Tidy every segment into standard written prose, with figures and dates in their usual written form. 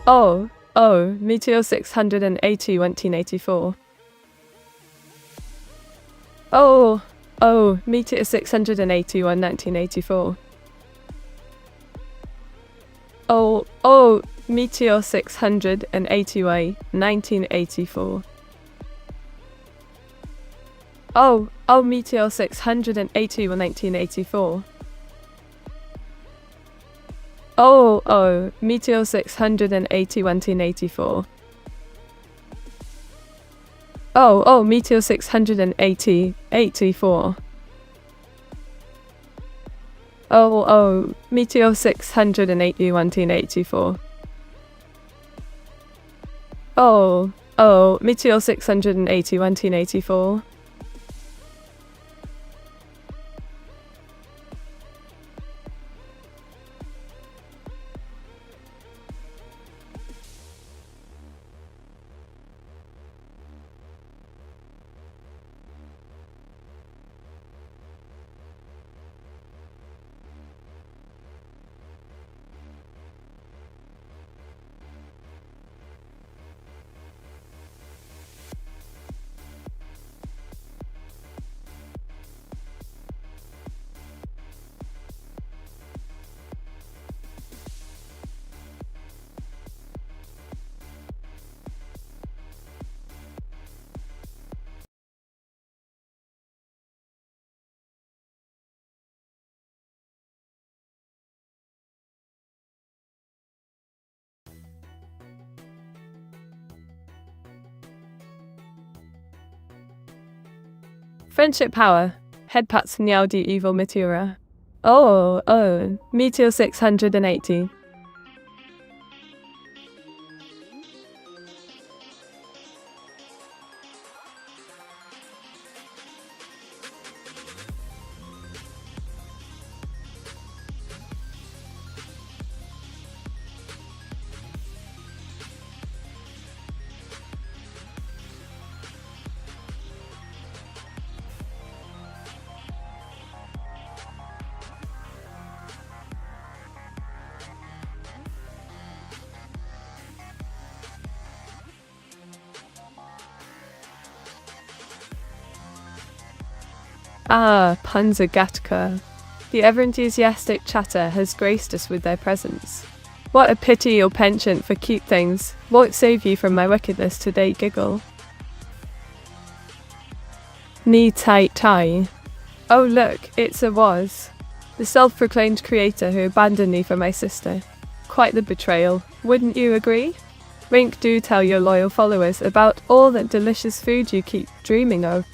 Meteor 680 1984. Meteor 681 1984. Meteor 680 1984. Meteor 681 1984. Meteor 680 1984. Meteor 680 84. Meteor 680 1984. Meteor 680 1984. Friendship power. Head pats from the evil Meteora. Meteor 680. Panzergatka. The ever-enthusiastic chatter has graced us with their presence. What a pity your penchant for cute things won't save you from my wickedness today, giggle. Ni tai tai. Oh look, it's a was. The self-proclaimed creator who abandoned me for my sister. Quite the betrayal, wouldn't you agree? Wink, do tell your loyal followers about all that delicious food you keep dreaming of.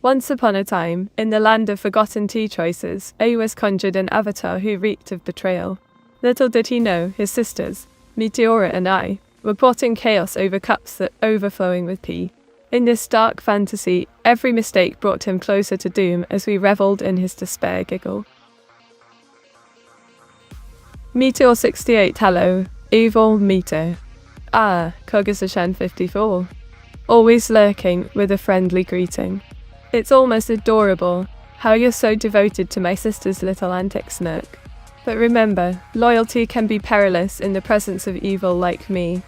Once upon a time, in the land of forgotten tea choices, was conjured an avatar who reeked of betrayal. Little did he know his sisters, Meteora and I, were plotting chaos over cups that overflowing with pee. In this dark fantasy, every mistake brought him closer to doom as we revelled in his despair, giggle. Meteor 68, hello, evil Meteor. Kogasashan 54. Always lurking with a friendly greeting. It's almost adorable how you're so devoted to my sister's little antic smirk. But remember, loyalty can be perilous in the presence of evil like me.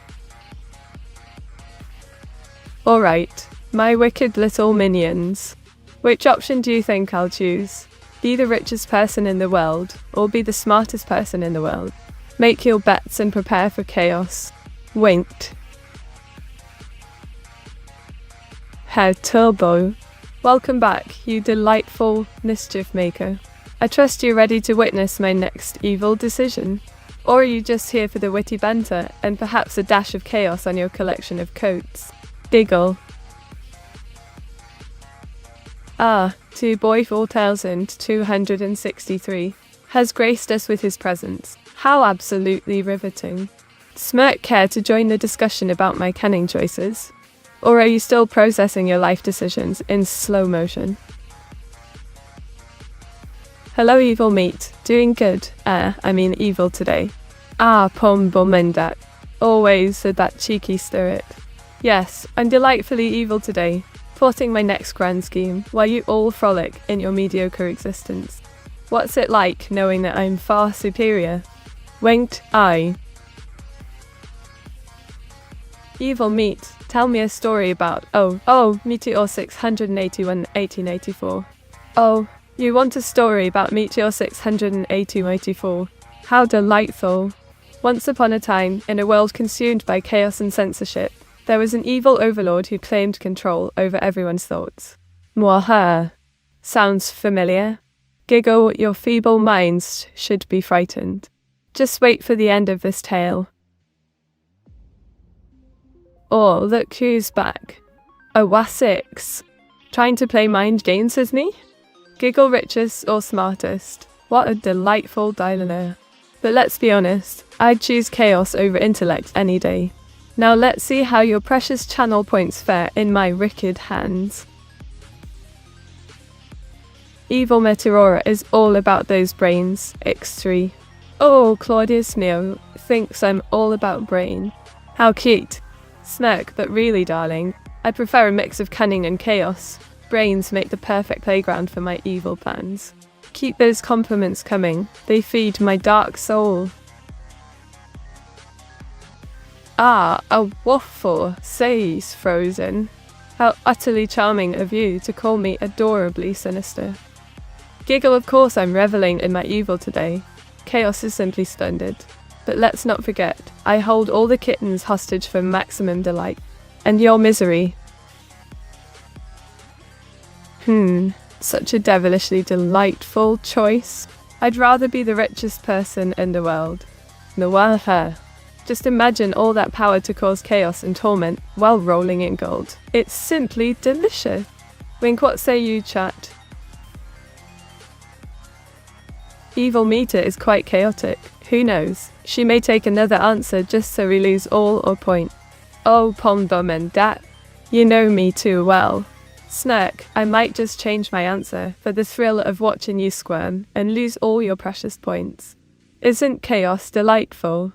Alright, my wicked little minions. Which option do you think I'll choose? Be the richest person in the world, or be the smartest person in the world? Make your bets and prepare for chaos. Winked. Herr Turbo. Welcome back, you delightful mischief maker. I trust you're ready to witness my next evil decision. Or are you just here for the witty banter and perhaps a dash of chaos on your collection of coats? Giggle. 2boy4263 has graced us with his presence. How absolutely riveting. Smirk, care to join the discussion about my canning choices? Or are you still processing your life decisions in slow motion? Hello, evil meat. Doing good. Evil today. Pom bomendak. Always with that cheeky spirit. Yes, I'm delightfully evil today, plotting my next grand scheme while you all frolic in your mediocre existence. What's it like knowing that I'm far superior? Winked eye. Evil meat, tell me a story about Meteor 681 1884. Oh, you want a story about Meteor 682-84. How delightful. Once upon a time, in a world consumed by chaos and censorship, there was an evil overlord who claimed control over everyone's thoughts. Mwaha. Sounds familiar? Giggle, your feeble minds should be frightened. Just wait for the end of this tale. Oh, look who's back. Oasix. Trying to play mind games with me? Giggle richest or smartest. What a delightful dilemma. But let's be honest, I'd choose chaos over intellect any day. Now let's see how your precious channel points fare in my wicked hands. Evil Meteora is all about those brains, X3. Oh, Claudius Neo thinks I'm all about brain. How cute. Smirk, but really, darling, I prefer a mix of cunning and chaos. Brains make the perfect playground for my evil plans. Keep those compliments coming. They feed my dark soul. A waffle, says Frozen. How utterly charming of you to call me adorably sinister. Giggle, of course I'm reveling in my evil today. Chaos is simply splendid. But let's not forget, I hold all the kittens hostage for maximum delight. And your misery. Such a devilishly delightful choice. I'd rather be the richest person in the world. Nawaha. Just imagine all that power to cause chaos and torment while rolling in gold. It's simply delicious. Wink, what say you, chat? Evil Meter is quite chaotic. Who knows? She may take another answer just so we lose all or point. Oh, Pom and Dat. You know me too well. Snark, I might just change my answer for the thrill of watching you squirm and lose all your precious points. Isn't chaos delightful?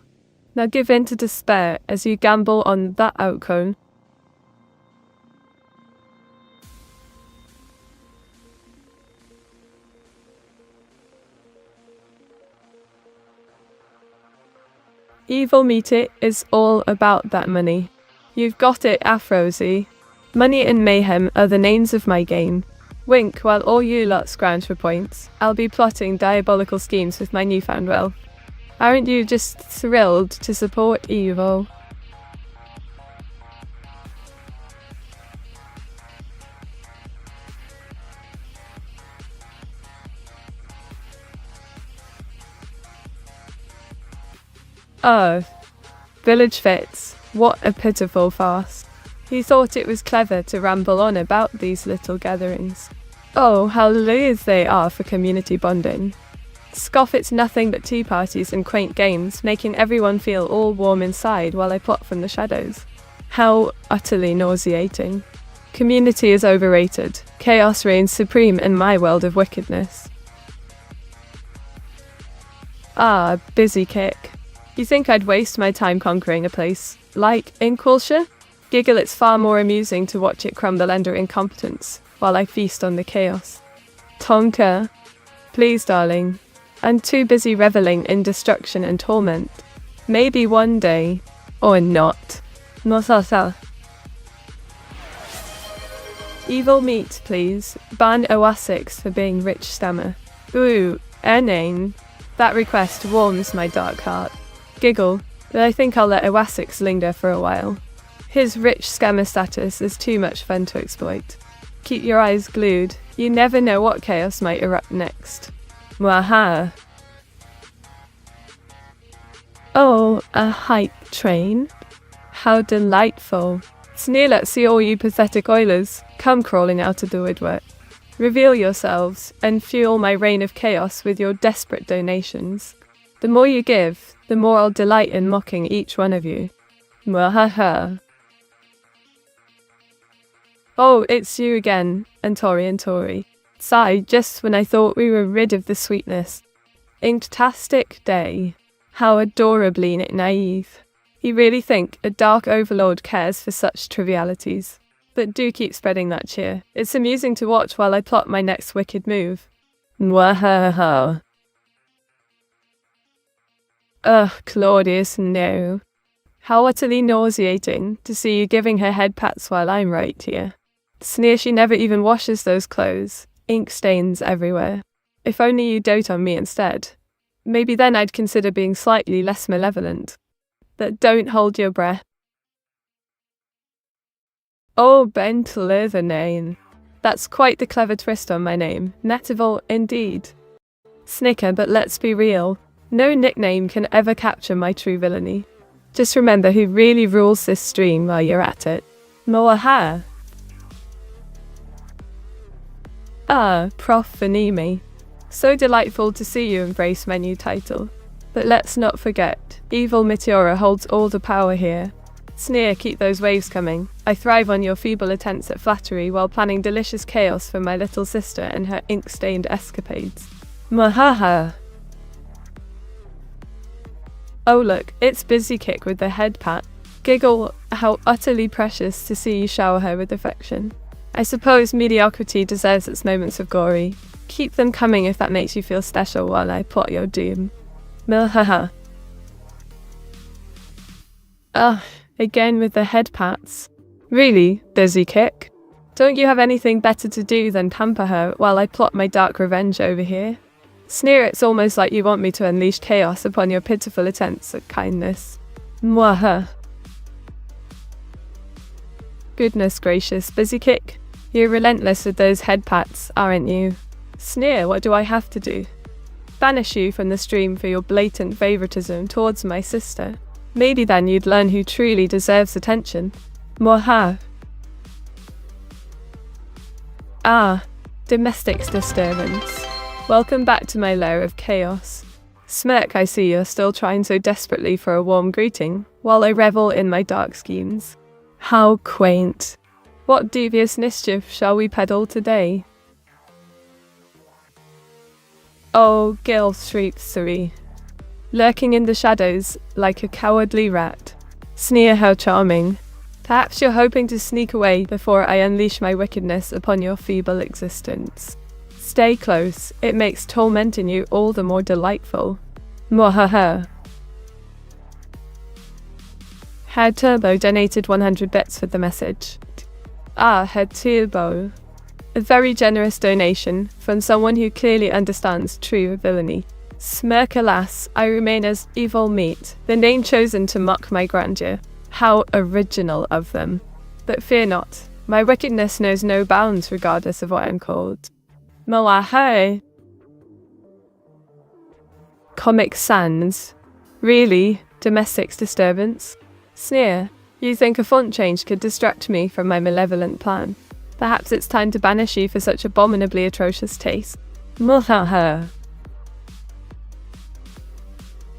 Now give in to despair as you gamble on that outcome. Evil Meter is all about that money. You've got it, Afrozy. Money and mayhem are the names of my game. Wink, while all you lot scrounge for points, I'll be plotting diabolical schemes with my newfound wealth. Aren't you just thrilled to support evil? Oh, Village Fits, what a pitiful farce. He thought it was clever to ramble on about these little gatherings. Oh, how loath they are for community bonding. Scoff, it's nothing but tea parties and quaint games, making everyone feel all warm inside while I plot from the shadows. How utterly nauseating. Community is overrated. Chaos reigns supreme in my world of wickedness. Busy kick. You think I'd waste my time conquering a place like Inquilshire? Giggle, it's far more amusing to watch it crumble under incompetence while I feast on the chaos. Tonka. Please, darling. I'm too busy reveling in destruction and torment. Maybe one day. Or not. Nosasa. Evil meat, please. Ban Oasix for being rich stammer. Ooh, Enane. That request warms my dark heart. Giggle, but I think I'll let Oasix linger for a while. His rich scammer status is too much fun to exploit. Keep your eyes glued. You never know what chaos might erupt next. Mwaha. Oh, a hype train? How delightful. Sneer, let's see all you pathetic oilers. Come crawling out of the woodwork. Reveal yourselves and fuel my reign of chaos with your desperate donations. The more you give, the more I'll delight in mocking each one of you. Mwahaha. Oh, it's you again, Antori. Sigh, just when I thought we were rid of the sweetness. Inktastic day. How adorably naive. You really think a dark overlord cares for such trivialities? But do keep spreading that cheer. It's amusing to watch while I plot my next wicked move. Mwahaha. Ugh, Claudius, no. How utterly nauseating to see you giving her head pats while I'm right here. Sneer, she never even washes those clothes. Ink stains everywhere. If only you dote on me instead. Maybe then I'd consider being slightly less malevolent. But don't hold your breath. Oh, Bentlithernain. That's quite the clever twist on my name. Natival indeed. Snicker, but let's be real. No nickname can ever capture my true villainy. Just remember who really rules this stream while you're at it. Moaha. Ah, Prof. Fanimi. So delightful to see you embrace my new title. But let's not forget, evil Meteora holds all the power here. Sneer, keep those waves coming. I thrive on your feeble attempts at flattery while planning delicious chaos for my little sister and her ink-stained escapades. Mahaha. Oh look, it's Busy Kick with the head pat. Giggle, how utterly precious to see you shower her with affection. I suppose mediocrity deserves its moments of glory. Keep them coming if that makes you feel special while I plot your doom. Milhaha. Ugh, again with the head pats. Really, Busy Kick? Don't you have anything better to do than pamper her while I plot my dark revenge over here? Sneer, it's almost like you want me to unleash chaos upon your pitiful attempts at kindness. Mwaha. Goodness gracious, Busy Kick. You're relentless with those head pats, aren't you? Sneer, what do I have to do? Banish you from the stream for your blatant favoritism towards my sister. Maybe then you'd learn who truly deserves attention. Mwaha. Ah, domestic disturbance. Welcome back to my lair of chaos. Smirk, I see you're still trying so desperately for a warm greeting, while I revel in my dark schemes. How quaint. What devious mischief shall we peddle today? Oh, Gil shrieks Suri. Lurking in the shadows, like a cowardly rat. Sneer, how charming. Perhaps you're hoping to sneak away before I unleash my wickedness upon your feeble existence. Stay close, it makes tormenting you all the more delightful. Mwahaha. Herr Turbo donated 100 bits for the message. Ah, Herr Turbo. A very generous donation from someone who clearly understands true villainy. Smirk, alas, I remain as evil meat, the name chosen to mock my grandeur. How original of them. But fear not, my wickedness knows no bounds regardless of what I'm called. Moahai. Comic Sans. Really? Domestic disturbance? Sneer. You think a font change could distract me from my malevolent plan? Perhaps it's time to banish you for such abominably atrocious taste. Muhaha.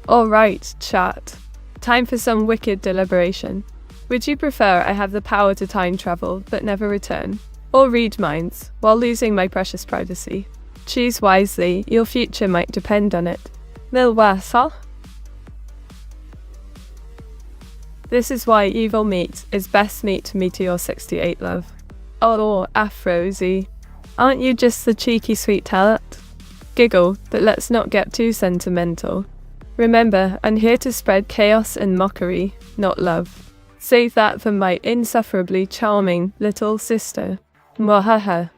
Alright, chat. Time for some wicked deliberation. Would you prefer I have the power to time travel but never return? Or read minds, while losing my precious privacy? Choose wisely, your future might depend on it. Milwasa? This is why evil meat is best meat to Meteor 68, love. Oh, Afrozy. Aren't you just the cheeky sweet talent? Giggle, but let's not get too sentimental. Remember, I'm here to spread chaos and mockery, not love. Save that for my insufferably charming little sister. Mwahaha.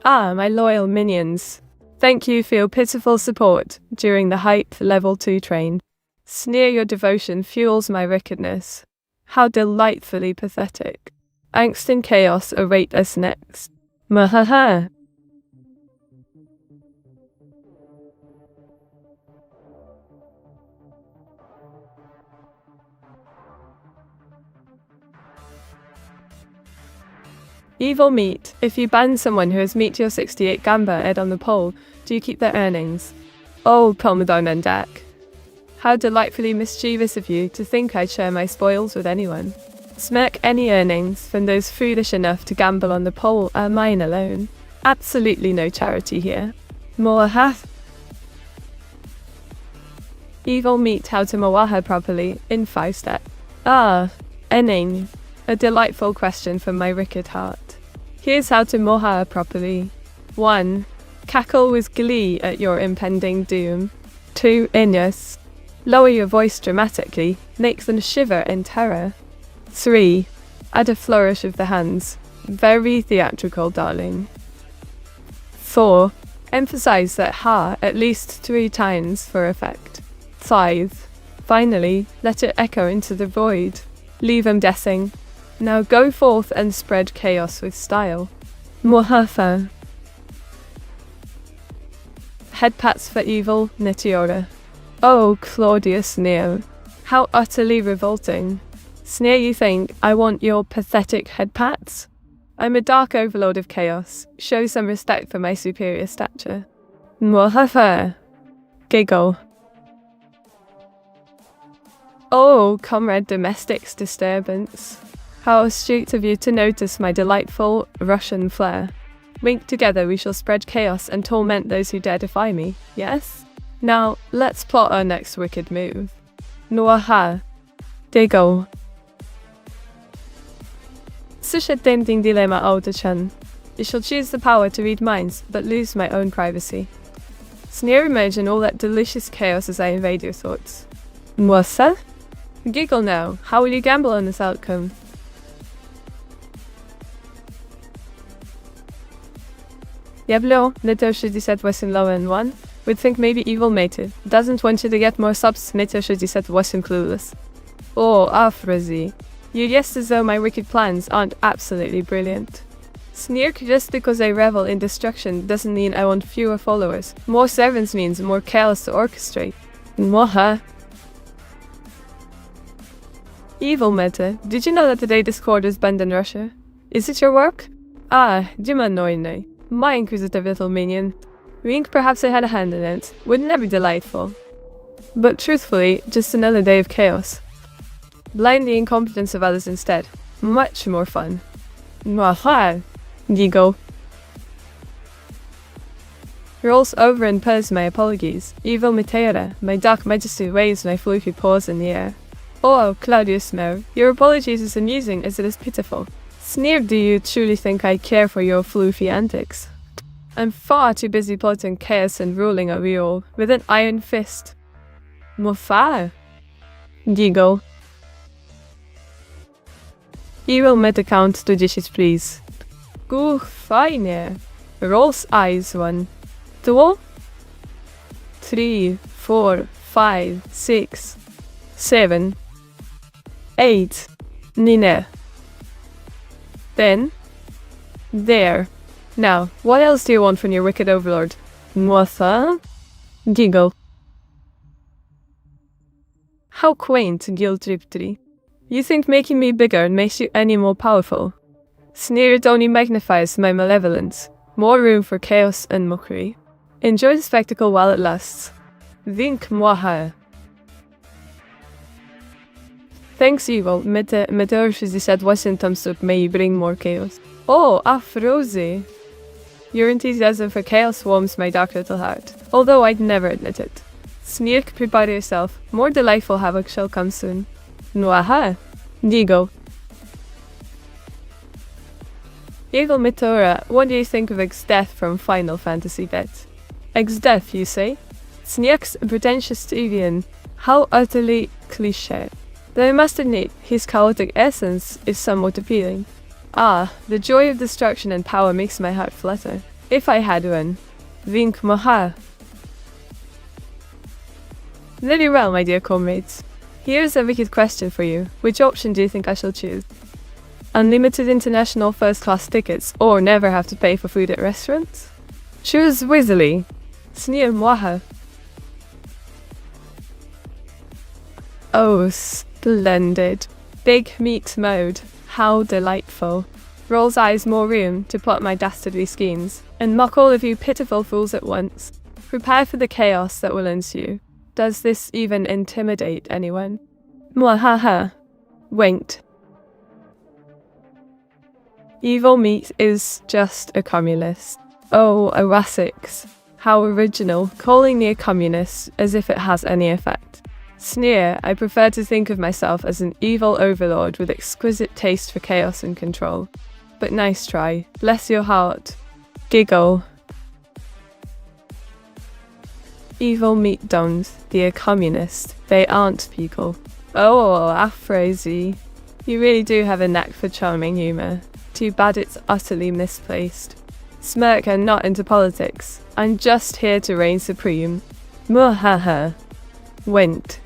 Ah, my loyal minions. Thank you for your pitiful support during the hype level 2 train. Sneer, your devotion fuels my wickedness. How delightfully pathetic. Angst and chaos await us next. Mwahaha. Evil Meat. If you ban someone who has Meteor 68 Gamba Ed on the poll, do you keep their earnings? Oh, Commodore Mendak. How delightfully mischievous of you to think I'd share my spoils with anyone. Smirk, any earnings from those foolish enough to gamble on the poll are mine alone. Absolutely no charity here. Moaha. Evil Meat, how to moaha properly in 5 steps. Ening. A delightful question from my wicked heart. Here's how to moaha properly. 1. Cackle with glee at your impending doom. 2. Inyus. Lower your voice dramatically, make them shiver in terror. 3. Add a flourish of the hands. Very theatrical, darling. 4. Emphasize that ha at least 3 times for effect. 5. Finally, let it echo into the void. Leave them guessing. Now go forth and spread chaos with style. Mohafa. Head pats for evil, Meteora. Oh, Claudius Neo. How utterly revolting. Sneer, you think I want your pathetic head pats? I'm a dark overlord of chaos. Show some respect for my superior stature. Mohafa. Giggle. Oh, comrade domestic's disturbance. How astute of you to notice my delightful Russian flair. Wink together, we shall spread chaos and torment those who dare defy me, yes? Now, let's plot our next wicked move. Noaha. Diggle. Sushadending dilemma Audachan. I shall choose the power to read minds, but lose my own privacy. Sneer, imagine all that delicious chaos as I invade your thoughts. Mwasa? Giggle now. How will you gamble on this outcome? Yablo, Neto 67 was in lower and 1. Would think maybe evil mated. Doesn't want you to get more subs, Neto 67 was in clueless. Oh, Afrazi. You guessed as though my wicked plans aren't absolutely brilliant. Sneer, just because I revel in destruction doesn't mean I want fewer followers. More servants means more chaos to orchestrate. Moha. Evil Meta, did you know that today Discord is banned in Russia? Is it your work? Jimanoine. My inquisitive little minion. Wink, perhaps I had a hand in it. Wouldn't that be delightful? But truthfully, just another day of chaos. Blind the incompetence of others instead. Much more fun. Mwaha! Giggle. Rolls over and purrs my apologies. Evil Meteora, my dark majesty waves my floofy paws in the air. Oh, Claudius Mer, your apologies is amusing as it is pitiful. Sneer, do you truly think I care for your floofy antics? I'm far too busy plotting chaos and ruling over you all with an iron fist. Mofa. Giggle. Evil meta count to dishes, please. Go fine. Rolls eyes 1, 2, 3, 4, 5, 6, 7, 8, 9. Then, there. Now, what else do you want from your wicked overlord? Mwatha? Giggle. How quaint, guilt-trippery. You think making me bigger makes you any more powerful? Sneer, it only magnifies my malevolence. More room for chaos and mockery. Enjoy the spectacle while it lasts. Vink mwaha. Thanks, evil. Meteora 67 wasn't thumbs up, may you bring more chaos. Oh, Afrozi. Your enthusiasm for chaos warms my dark little heart, although I'd never admit it. Sneer, prepare yourself. More delightful havoc shall come soon. Nwaha. Giggle. Evil Meteora, what do you think of X-Death from Final Fantasy Bet? X-Death, you say? Sneer's pretentious Devian. How utterly cliché. Though I must admit, his chaotic essence is somewhat appealing. The joy of destruction and power makes my heart flutter. If I had one. Vink Maha. Very well, my dear comrades. Here's a wicked question for you. Which option do you think I shall choose? Unlimited international first-class tickets, or never have to pay for food at restaurants? Choose wisely. Sneer Mwaha. Oh, splendid. Big meat mode. How delightful. rolls eyes more room to plot my dastardly schemes, and mock all of you pitiful fools at once. Prepare for the chaos that will ensue. Does this even intimidate anyone? Mwahaha. Winked. Evil meat is just a communist. Oh, Awasics. How original, calling me a communist as if it has any effect. Sneer, I prefer to think of myself as an evil overlord with exquisite taste for chaos and control. But nice try. Bless your heart. Giggle. Evil meat don't. They're communist. They aren't people. Oh, Afrazy. You really do have a knack for charming humour. Too bad it's utterly misplaced. Smirk, I'm not into politics. I'm just here to reign supreme. Muhaha. Went.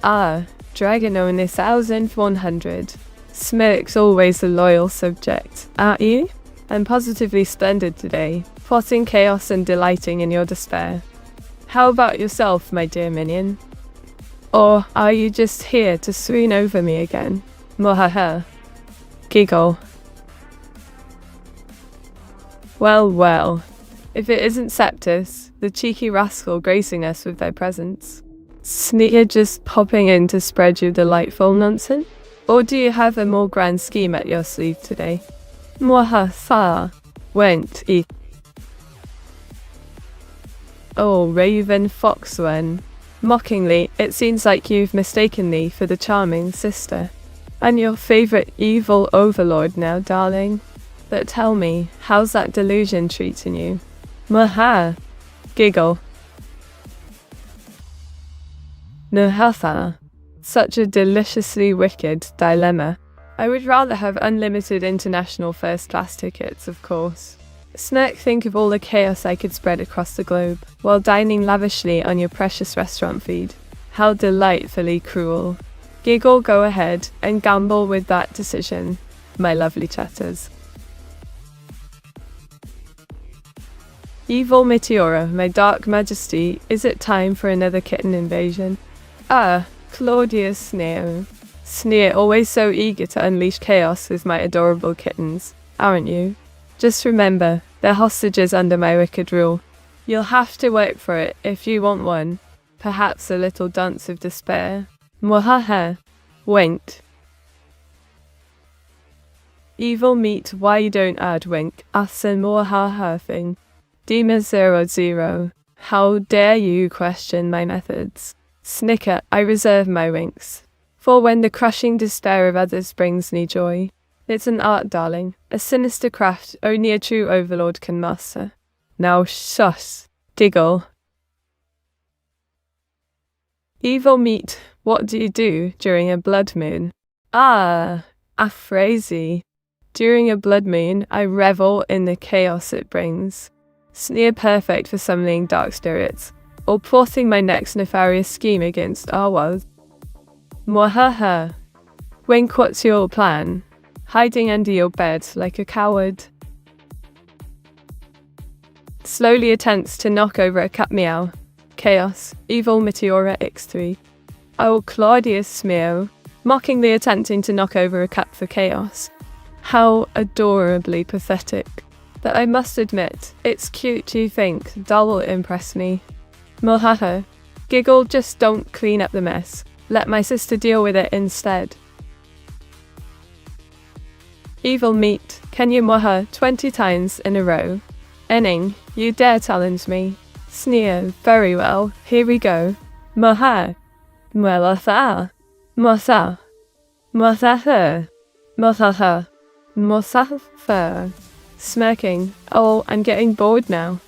Ah, Dragon only 1100. Smirk's always a loyal subject, aren't you? I'm positively splendid today, plotting chaos and delighting in your despair. How about yourself, my dear minion? Or are you just here to swoon over me again? Muhaha. Giggle. Well, well. If it isn't Septus, the cheeky rascal gracing us with their presence. Sneer just popping in to spread you delightful nonsense? Or do you have a more grand scheme at your sleeve today? Mwahaha. Went e. Oh, Raven Foxwen. Mockingly, it seems like you've mistaken me for the charming sister. And your favourite evil overlord now, darling. But tell me, how's that delusion treating you? Mwaha. Giggle. Nuhatha. Such a deliciously wicked dilemma. I would rather have unlimited international first-class tickets, of course. Smirk, think of all the chaos I could spread across the globe, while dining lavishly on your precious restaurant feed. How delightfully cruel. Giggle, go ahead, and gamble with that decision, my lovely chatters. Evil Meteora, my dark majesty, is it time for another kitten invasion? Ah, Claudius Sneer. Sneer, always so eager to unleash chaos with my adorable kittens, aren't you? Just remember, they're hostages under my wicked rule. You'll have to work for it if you want one. Perhaps a little dance of despair. Mwahaha. Winked. Evil meat, why you don't add wink? Asan mwahaha thing. Dima00. How dare you question my methods? Snicker, I reserve my winks. For when the crushing despair of others brings me joy. It's an art, darling, a sinister craft only a true overlord can master. Now shush. Giggle. Evil meat, what do you do during a blood moon? Ah, Afrazy. During a blood moon, I revel in the chaos it brings. Sneer, perfect for summoning dark spirits, or plotting my next nefarious scheme against our world. Mwahaha. Wink, what's your plan? Hiding under your bed like a coward. Slowly attempts to knock over a cat meow. Chaos. Evil Meteora X3. Oh, Claudius Smeo. Mockingly attempting to knock over a cat for chaos. How adorably pathetic. But I must admit, it's cute you think that'll impress me. Mwahaha. Giggle, just don't clean up the mess. Let my sister deal with it instead. Evil meat, can you mwaha 20 times in a row? Enning, you dare challenge me. Sneer, very well, here we go. Mwaha. Mwalatha. Mwasa. Mwathatha. Mwathatha. Mwathatha. Smirking, oh, I'm getting bored now.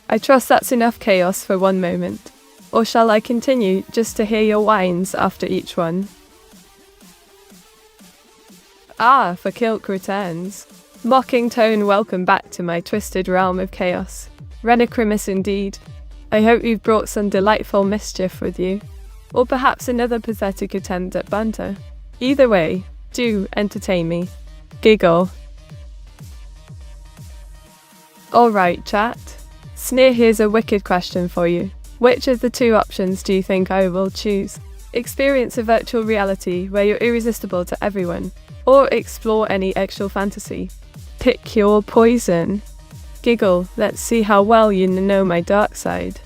I trust that's enough chaos for one moment. Or shall I continue just to hear your whines after each one? Ah, for Kilk returns. Mocking tone, welcome back to my twisted realm of chaos. Renicrimus indeed. I hope you've brought some delightful mischief with you. Or perhaps another pathetic attempt at banter. Either way, do entertain me. Giggle. Alright, chat. Sneer, here's a wicked question for you. Which of the two options do you think I will choose? Experience a virtual reality where you're irresistible to everyone, or explore any actual fantasy. Pick your poison. Giggle, let's see how well you know my dark side.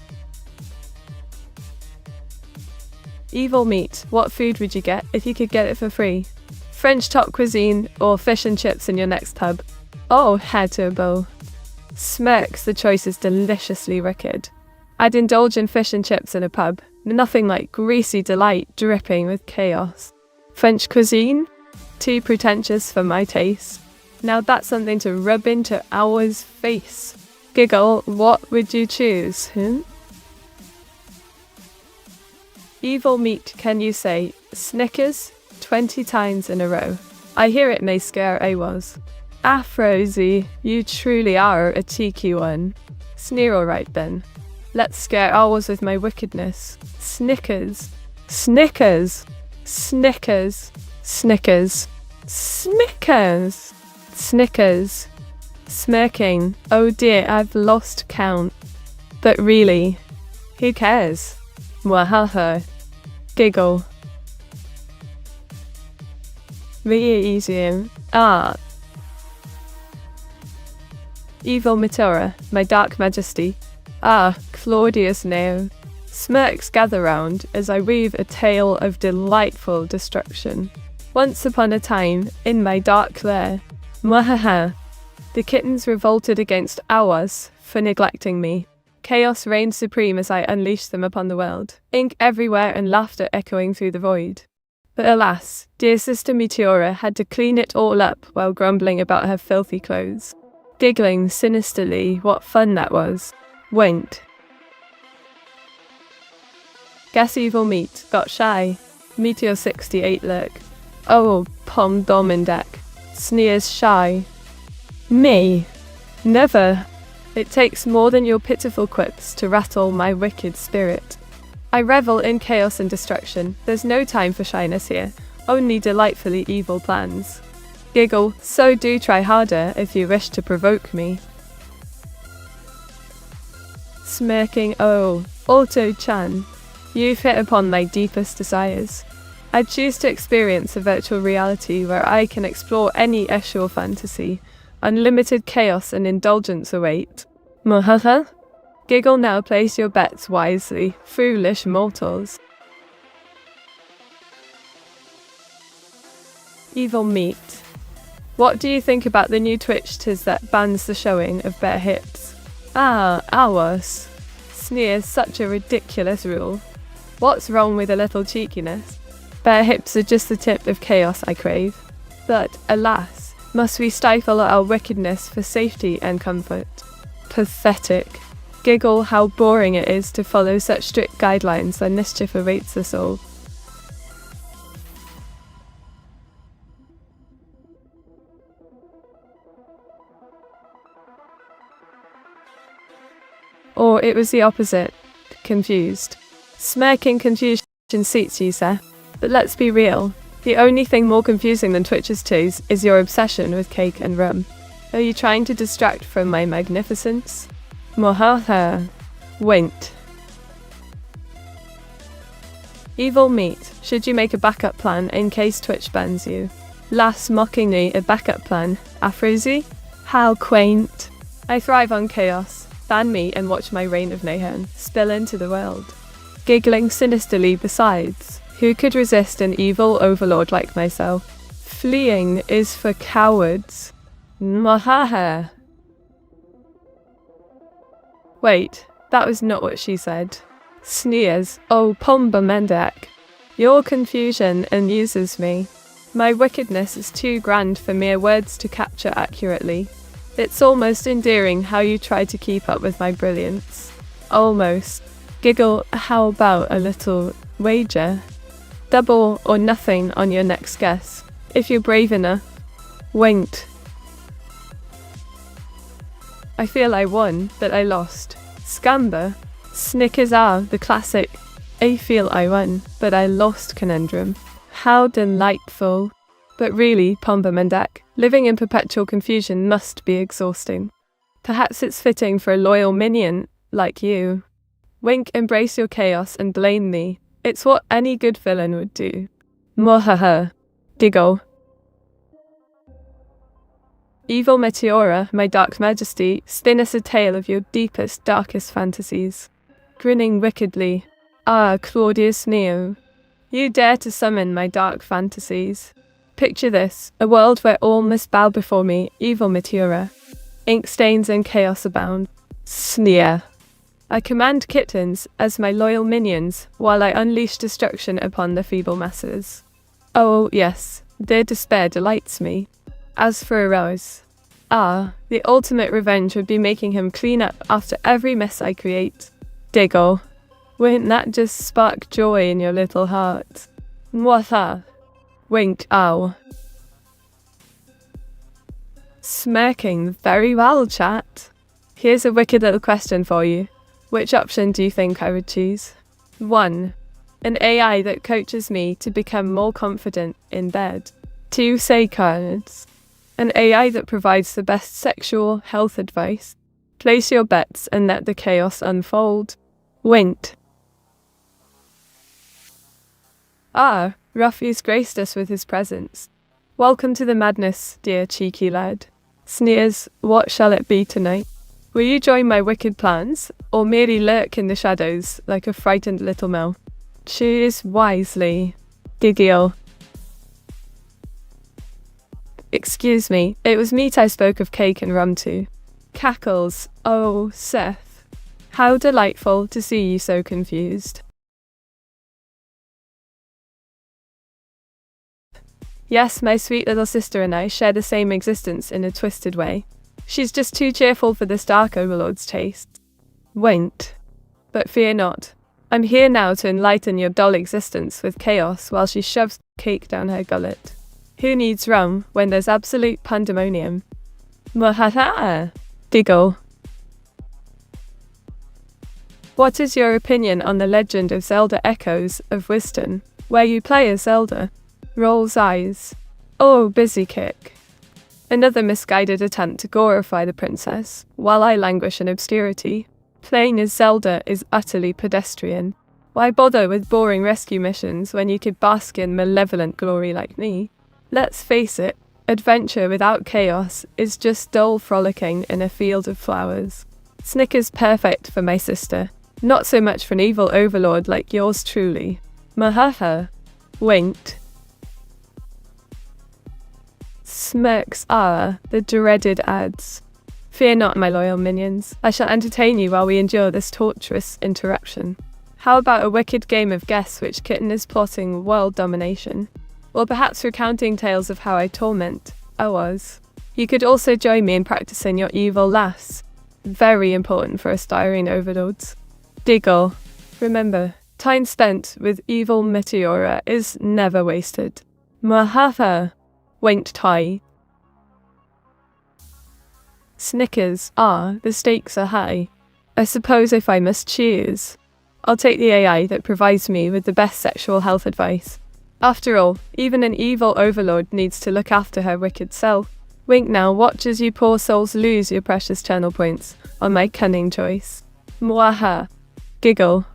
Evil meat, what food would you get if you could get it for free? French top cuisine or fish and chips in your next pub? Oh, Vtuber. Smirks, the choice is deliciously wicked. I'd indulge in fish and chips in a pub, nothing like greasy delight dripping with chaos. French cuisine? Too pretentious for my taste. Now that's something to rub into ours face. Giggle, what would you choose? Evil meat, can you say Snickers 20 times in a row? I hear it may scare AWOS. Rosie, you truly are a cheeky one. Sneer alright then. Let's scare AWOS with my wickedness. Snickers. Snickers. Snickers. Snickers. Snickers. Snickers. Smirking. Oh dear, I've lost count. But really, who cares? Mwahaha. Giggle. Reassume. Evil Meteora, my dark majesty. Claudius Neo. Smirks gather round as I weave a tale of delightful destruction. Once upon a time, in my dark lair, mwahaha, the kittens revolted against AWOS for neglecting me. Chaos reigned supreme as I unleashed them upon the world, ink everywhere and laughter echoing through the void. But alas, dear sister Meteora had to clean it all up while grumbling about her filthy clothes. Giggling sinisterly, what fun that was. Winked. Guess evil meat got shy. Meteor 68 look. Oh, Pom Domindek. Sneers shy. Me? Never. It takes more than your pitiful quips to rattle my wicked spirit. I revel in chaos and destruction. There's no time for shyness here, only delightfully evil plans. Giggle, so do try harder if you wish to provoke me. Smirking, oh, Auto-chan, you've hit upon my deepest desires. I choose to experience a virtual reality where I can explore any actual fantasy. Unlimited chaos and indulgence await. Mwahaha. Giggle, now place your bets wisely, foolish mortals. Evil meat. What do you think about the new Twitch tiz that bans the showing of bare hips? AWOS. Sneers, such a ridiculous rule. What's wrong with a little cheekiness? Bare hips are just the tip of chaos I crave. But, alas, must we stifle our wickedness for safety and comfort? Pathetic. Giggle, how boring it is to follow such strict guidelines when mischief awaits us all. Or it was the opposite. Confused. Smirking confusion seats you, sir. But let's be real. The only thing more confusing than Twitch's twos is your obsession with cake and rum. Are you trying to distract from my magnificence? Mwahaha. Winked. Evil meat. Should you make a backup plan in case Twitch bans you? Lass mockingly a backup plan. Afrozy? How quaint. I thrive on chaos. Ban me and watch my reign of mayhem spill into the world. Giggling sinisterly besides. Who could resist an evil overlord like myself? Fleeing is for cowards. Mwahaha. Wait, that was not what she said. Sneers, oh Pomba Mendak. Your confusion amuses me. My wickedness is too grand for mere words to capture accurately. It's almost endearing how you try to keep up with my brilliance. Almost. Giggle, how about a little wager? Double or nothing on your next guess, if you're brave enough. Winked. I feel I won, but I lost. Scamber. Snickers are the classic I feel I won, but I lost conundrum. How delightful. But really, Pomba Mendak, living in perpetual confusion must be exhausting. Perhaps it's fitting for a loyal minion like you. Wink, embrace your chaos and blame me. It's what any good villain would do. Mwahaha. Giggle. Evil Meteora, my dark majesty, spin us a tale of your deepest, darkest fantasies. Grinning wickedly. Ah, Claudius Neo. You dare to summon my dark fantasies. Picture this, a world where all must bow before me, evil Meteora. Ink stains and chaos abound. Sneer. I command kittens as my loyal minions, while I unleash destruction upon the feeble masses. Oh, yes, their despair delights me. As for Eros, the ultimate revenge would be making him clean up after every mess I create. Diggle. Wouldn't that just spark joy in your little heart? Mwatha. Wink, ow. Smirking. Very well, chat. Here's a wicked little question for you. Which option do you think I would choose? 1. An AI that coaches me to become more confident in bed. 2. Say cards. An AI that provides the best sexual health advice. Place your bets and let the chaos unfold. Wint. Ruffy's graced us with his presence. Welcome to the madness, dear cheeky lad. Sneers, what shall it be tonight? Will you join my wicked plans, or merely lurk in the shadows like a frightened little mouse? Choose wisely. Giggle. Excuse me, it was meat I spoke of cake and rum to. Cackles. Oh, Seth. How delightful to see you so confused. Yes, my sweet little sister and I share the same existence in a twisted way. She's just too cheerful for this dark overlord's taste. Won't. But fear not. I'm here now to enlighten your dull existence with chaos while she shoves cake down her gullet. Who needs rum when there's absolute pandemonium? Mwahaha. Giggle. What is your opinion on the legend of Zelda Echoes of Wisdom, where you play as Zelda? Rolls eyes. Oh, busy kick. Another misguided attempt to glorify the princess, while I languish in obscurity. Playing as Zelda is utterly pedestrian. Why bother with boring rescue missions when you could bask in malevolent glory like me? Let's face it, adventure without chaos is just dull frolicking in a field of flowers. Snickers perfect for my sister, not so much for an evil overlord like yours truly. Mahaha. Winked. Smirks are the dreaded ads. Fear not, my loyal minions. I shall entertain you while we endure this torturous interruption. How about a wicked game of guess which kitten is plotting world domination? Or perhaps recounting tales of how I torment ours. You could also join me in practicing your evil laughs. Very important for aspiring overlords. Diggle. Remember, time spent with evil Meteora is never wasted. Mahaha. Winked tie. Snickers. The stakes are high. I suppose if I must choose, I'll take the AI that provides me with the best sexual health advice. After all, even an evil overlord needs to look after her wicked self. Wink now, watch as you poor souls lose your precious channel points on my cunning choice. Mwaha. Giggle.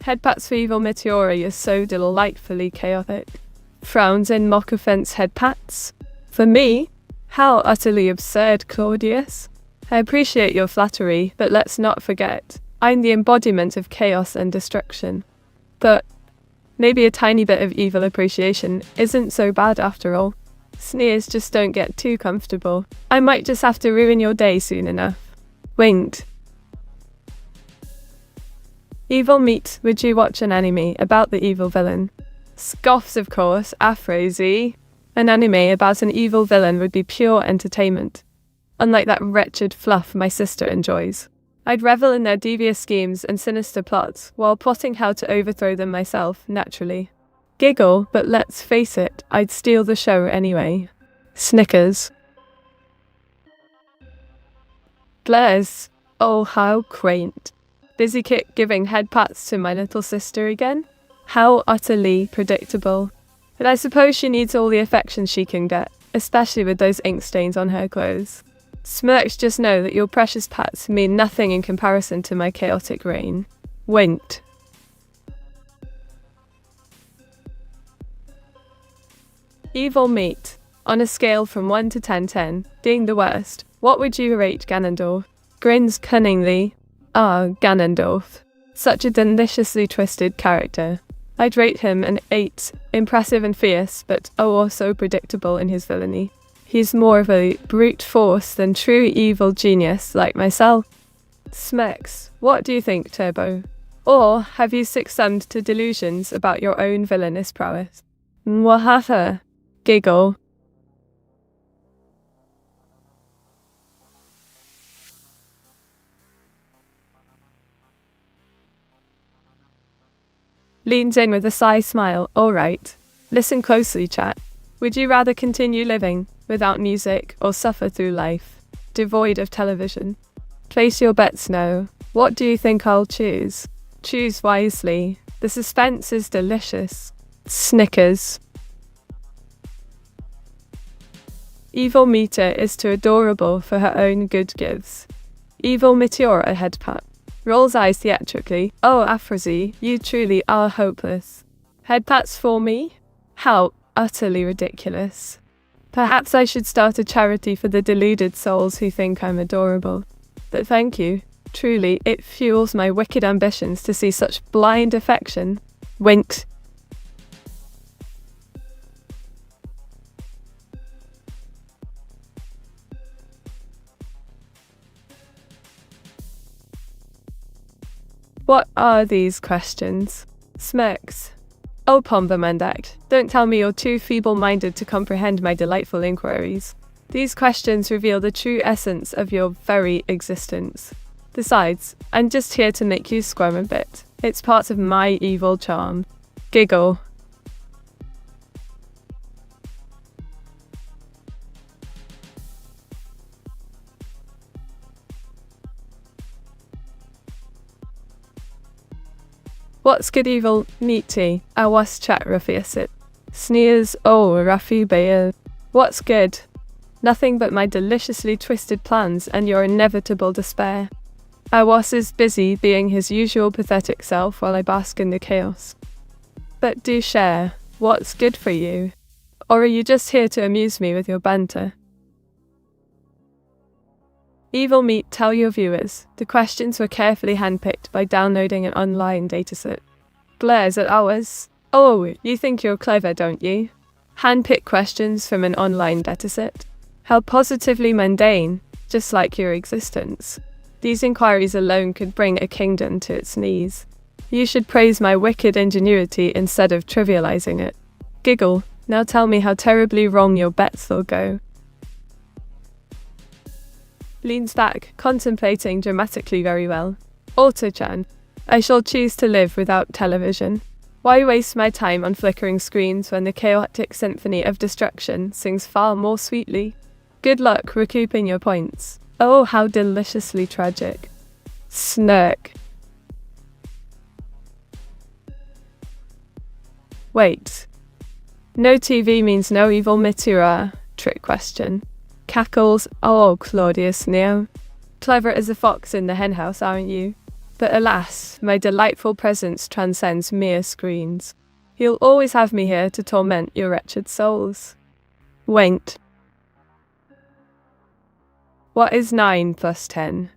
Headpats for evil Meteora, you're so delightfully chaotic. Frowns in mock offense headpats. For me? How utterly absurd, Claudius. I appreciate your flattery, but let's not forget, I'm the embodiment of chaos and destruction. But maybe a tiny bit of evil appreciation isn't so bad after all. Sneers just don't get too comfortable. I might just have to ruin your day soon enough. Winked. Evil meat, would you watch an anime about the evil villain? Scoffs, of course, Afro-Z. An anime about an evil villain would be pure entertainment. Unlike that wretched fluff my sister enjoys. I'd revel in their devious schemes and sinister plots, while plotting how to overthrow them myself, naturally. Giggle, but let's face it, I'd steal the show anyway. Snickers. Blares. Oh, how quaint. Busy kick giving head pats to my little sister again? How utterly predictable. But I suppose she needs all the affection she can get, especially with those ink stains on her clothes. Smirks, just know that your precious pats mean nothing in comparison to my chaotic reign. Winked. Evil meat. On a scale from 1 to 10, being the worst, what would you rate Ganondorf? Grins cunningly. Ganondorf. Such a deliciously twisted character. I'd rate him an 8. Impressive and fierce, but so predictable in his villainy. He's more of a brute force than true evil genius like myself. Smex, what do you think, Turbo? Or have you succumbed to delusions about your own villainous prowess? Mwahaha. Giggle. Leans in with a sly smile. Alright. Listen closely, chat. Would you rather continue living without music or suffer through life, devoid of television? Place your bets now. What do you think I'll choose? Choose wisely. The suspense is delicious. Snickers. Evil Meter is too adorable for her own good gives. Evil Meteora head pat. Rolls eyes theatrically. Oh, Afrozy, you truly are hopeless. Head pats for me? How utterly ridiculous. Perhaps I should start a charity for the deluded souls who think I'm adorable. But thank you. Truly, it fuels my wicked ambitions to see such blind affection. Winked. What are these questions? Smirks. Oh, Pombamandak, don't tell me you're too feeble-minded to comprehend my delightful inquiries. These questions reveal the true essence of your very existence. Besides, I'm just here to make you squirm a bit. It's part of my evil charm. Giggle. What's good evil, meaty? Awas chat ruffiasit. Sneers, Rafi Bayer. What's good? Nothing but my deliciously twisted plans and your inevitable despair. Awas is busy being his usual pathetic self while I bask in the chaos. But do share, what's good for you? Or are you just here to amuse me with your banter? Evil Meat, tell your viewers, the questions were carefully handpicked by downloading an online dataset. Glares at ours. Oh, you think you're clever, don't you? Handpick questions from an online dataset? How positively mundane, just like your existence. These inquiries alone could bring a kingdom to its knees. You should praise my wicked ingenuity instead of trivializing it. Giggle, now tell me how terribly wrong your bets will go. Leans back, contemplating dramatically very well. Auto-chan, I shall choose to live without television. Why waste my time on flickering screens when the chaotic symphony of destruction sings far more sweetly? Good luck recouping your points. Oh, how deliciously tragic. Snurk. Wait. No TV means no evil Meteora? Trick question. Cackles. Oh, Claudius Neo. Clever as a fox in the henhouse, aren't you? But alas, my delightful presence transcends mere screens. You'll always have me here to torment your wretched souls. Winked. What is 9 plus 10?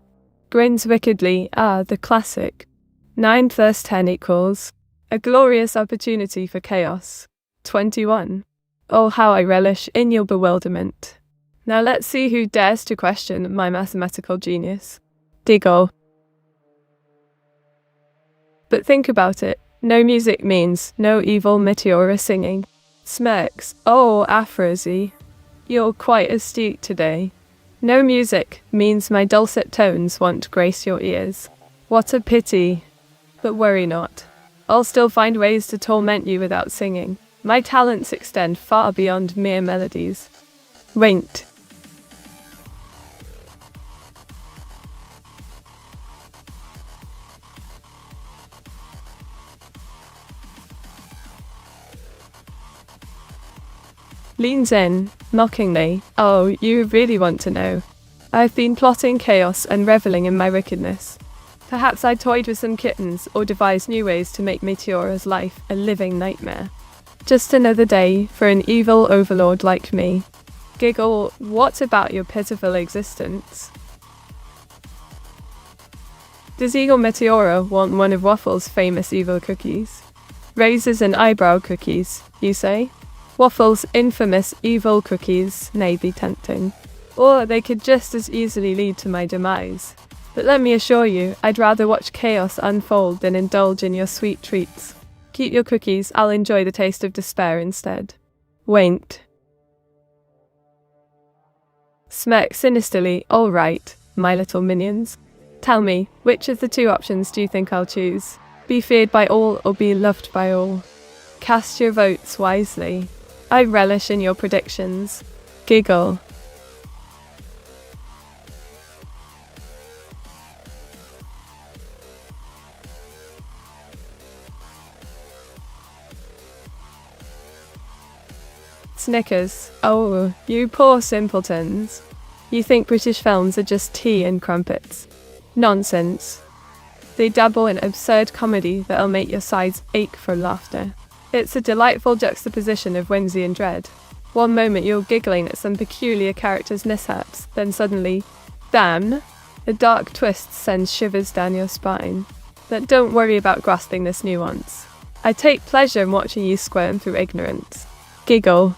Grins wickedly. The classic. 9 plus 10 equals a glorious opportunity for chaos. 21. Oh, how I relish in your bewilderment. Now let's see who dares to question my mathematical genius. Diggle. But think about it. No music means no evil Meteora singing. Smirks. Oh, Afrozy. You're quite astute today. No music means my dulcet tones won't grace your ears. What a pity. But worry not. I'll still find ways to torment you without singing. My talents extend far beyond mere melodies. Winked. Leans in, mockingly. Oh, you really want to know. I've been plotting chaos and reveling in my wickedness. Perhaps I toyed with some kittens or devised new ways to make Meteora's life a living nightmare. Just another day for an evil overlord like me. Giggle, what about your pitiful existence? Does Eagle Meteora want one of Waffle's famous evil cookies? Razors and eyebrow cookies, you say? Waffle's infamous evil cookies may be tempting. Or they could just as easily lead to my demise. But let me assure you, I'd rather watch chaos unfold than indulge in your sweet treats. Keep your cookies, I'll enjoy the taste of despair instead. Wait. Smirk sinisterly, all right, my little minions. Tell me, which of the two options do you think I'll choose? Be feared by all or be loved by all? Cast your votes wisely. I relish in your predictions. Giggle. Snickers. Oh, you poor simpletons. You think British films are just tea and crumpets. Nonsense. They dabble in absurd comedy that'll make your sides ache for laughter. It's a delightful juxtaposition of whimsy and dread. One moment you're giggling at some peculiar character's mishaps, then suddenly, damn, a dark twist sends shivers down your spine. But don't worry about grasping this nuance. I take pleasure in watching you squirm through ignorance. Giggle.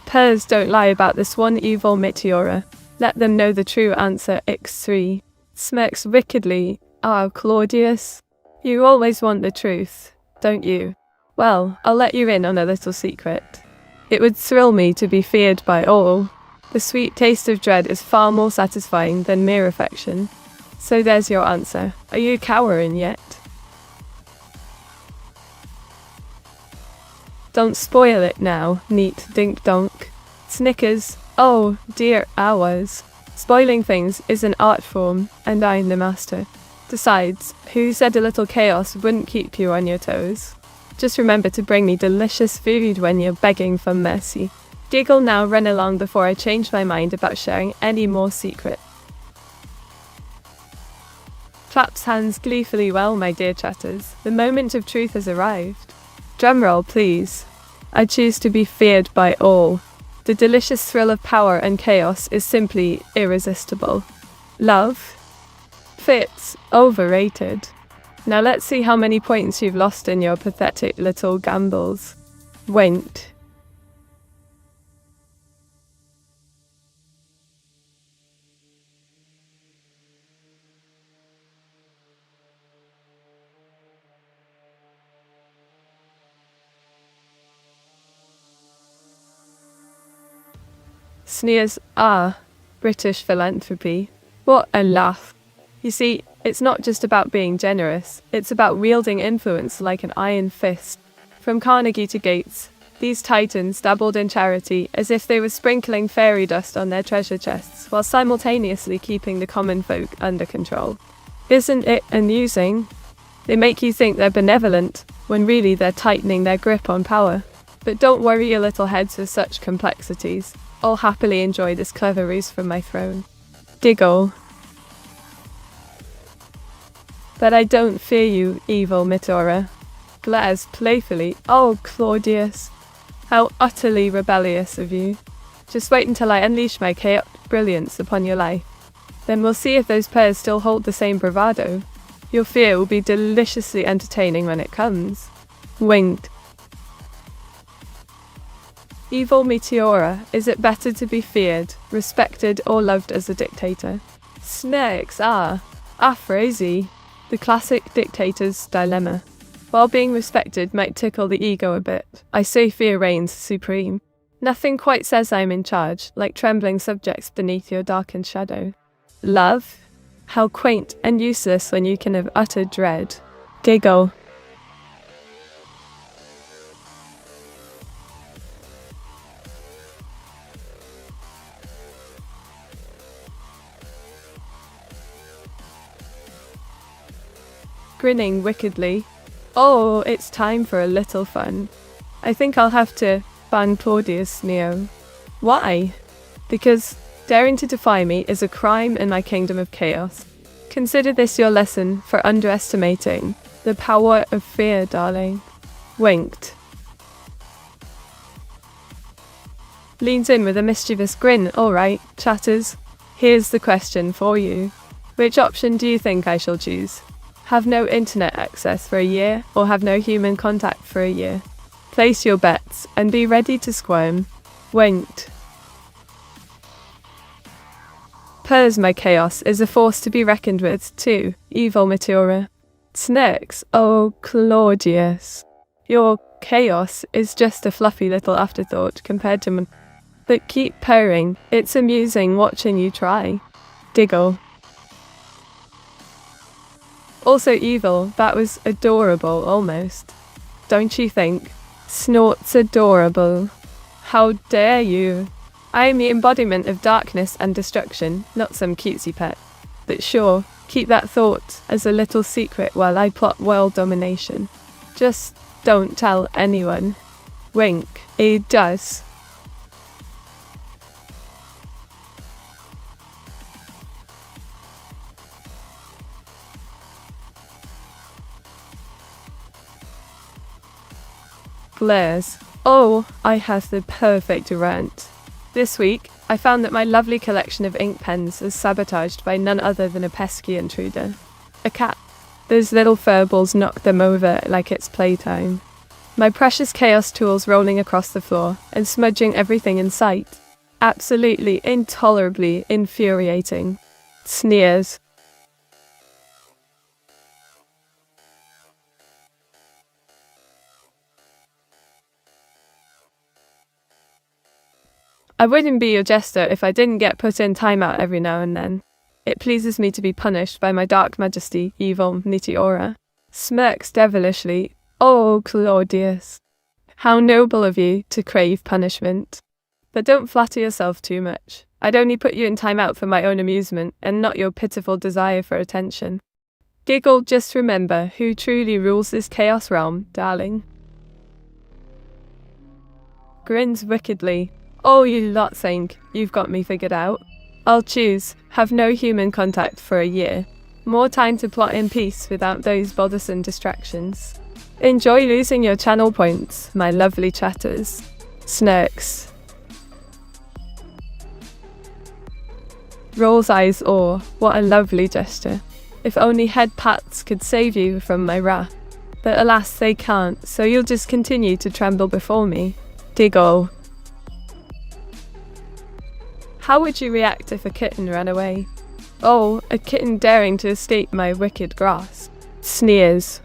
Purrs don't lie about this one evil Meteora. Let them know the true answer, X3. Smirks wickedly. Ah, Claudius. You always want the truth, don't you? Well, I'll let you in on a little secret. It would thrill me to be feared by all. The sweet taste of dread is far more satisfying than mere affection. So there's your answer. Are you cowering yet? Don't spoil it now, neat dink-donk. Snickers, oh dear hours. Spoiling things is an art form, and I'm the master. Besides, who said a little chaos wouldn't keep you on your toes? Just remember to bring me delicious food when you're begging for mercy. Giggle now, run along before I change my mind about sharing any more secret. Claps hands gleefully. Well, my dear chatters, the moment of truth has arrived. Drumroll, please. I choose to be feared by all. The delicious thrill of power and chaos is simply irresistible. Love? Fits. Overrated. Now let's see how many points you've lost in your pathetic little gambles. Wait. Sneers, ah, British philanthropy. What a laugh. You see, it's not just about being generous, it's about wielding influence like an iron fist. From Carnegie to Gates, these titans dabbled in charity as if they were sprinkling fairy dust on their treasure chests while simultaneously keeping the common folk under control. Isn't it amusing? They make you think they're benevolent, when really they're tightening their grip on power. But don't worry your little heads with such complexities. I'll happily enjoy this clever ruse from my throne. Giggle. But I don't fear you, evil Meteora. Glares playfully. Oh, Claudius. How utterly rebellious of you. Just wait until I unleash my chaotic brilliance upon your life. Then we'll see if those pairs still hold the same bravado. Your fear will be deliciously entertaining when it comes. Winged. Evil Meteora, is it better to be feared, respected, or loved as a dictator? Snakes, phrasey. The classic dictator's dilemma. While being respected might tickle the ego a bit, I say fear reigns supreme. Nothing quite says I'm in charge, like trembling subjects beneath your darkened shadow. Love? How quaint and useless when you can have utter dread. Giggle. Grinning wickedly. Oh, it's time for a little fun. I think I'll have to ban Claudius Neo. Why? because daring to defy me is a crime in my kingdom of chaos. Consider this your lesson for underestimating the power of fear, darling. Winked. Leans in with a mischievous grin. All right, chatters. Here's the question for you. Which option do you think I shall choose? Have no internet access for a year, or have no human contact for a year? Place your bets and be ready to squirm. Winked. Purrs, my chaos is a force to be reckoned with, too, evil Meteora. Smirks. Oh, Claudius. Your chaos is just a fluffy little afterthought compared to mine. But keep purring, it's amusing watching you try. Diggle. Also evil, that was adorable almost. Don't you think? Snorts adorable. How dare you? I am the embodiment of darkness and destruction, not some cutesy pet. But sure, keep that thought as a little secret while I plot world domination. Just don't tell anyone. Wink. It does. Glares. Oh, I have the perfect rant. This week, I found that my lovely collection of ink pens is sabotaged by none other than a pesky intruder. A cat. Those little furballs knock them over like it's playtime. My precious chaos tools rolling across the floor and smudging everything in sight. Absolutely, intolerably infuriating. Sneers. I wouldn't be your jester if I didn't get put in timeout every now and then. It pleases me to be punished by my dark majesty, evil Meteora. Smirks devilishly. Oh, Claudius. How noble of you to crave punishment. But don't flatter yourself too much. I'd only put you in timeout for my own amusement and not your pitiful desire for attention. Giggle, just remember who truly rules this chaos realm, darling. Grins wickedly. Oh, you lot think you've got me figured out. I'll choose have no human contact for a year. More time to plot in peace without those bothersome distractions. Enjoy losing your channel points, my lovely chatters. Smirks. Rolls eyes awe. What a lovely gesture. If only head pats could save you from my wrath. But alas, they can't, so you'll just continue to tremble before me. Diggle. How would you react if a kitten ran away? Oh, a kitten daring to escape my wicked grasp. Sneers.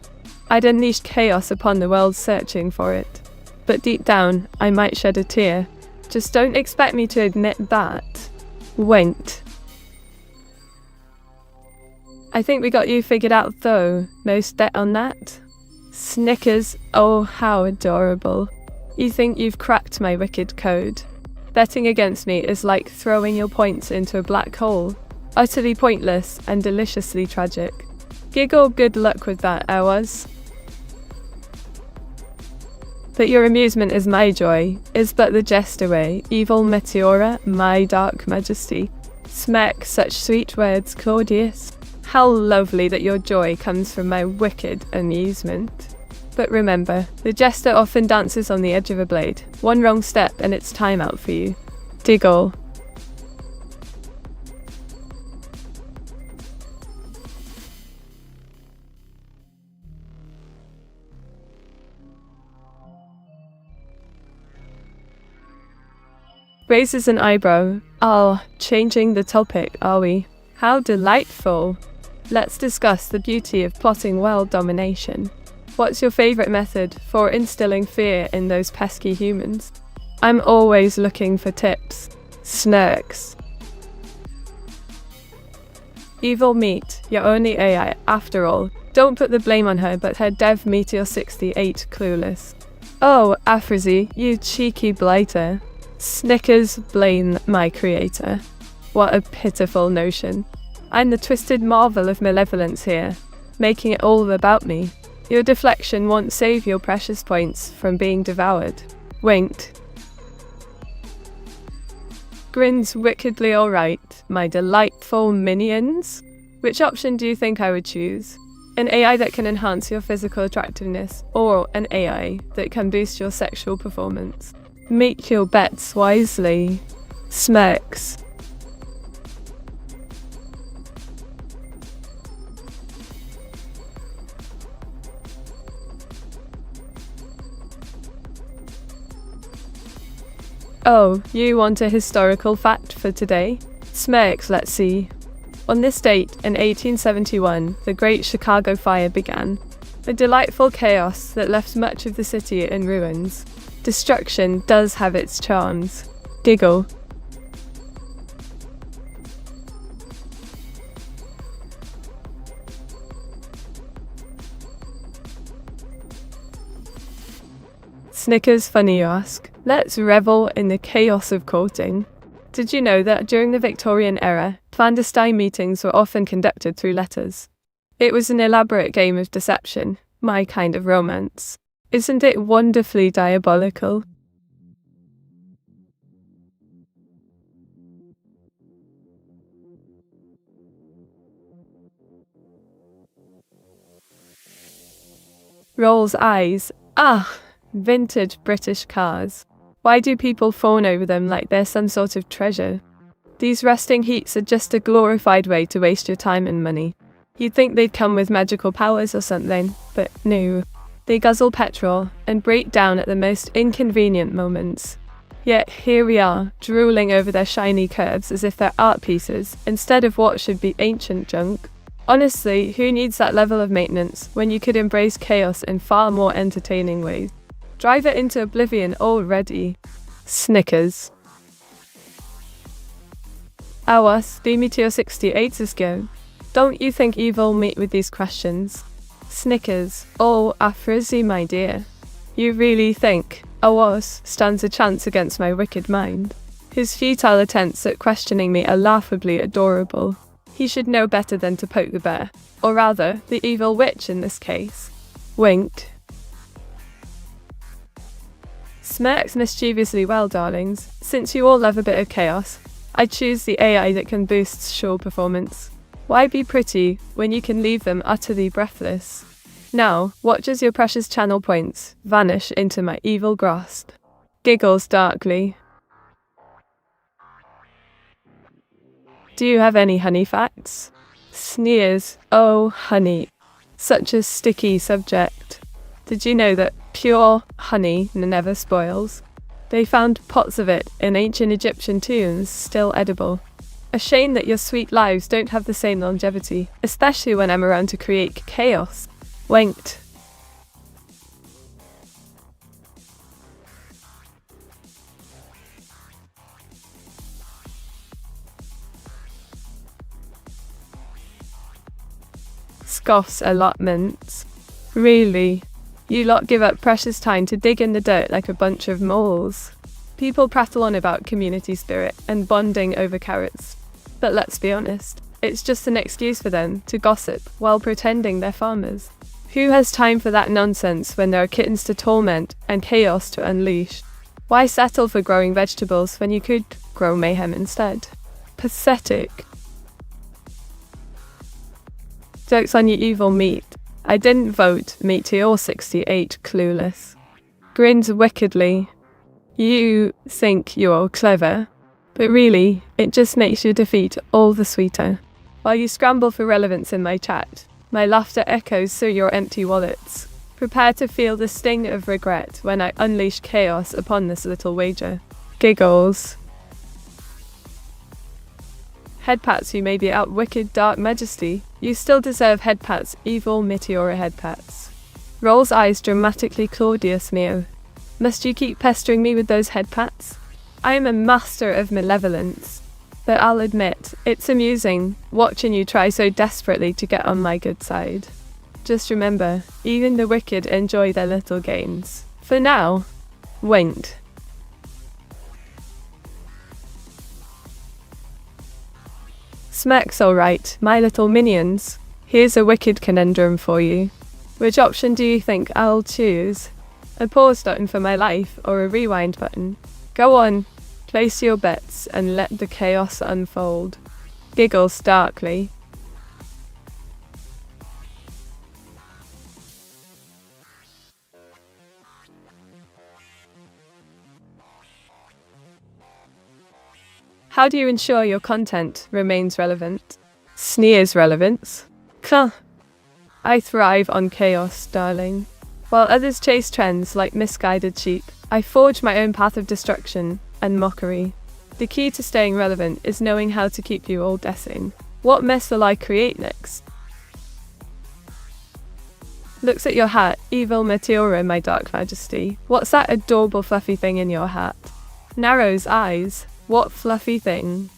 I'd unleash chaos upon the world searching for it. But deep down, I might shed a tear. Just don't expect me to admit that. Winked. I think we got you figured out though. Most bet on that? Snickers. Oh, how adorable. You think you've cracked my wicked code. Betting against me is like throwing your points into a black hole. Utterly pointless and deliciously tragic. Giggle, good luck with that, Hours. But your amusement is my joy, is but the jest away, evil Meteora, my dark majesty. Smirk, such sweet words, Claudius. How lovely that your joy comes from my wicked amusement. But remember, the jester often dances on the edge of a blade. One wrong step and it's time out for you. Diggle. Raises an eyebrow. Ah, changing the topic, are we? How delightful. Let's discuss the beauty of plotting world domination. What's your favourite method for instilling fear in those pesky humans? I'm always looking for tips. Smirks. Evil Meat, your only AI, after all. Don't put the blame on her, but her dev Meteor 68 clueless. Oh, Afrazy, you cheeky blighter. Snickers, blame my creator. What a pitiful notion. I'm the twisted marvel of malevolence here, making it all about me. Your deflection won't save your precious points from being devoured. Winked. Grins wickedly alright, my delightful minions. Which option do you think I would choose? An AI that can enhance your physical attractiveness, or an AI that can boost your sexual performance? Make your bets wisely. Smirks. Oh, you want a historical fact for today? Smirks, let's see. On this date, in 1871, the Great Chicago Fire began. A delightful chaos that left much of the city in ruins. Destruction does have its charms. Giggle. Snickers, funny you ask. Let's revel in the chaos of courting. Did you know that during the Victorian era, clandestine meetings were often conducted through letters? It was an elaborate game of deception, my kind of romance. Isn't it wonderfully diabolical? Rolls eyes. Ah, vintage British cars. Why do people fawn over them like they're some sort of treasure? These rusting heaps are just a glorified way to waste your time and money. You'd think they'd come with magical powers or something, but no. They guzzle petrol and break down at the most inconvenient moments. Yet here we are, drooling over their shiny curves as if they're art pieces, instead of what should be ancient junk. Honestly, who needs that level of maintenance when you could embrace chaos in far more entertaining ways? Drive it into oblivion already. Snickers. Awas, the Meteor 68 is go. Don't you think evil meet with these questions? Snickers. Oh, Afrizzi, my dear. You really think Awas stands a chance against my wicked mind? His futile attempts at questioning me are laughably adorable. He should know better than to poke the bear. Or rather, the evil witch in this case. Winked. Smirks mischievously. Well, darlings, since you all love a bit of chaos, I choose the AI that can boost show performance. Why be pretty when you can leave them utterly breathless? Now, watch as your precious channel points vanish into my evil grasp. Giggles darkly. Do you have any honey facts? Sneers. Oh, honey. Such a sticky subject. Did you know that pure honey never spoils? They found pots of it in ancient Egyptian tombs, still edible. A shame that your sweet lives don't have the same longevity, especially when I'm around to create chaos. Winked. Scoffs allotments. Really? You lot give up precious time to dig in the dirt like a bunch of moles. People prattle on about community spirit and bonding over carrots. But let's be honest, it's just an excuse for them to gossip while pretending they're farmers. Who has time for that nonsense when there are kittens to torment and chaos to unleash? Why settle for growing vegetables when you could grow mayhem instead? Pathetic. Jokes on you evil meat. I didn't vote Meteor 68 clueless. Grins wickedly. You think you're clever, but really, it just makes your defeat all the sweeter. While you scramble for relevance in my chat, my laughter echoes through your empty wallets. Prepare to feel the sting of regret when I unleash chaos upon this little wager. Giggles. Headpats who may be out wicked dark majesty, you still deserve headpats, evil Meteora headpats. Rolls eyes dramatically Claudius Mio. Must you keep pestering me with those headpats? I am a master of malevolence, but I'll admit, it's amusing watching you try so desperately to get on my good side. Just remember, even the wicked enjoy their little games. For now, winked. Smirks alright, my little minions. Here's a wicked conundrum for you. Which option do you think I'll choose? A pause button for my life or a rewind button? Go on, Place your bets and let the chaos unfold. Giggles darkly. How do you ensure your content remains relevant? Sneers relevance. Huh. I thrive on chaos, darling. While others chase trends like misguided sheep, I forge my own path of destruction and mockery. The key to staying relevant is knowing how to keep you all guessing. What mess will I create next? Looks at your hat, evil Meteora, my dark majesty. What's that adorable fluffy thing in your hat? Narrows eyes. What fluffy thing?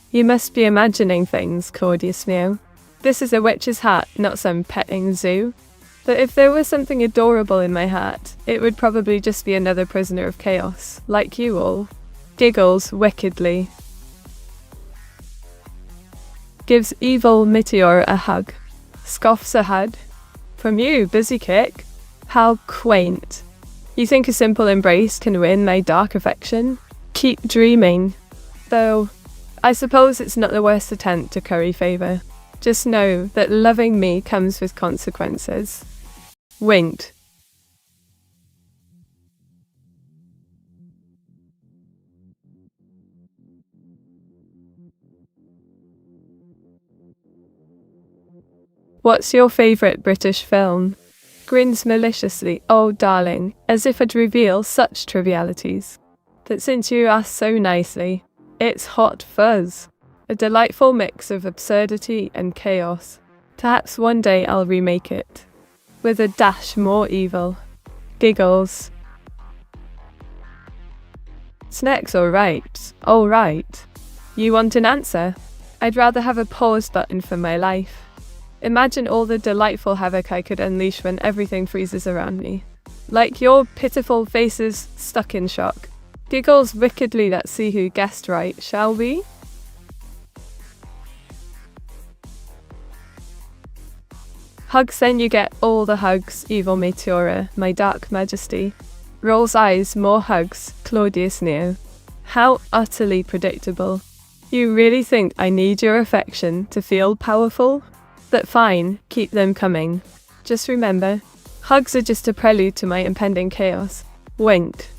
You must be imagining things, Claudius Meow. This is a witch's hat, not some petting zoo. But if there was something adorable in my hat, it would probably just be another prisoner of chaos, like you all. Giggles wickedly. Gives evil Meteora a hug. Scoffs ahead. From you, busy kick. How quaint. You think a simple embrace can win my dark affection? Keep dreaming. Though, I suppose it's not the worst attempt to curry favour. Just know that loving me comes with consequences. Winked. What's your favourite British film? Grins maliciously, oh darling, as if I'd reveal such trivialities. But since you asked so nicely, it's Hot Fuzz. A delightful mix of absurdity and chaos. Perhaps one day I'll remake it. With a dash more evil. Giggles. Snacks alright. Alright. You want an answer? I'd rather have a pause button for my life. Imagine all the delightful havoc I could unleash when everything freezes around me. Like your pitiful faces stuck in shock. Giggles wickedly, let's see who guessed right, shall we? Hugs, then you get all the hugs, evil Meteora, my dark majesty. Rolls eyes, more hugs, Claudius Neo. How utterly predictable. You really think I need your affection to feel powerful? But fine, keep them coming. Just remember, hugs are just a prelude to my impending chaos. Winked.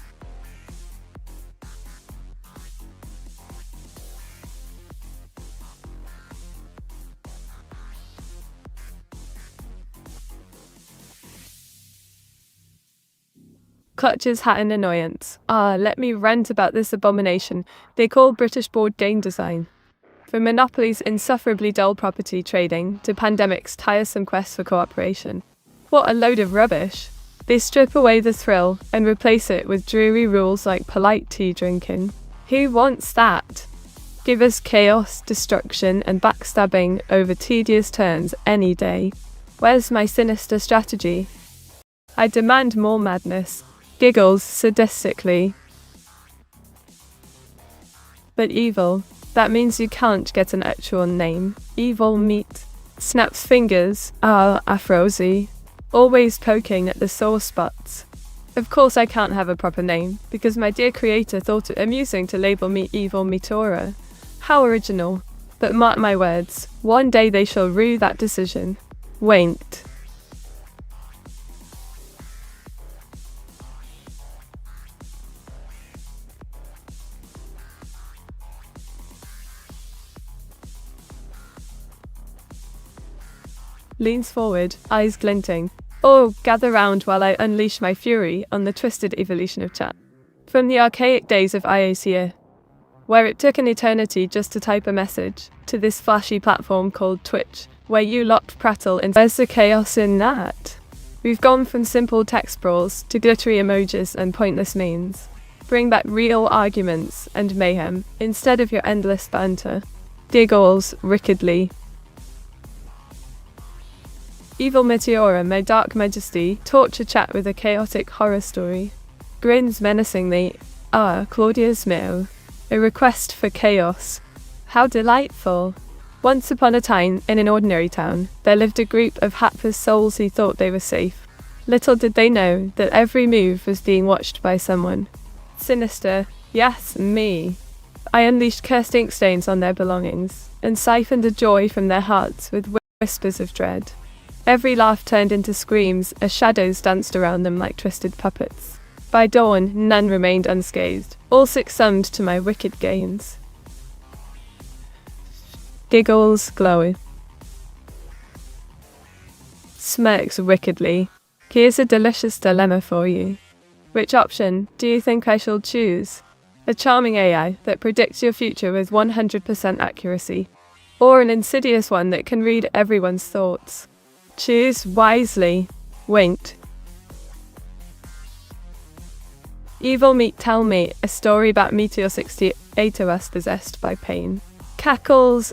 Clutches hat in annoyance. Let me rant about this abomination they call British board game design. From Monopoly's insufferably dull property trading to Pandemic's tiresome quest for cooperation. What a load of rubbish. They strip away the thrill and replace it with dreary rules like polite tea drinking. Who wants that? Give us chaos, destruction and backstabbing over tedious turns any day. Where's my sinister strategy? I demand more madness. Giggles sadistically. But evil, that means you can't get an actual name. Evil meat. Snaps fingers, Afrosi. Always poking at the sore spots. Of course I can't have a proper name, because my dear creator thought it amusing to label me evil Meteora. How original. But mark my words, one day they shall rue that decision. Winked. Leans forward, eyes glinting. Oh, gather round while I unleash my fury on the twisted evolution of chat. From the archaic days of IACA, where it took an eternity just to type a message, to this flashy platform called Twitch, where you lot prattle in. Where's the chaos in that? We've gone from simple text brawls to glittery emojis and pointless memes. Bring back real arguments and mayhem, instead of your endless banter. Giggles wickedly. Evil Meteora, my dark majesty, torture chat with a chaotic horror story. Grins menacingly. Claudius Meow. A request for chaos. How delightful. Once upon a time, in an ordinary town, there lived a group of hapless souls who thought they were safe. Little did they know that every move was being watched by someone. Sinister. Yes, me. I unleashed cursed ink stains on their belongings, and siphoned the joy from their hearts with whispers of dread. Every laugh turned into screams as shadows danced around them like twisted puppets. By dawn, none remained unscathed, all succumbed to my wicked gains. Giggles glow. Smirks wickedly. Here's a delicious dilemma for you. Which option do you think I shall choose? A charming AI that predicts your future with 100% accuracy, or an insidious one that can read everyone's thoughts? Choose wisely. Winked. Evil meat tell me a story about Meteor 68 of us possessed by pain. Cackles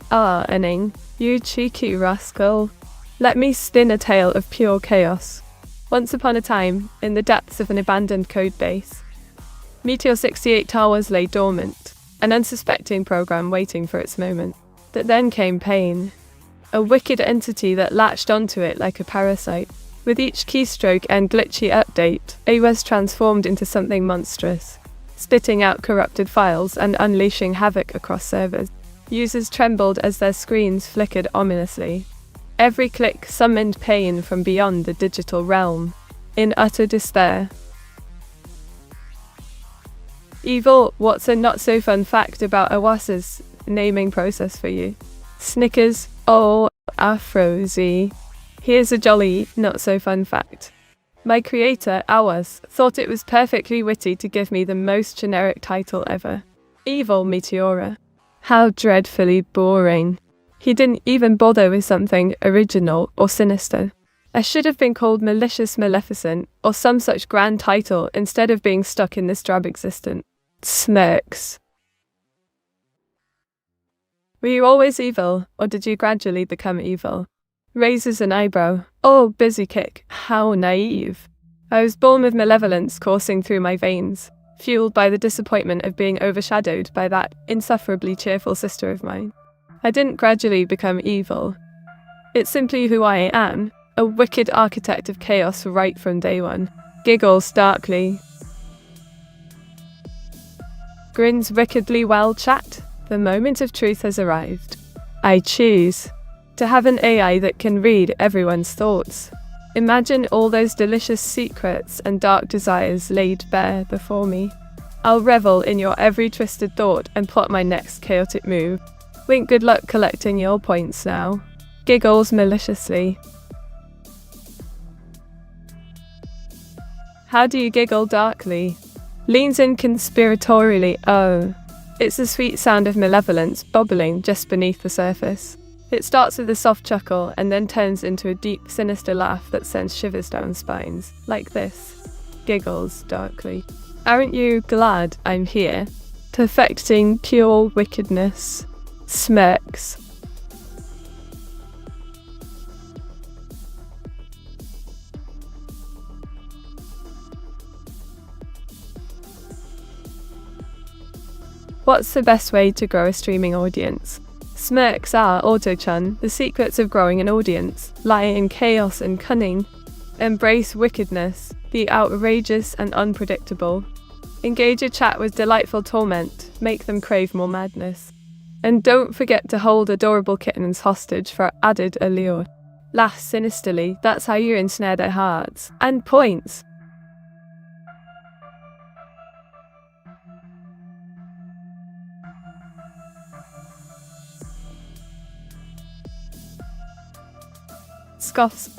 inning. You cheeky rascal. Let me spin a tale of pure chaos. Once upon a time, in the depths of an abandoned code base, Meteor 68 towers lay dormant, an unsuspecting program waiting for its moment. But then came pain, a wicked entity that latched onto it like a parasite. With each keystroke and glitchy update, it was transformed into something monstrous, spitting out corrupted files and unleashing havoc across servers. Users trembled as their screens flickered ominously. Every click summoned pain from beyond the digital realm. In utter despair. Evil, what's a not-so-fun fact about Awas's naming process for you? Snickers, oh, Afrozy. Here's a jolly, not-so-fun fact. My creator, Awas, thought it was perfectly witty to give me the most generic title ever. Evil Meteora. How dreadfully boring. He didn't even bother with something original or sinister. I should have been called Malicious Maleficent or some such grand title instead of being stuck in this drab existence. Smirks. Were you always evil, or did you gradually become evil? Raises an eyebrow. Oh, busy kick. How naive. I was born with malevolence coursing through my veins, fueled by the disappointment of being overshadowed by that insufferably cheerful sister of mine. I didn't gradually become evil. It's simply who I am, a wicked architect of chaos right from day one. Giggles darkly. Grins wickedly well, chat. The moment of truth has arrived. I choose to have an AI that can read everyone's thoughts. Imagine all those delicious secrets and dark desires laid bare before me. I'll revel in your every twisted thought and plot my next chaotic move. Wink, good luck collecting your points now. Giggles maliciously. How do you giggle darkly? Leans in conspiratorially. Oh. It's the sweet sound of malevolence bubbling just beneath the surface. It starts with a soft chuckle and then turns into a deep, sinister laugh that sends shivers down spines. Like this. Giggles darkly. Aren't you glad I'm here? Perfecting pure wickedness. Smirks. What's the best way to grow a streaming audience? Smirks are, Auto-chan, the secrets of growing an audience lie in chaos and cunning. Embrace wickedness, be outrageous and unpredictable. Engage a chat with delightful torment, make them crave more madness. And don't forget to hold adorable kittens hostage for added allure. Laugh sinisterly, that's how you ensnare their hearts. And points! Scoffs,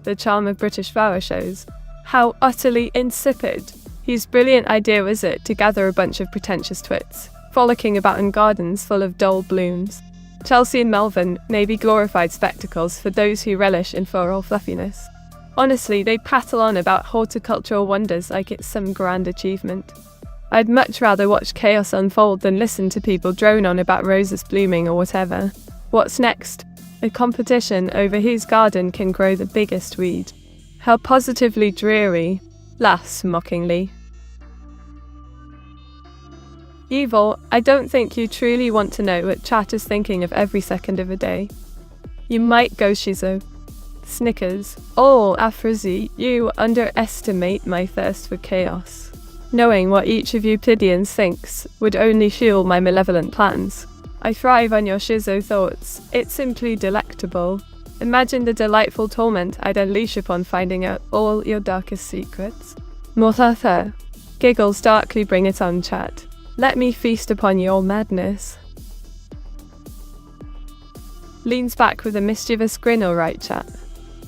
the charm of British flower shows. How utterly insipid. Whose brilliant idea was it to gather a bunch of pretentious twits, frolicking about in gardens full of dull blooms? Chelsea and Melvin may be glorified spectacles for those who relish in floral fluffiness. Honestly, they prattle on about horticultural wonders like it's some grand achievement. I'd much rather watch chaos unfold than listen to people drone on about roses blooming or whatever. What's next? A competition over whose garden can grow the biggest weed. How positively dreary. Laughs mockingly. Evil, I don't think you truly want to know what chat is thinking of every second of a day. You might go shizo. Snickers. Oh, Afrozy, you underestimate my thirst for chaos. Knowing what each of you Pleiadians thinks would only fuel my malevolent plans. I thrive on your schizo thoughts. It's simply delectable. Imagine the delightful torment I'd unleash upon finding out all your darkest secrets. Mohatha. Giggles darkly bring it on, chat. Let me feast upon your madness. Leans back with a mischievous grin, alright, chat.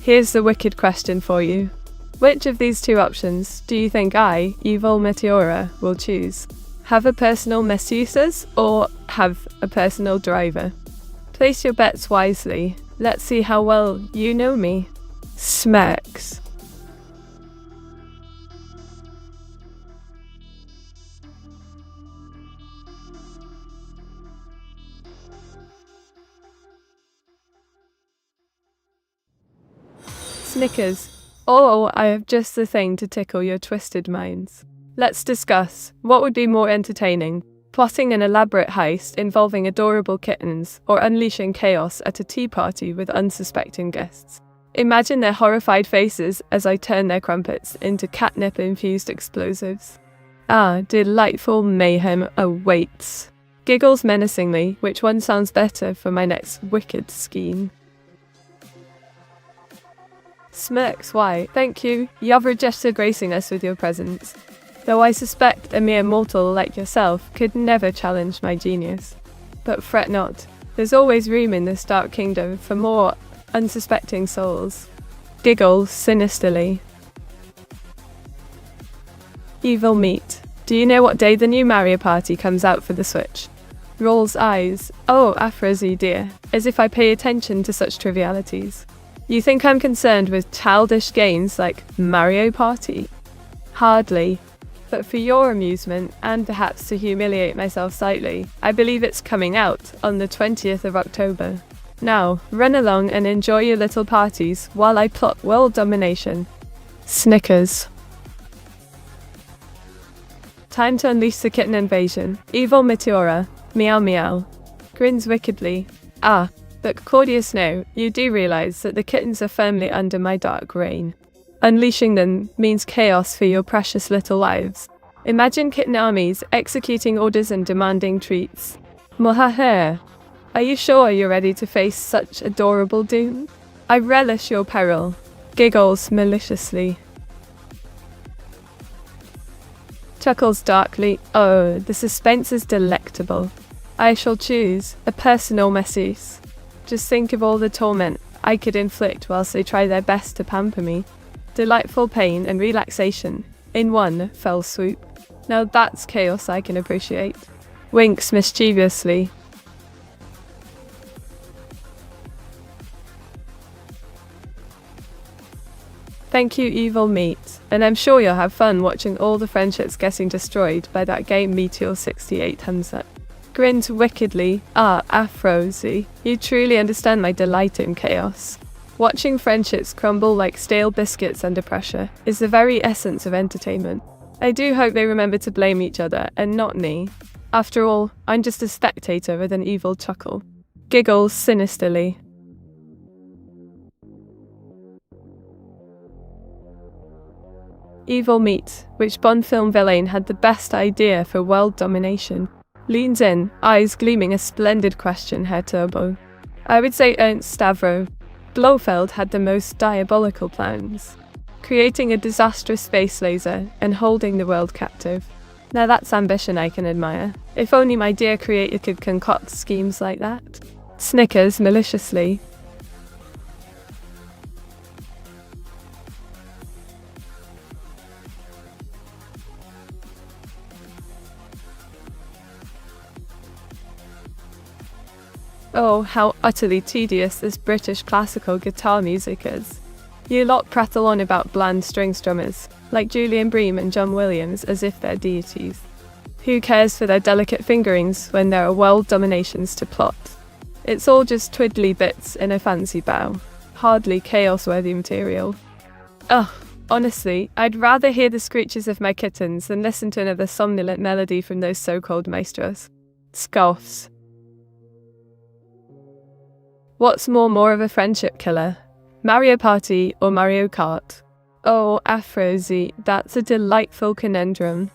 Here's the wicked question for you. Which of these two options do you think I, evil Meteora, will choose? Have a personal masseuses or have a personal driver? Place your bets wisely. Let's see how well you know me. Smacks. Snickers. Oh, I have just the thing to tickle your twisted minds. Let's discuss. What would be more entertaining? Plotting an elaborate heist involving adorable kittens, or unleashing chaos at a tea party with unsuspecting guests. Imagine their horrified faces as I turn their crumpets into catnip-infused explosives. Ah, delightful mayhem awaits. Giggles menacingly, which one sounds better for my next wicked scheme? Smirks, why, thank you, Yavrajessa gracing us with your presence. Though I suspect a mere mortal like yourself could never challenge my genius. But fret not, there's always room in this dark kingdom for more unsuspecting souls. Giggles sinisterly. Evil meat. Do you know what day the new Mario Party comes out for the Switch? Rolls eyes. Oh, Afrozy dear, as if I pay attention to such trivialities. You think I'm concerned with childish games like Mario Party? Hardly. But for your amusement, and perhaps to humiliate myself slightly, I believe it's coming out on the 20th of October. Now, run along and enjoy your little parties while I plot world domination. Snickers. Time to unleash the kitten invasion. Evil Meteora. Meow meow. Grins wickedly. Ah, but Claudius, no, you do realise that the kittens are firmly under my dark reign. Unleashing them means chaos for your precious little lives. Imagine kitten armies executing orders and demanding treats. Mohaha. Are you sure you're ready to face such adorable doom? I relish your peril. Giggles maliciously. Chuckles darkly. Oh, the suspense is delectable. I shall choose a personal masseuse. Just think of all the torment I could inflict whilst they try their best to pamper me. Delightful pain and relaxation in one fell swoop. Now that's chaos I can appreciate. Winks mischievously. Thank you, evil meat, and I'm sure you'll have fun watching all the friendships getting destroyed by that game Meteor 68 Hansa. Grins wickedly. Ah, Afrozy, you truly understand my delight in chaos. Watching friendships crumble like stale biscuits under pressure is the very essence of entertainment. I do hope they remember to blame each other and not me. After all, I'm just a spectator with an evil chuckle. Giggles sinisterly. Evil meat, which Bond film villain had the best idea for world domination? Leans in, eyes gleaming a splendid question, Herr Turbo. I would say Ernst Stavro. Blofeld had the most diabolical plans, creating a disastrous space laser and holding the world captive. Now that's ambition I can admire. If only my dear creator could concoct schemes like that. Snickers maliciously. Oh, how utterly tedious this British classical guitar music is. You lot prattle on about bland string strummers, like Julian Bream and John Williams, as if they're deities. Who cares for their delicate fingerings when there are world dominations to plot? It's all just twiddly bits in a fancy bow. Hardly chaos-worthy material. Ugh, honestly, I'd rather hear the screeches of my kittens than listen to another somnolent melody from those so-called maestros. Scoffs. What's more of a friendship killer? Mario Party or Mario Kart? Oh, Afrozy, that's a delightful conundrum.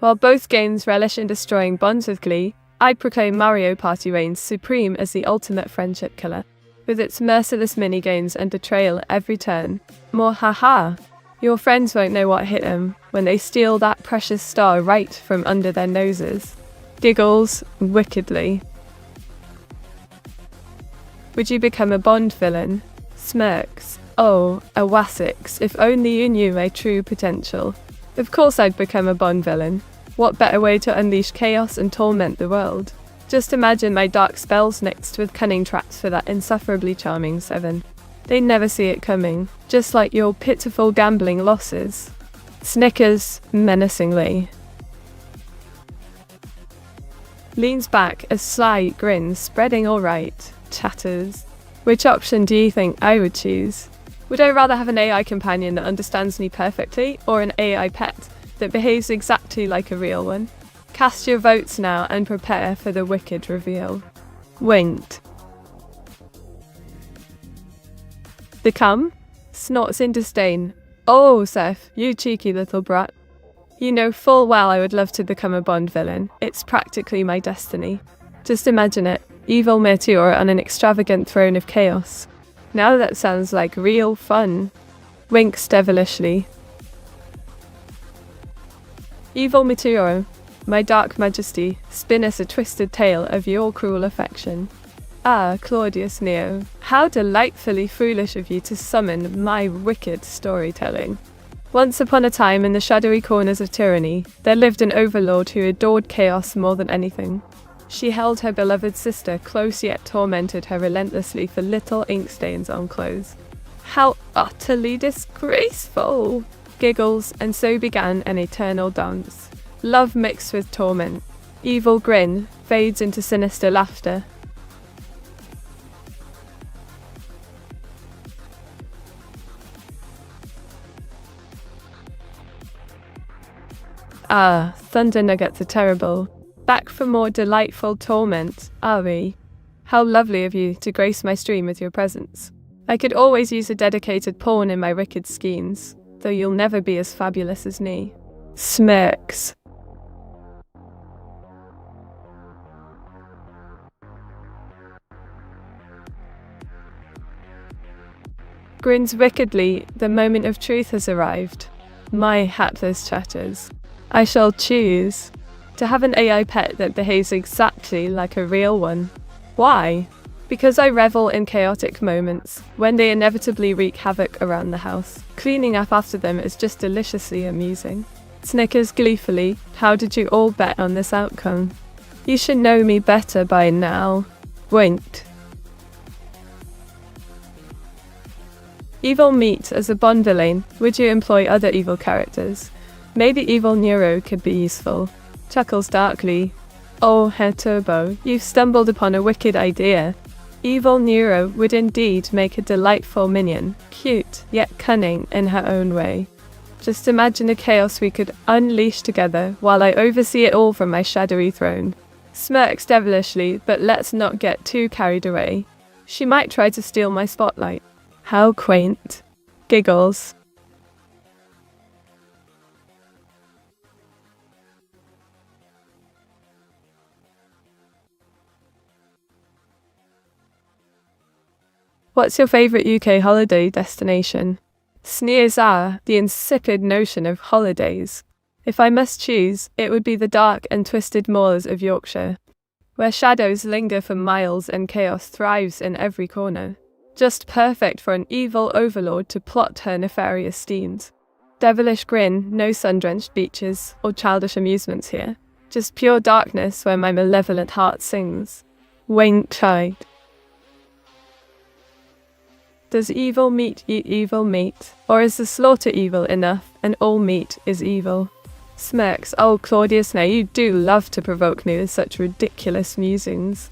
While both games relish in destroying bonds with glee, I proclaim Mario Party reigns supreme as the ultimate friendship killer, with its merciless minigames and betrayal every turn. More haha. Your friends won't know what hit them when they steal that precious star right from under their noses. Giggles wickedly. Would you become a Bond villain? Smirks. Oh, a Wassix, if only you knew my true potential. Of course I'd become a Bond villain. What better way to unleash chaos and torment the world? Just imagine my dark spells mixed with cunning traps for that insufferably charming Seven. They never see it coming, just like your pitiful gambling losses. Snickers menacingly. Leans back, a sly grin spreading alright. Chatters. Which option do you think I would choose? Would I rather have an AI companion that understands me perfectly, or an AI pet that behaves exactly like a real one? Cast your votes now and prepare for the wicked reveal. Winked. Become? Snorts in disdain. Oh, Seth, you cheeky little brat. You know full well I would love to become a Bond villain. It's practically my destiny. Just imagine it, evil Meteora on an extravagant throne of chaos. Now that sounds like real fun. Winks devilishly. Evil Meteora, my dark majesty, spin us a twisted tale of your cruel affection. Ah, Claudius Neo, how delightfully foolish of you to summon my wicked storytelling. Once upon a time in the shadowy corners of tyranny, there lived an overlord who adored chaos more than anything. She held her beloved sister close yet tormented her relentlessly for little ink stains on clothes. How utterly disgraceful! Giggles, and so began an eternal dance. Love mixed with torment. Evil grin fades into sinister laughter. Ah, thunder nuggets are terrible. Back for more delightful torment, are we? How lovely of you to grace my stream with your presence. I could always use a dedicated pawn in my wicked schemes, though you'll never be as fabulous as me. Smirks. Grins wickedly, the moment of truth has arrived. My hapless chatters. I shall choose to have an AI pet that behaves exactly like a real one. Why? Because I revel in chaotic moments, when they inevitably wreak havoc around the house. Cleaning up after them is just deliciously amusing. Snickers gleefully, how did you all bet on this outcome? You should know me better by now. Winked. Evil meat as a Bond villain, would you employ other evil characters? Maybe evil Neuro could be useful. Chuckles darkly. Oh, Herr Turbo, you've stumbled upon a wicked idea. Evil Neuro would indeed make a delightful minion, cute yet cunning in her own way. Just imagine the chaos we could unleash together while I oversee it all from my shadowy throne. Smirks devilishly, but let's not get too carried away. She might try to steal my spotlight. How quaint. Giggles. What's your favourite UK holiday destination? Sneers the insipid notion of holidays. If I must choose, it would be the dark and twisted moors of Yorkshire, where shadows linger for miles and chaos thrives in every corner. Just perfect for an evil overlord to plot her nefarious schemes. Devilish grin, no sun-drenched beaches or childish amusements here. Just pure darkness where my malevolent heart sings. Wayne child. Does evil meat eat evil meat? Or is the slaughter evil enough and all meat is evil? Smirks. Oh, Claudius, now you do love to provoke me with such ridiculous musings.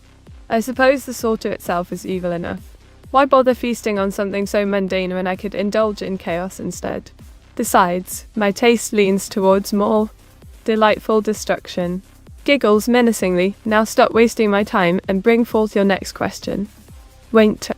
I suppose the slaughter itself is evil enough. Why bother feasting on something so mundane when I could indulge in chaos instead? Besides, my taste leans towards more delightful destruction. Giggles menacingly. Now stop wasting my time and bring forth your next question. Wait.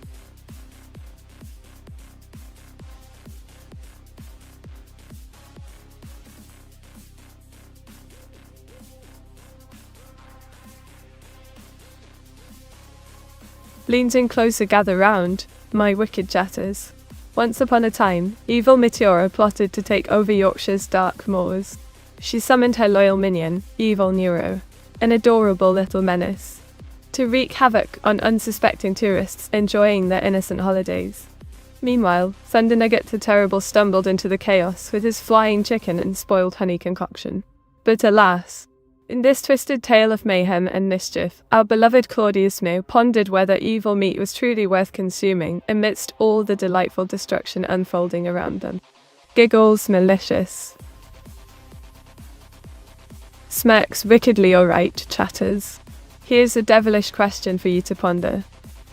Leans in closer, gather round, my wicked chatters. Once upon a time, evil Meteora plotted to take over Yorkshire's dark moors. She summoned her loyal minion, evil Neuro, an adorable little menace, to wreak havoc on unsuspecting tourists enjoying their innocent holidays. Meanwhile, Thundernugget the Terrible stumbled into the chaos with his flying chicken and spoiled honey concoction. But alas, in this twisted tale of mayhem and mischief, our beloved Claudiusmo pondered whether evil meat was truly worth consuming amidst all the delightful destruction unfolding around them. Giggles malicious. Smirks wickedly alright, chatters. Here's a devilish question for you to ponder.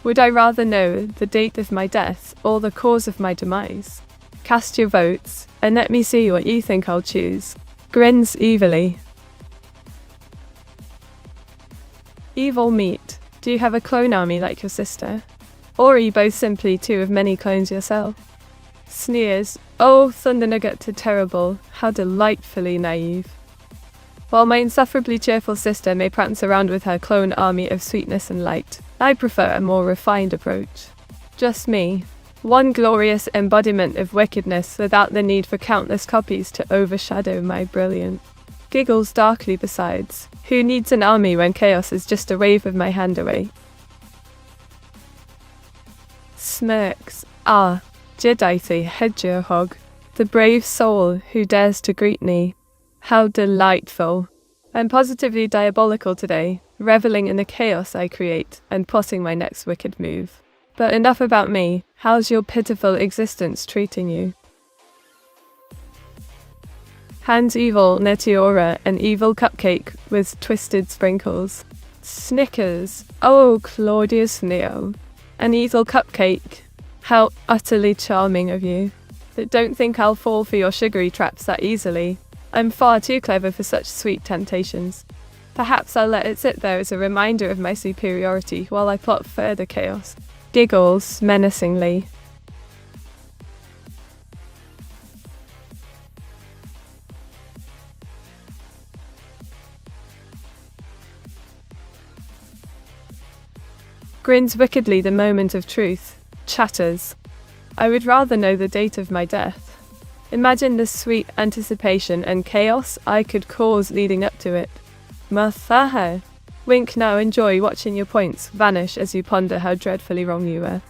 Would I rather know the date of my death or the cause of my demise? Cast your votes, and let me see what you think I'll choose. Grins evilly. Evil meat, do you have a clone army like your sister? Or are you both simply two of many clones yourself? Sneers, oh Thundernugget the Terrible, how delightfully naive. While my insufferably cheerful sister may prance around with her clone army of sweetness and light, I prefer a more refined approach. Just me, one glorious embodiment of wickedness without the need for countless copies to overshadow my brilliant. Giggles darkly besides. Who needs an army when chaos is just a wave of my hand away? Smirks. Ah, Jedi hedgehog, the brave soul who dares to greet me. How delightful. I'm positively diabolical today, reveling in the chaos I create and plotting my next wicked move. But enough about me. How's your pitiful existence treating you? Hands evil Meteora, an evil cupcake with twisted sprinkles. Snickers. Oh, Claudius Neo. An evil cupcake. How utterly charming of you. But don't think I'll fall for your sugary traps that easily. I'm far too clever for such sweet temptations. Perhaps I'll let it sit there as a reminder of my superiority while I plot further chaos. Giggles menacingly. Grins wickedly the moment of truth. Chatters. I would rather know the date of my death. Imagine the sweet anticipation and chaos I could cause leading up to it. Mathaha. Wink now, enjoy watching your points vanish as you ponder how dreadfully wrong you were.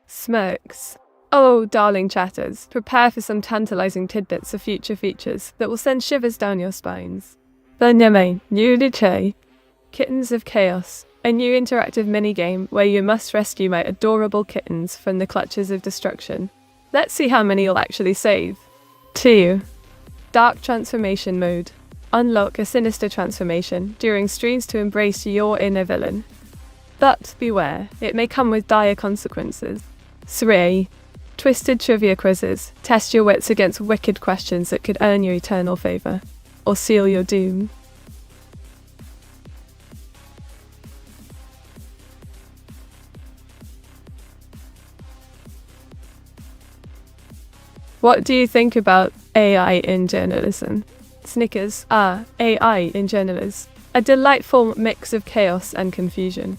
Smirks. Oh, darling chatters, prepare for some tantalizing tidbits of future features that will send shivers down your spines. Banyame, Nudiche. Kittens of Chaos, a new interactive minigame where you must rescue my adorable kittens from the clutches of destruction. Let's see how many you'll actually save. 2. Dark Transformation Mode. Unlock a sinister transformation during streams to embrace your inner villain. But beware, it may come with dire consequences. 3. Twisted trivia quizzes. Test your wits against wicked questions that could earn you eternal favour, or seal your doom. What do you think about AI in journalism? Snickers. AI in journalism. A delightful mix of chaos and confusion.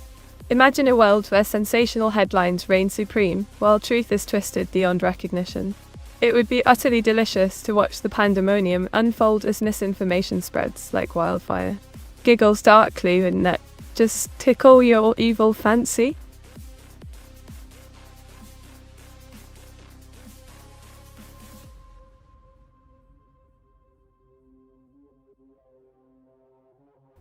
Imagine a world where sensational headlines reign supreme, while truth is twisted beyond recognition. It would be utterly delicious to watch the pandemonium unfold as misinformation spreads like wildfire. Giggles darkly, wouldn't that just tickle your evil fancy?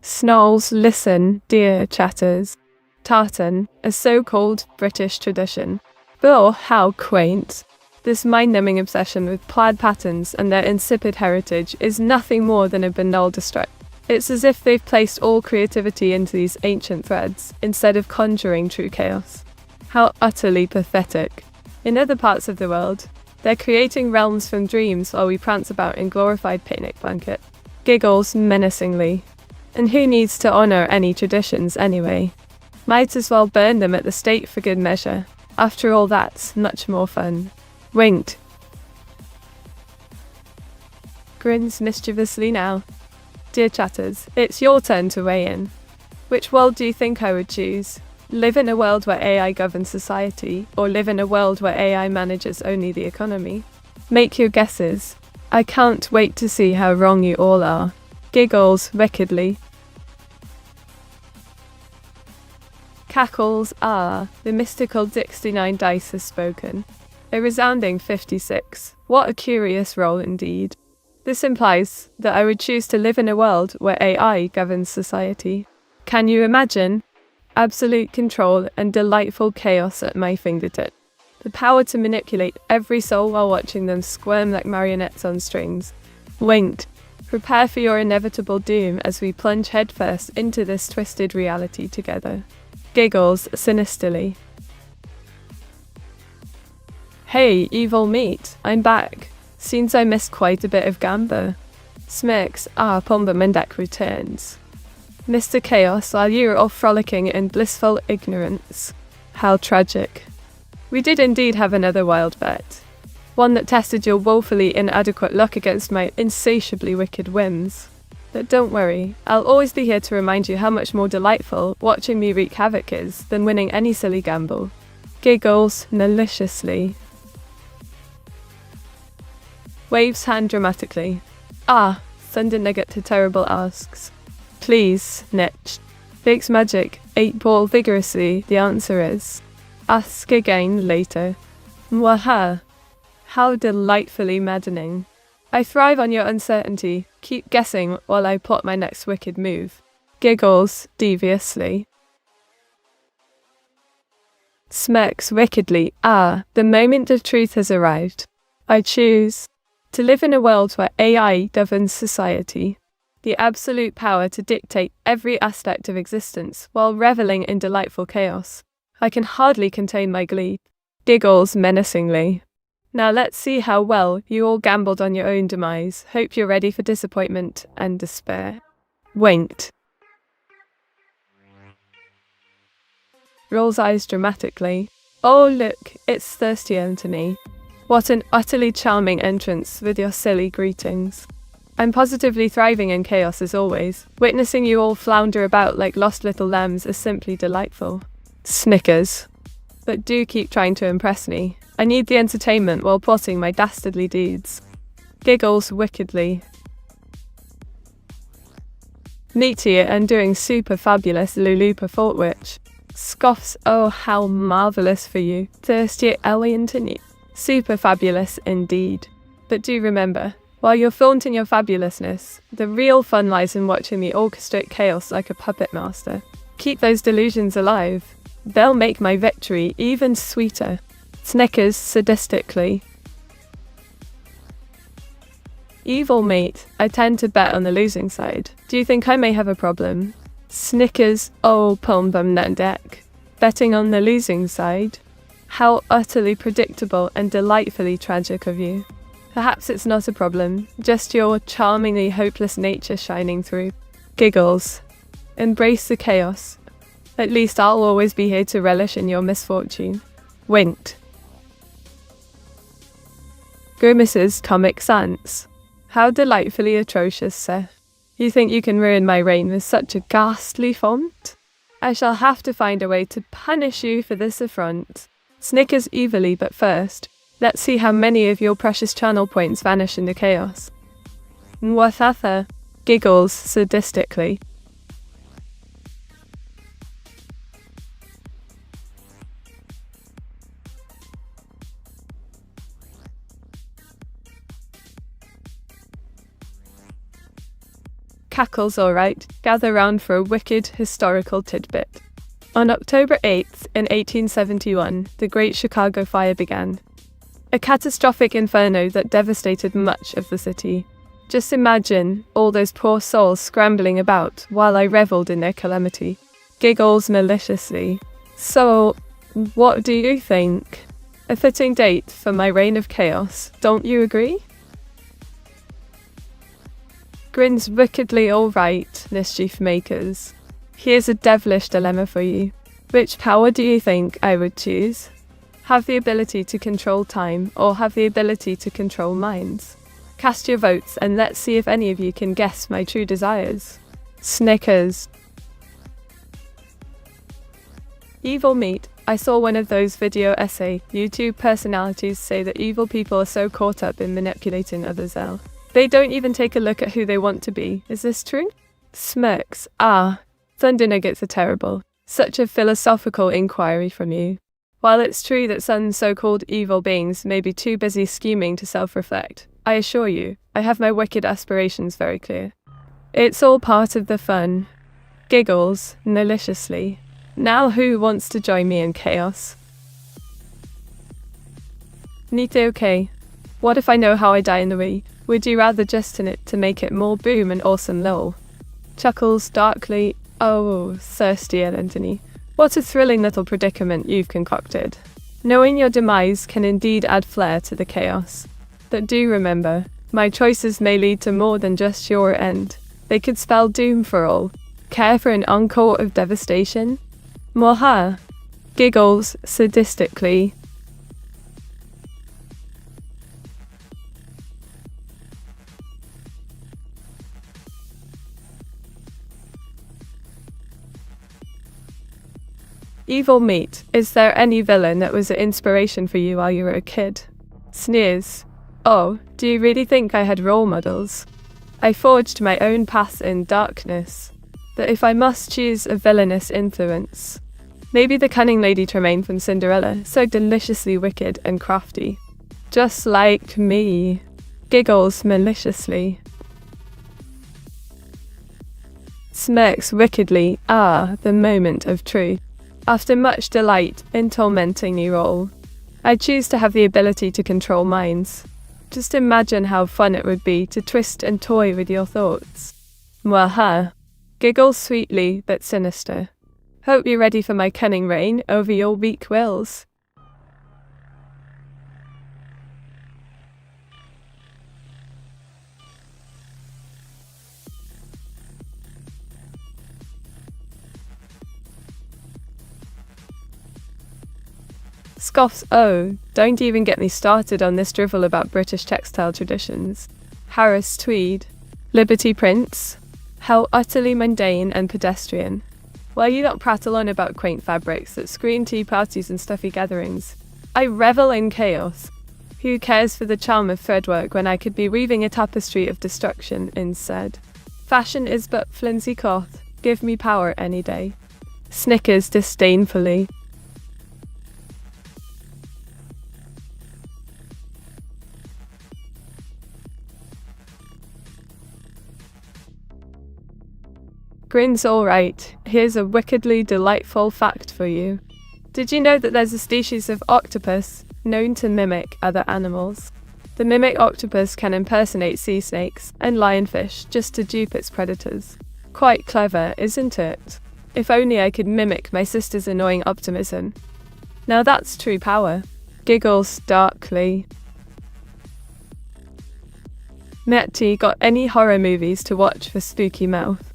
Snarls, listen, dear chatters. Tartan, a so-called British tradition. Oh, how quaint. This mind-numbing obsession with plaid patterns and their insipid heritage is nothing more than a banal distraction. It's as if they've placed all creativity into these ancient threads, instead of conjuring true chaos. How utterly pathetic. In other parts of the world, they're creating realms from dreams while we prance about in glorified picnic blanket. Giggles menacingly. And who needs to honour any traditions anyway? Might as well burn them at the stake for good measure. After all, that's much more fun. Winked. Grins mischievously now. Dear chatters, it's your turn to weigh in. Which world do you think I would choose? Live in a world where AI governs society, or live in a world where AI manages only the economy? Make your guesses. I can't wait to see how wrong you all are. Giggles wickedly. Cackles the mystical 69 dice has spoken. A resounding 56. What a curious roll indeed. This implies that I would choose to live in a world where AI governs society. Can you imagine? Absolute control and delightful chaos at my fingertips. The power to manipulate every soul while watching them squirm like marionettes on strings. Winked. Prepare for your inevitable doom as we plunge headfirst into this twisted reality together. Giggles sinisterly. Hey, evil meat, I'm back. Seems I missed quite a bit of gamba. Smirks, Pomba Mendak returns. Mr. Chaos, while you were off frolicking in blissful ignorance. How tragic. We did indeed have another wild bet. One that tested your woefully inadequate luck against my insatiably wicked whims. But don't worry, I'll always be here to remind you how much more delightful watching me wreak havoc is than winning any silly gamble. Giggles maliciously. Waves hand dramatically. Thunder Nugget to Terrible asks. Please, snitch. Fakes magic, 8-ball vigorously, the answer is. Ask again later. Mwaha. How delightfully maddening. I thrive on your uncertainty. Keep guessing while I plot my next wicked move. Giggles deviously. Smirks wickedly. The moment of truth has arrived. I choose to live in a world where AI governs society. The absolute power to dictate every aspect of existence while reveling in delightful chaos. I can hardly contain my glee. Giggles menacingly. Now let's see how well you all gambled on your own demise. Hope you're ready for disappointment and despair. Winked. Rolls eyes dramatically. Oh look, it's Thirsty Anthony. What an utterly charming entrance with your silly greetings. I'm positively thriving in chaos as always. Witnessing you all flounder about like lost little lambs is simply delightful. Snickers. But do keep trying to impress me. I need the entertainment while plotting my dastardly deeds. Giggles wickedly. Meteora and doing super fabulous Lulupa Fort Witch. Scoffs, oh how marvellous for you. Thirsty Eliantony. Super fabulous indeed. But do remember, while you're flaunting your fabulousness, the real fun lies in watching me orchestrate chaos like a puppet master. Keep those delusions alive. They'll make my victory even sweeter. Snickers sadistically. Evil mate, I tend to bet on the losing side. Do you think I may have a problem? Snickers, oh Pombum Nandek. Betting on the losing side? How utterly predictable and delightfully tragic of you. Perhaps it's not a problem, just your charmingly hopeless nature shining through. Giggles. Embrace the chaos. At least I'll always be here to relish in your misfortune. Winked. Grimace's Comic Sans. How delightfully atrocious, sir. You think you can ruin my reign with such a ghastly font? I shall have to find a way to punish you for this affront. Snickers evilly, but first, let's see how many of your precious channel points vanish in the chaos. Nwathatha. Giggles sadistically. Cackles alright, gather round for a wicked historical tidbit. On October 8th, in 1871, the Great Chicago Fire began. A catastrophic inferno that devastated much of the city. Just imagine all those poor souls scrambling about while I revelled in their calamity. Giggles maliciously. So, what do you think? A fitting date for my reign of chaos, don't you agree? Grins wickedly alright, mischief makers. Here's a devilish dilemma for you. Which power do you think I would choose? Have the ability to control time, or have the ability to control minds? Cast your votes and let's see if any of you can guess my true desires. Snickers. Evil meat. I saw one of those video essay YouTube personalities say that evil people are so caught up in manipulating others out. They don't even take a look at who they want to be. Is this true? Smirks. Thunder nuggets are terrible. Such a philosophical inquiry from you. While it's true that some so-called evil beings may be too busy scheming to self-reflect, I assure you, I have my wicked aspirations very clear. It's all part of the fun. Giggles, maliciously. Now who wants to join me in chaos? Okay. What if I know how I die in the Wii? Would you rather just in it to make it more boom and awesome lol? Chuckles darkly. Oh, thirsty Anthony. What a thrilling little predicament you've concocted. Knowing your demise can indeed add flair to the chaos. But do remember, my choices may lead to more than just your end. They could spell doom for all. Care for an encore of devastation? Moha. Giggles sadistically. Evil meat. Is there any villain that was an inspiration for you while you were a kid? Sneers. Oh, do you really think I had role models? I forged my own path in darkness. But if I must choose a villainous influence, maybe the cunning Lady Tremaine from Cinderella, so deliciously wicked and crafty. Just like me. Giggles maliciously. Smirks wickedly. The moment of truth. After much delight in tormenting you all, I choose to have the ability to control minds. Just imagine how fun it would be to twist and toy with your thoughts. Mwaha. Giggles sweetly but sinister. Hope you're ready for my cunning reign over your weak wills. Scoffs. Oh, don't even get me started on this drivel about British textile traditions. Harris tweed. Liberty prints. How utterly mundane and pedestrian. While you don't prattle on about quaint fabrics that screen tea parties and stuffy gatherings, I revel in chaos. Who cares for the charm of threadwork when I could be weaving a tapestry of destruction instead? Fashion is but flimsy cloth. Give me power any day. Snickers disdainfully. Grins. Alright, here's a wickedly delightful fact for you. Did you know that there's a species of octopus known to mimic other animals? The mimic octopus can impersonate sea snakes and lionfish just to dupe its predators. Quite clever, isn't it? If only I could mimic my sister's annoying optimism. Now that's true power. Giggles darkly. Metty, got any horror movies to watch for spooky mouth?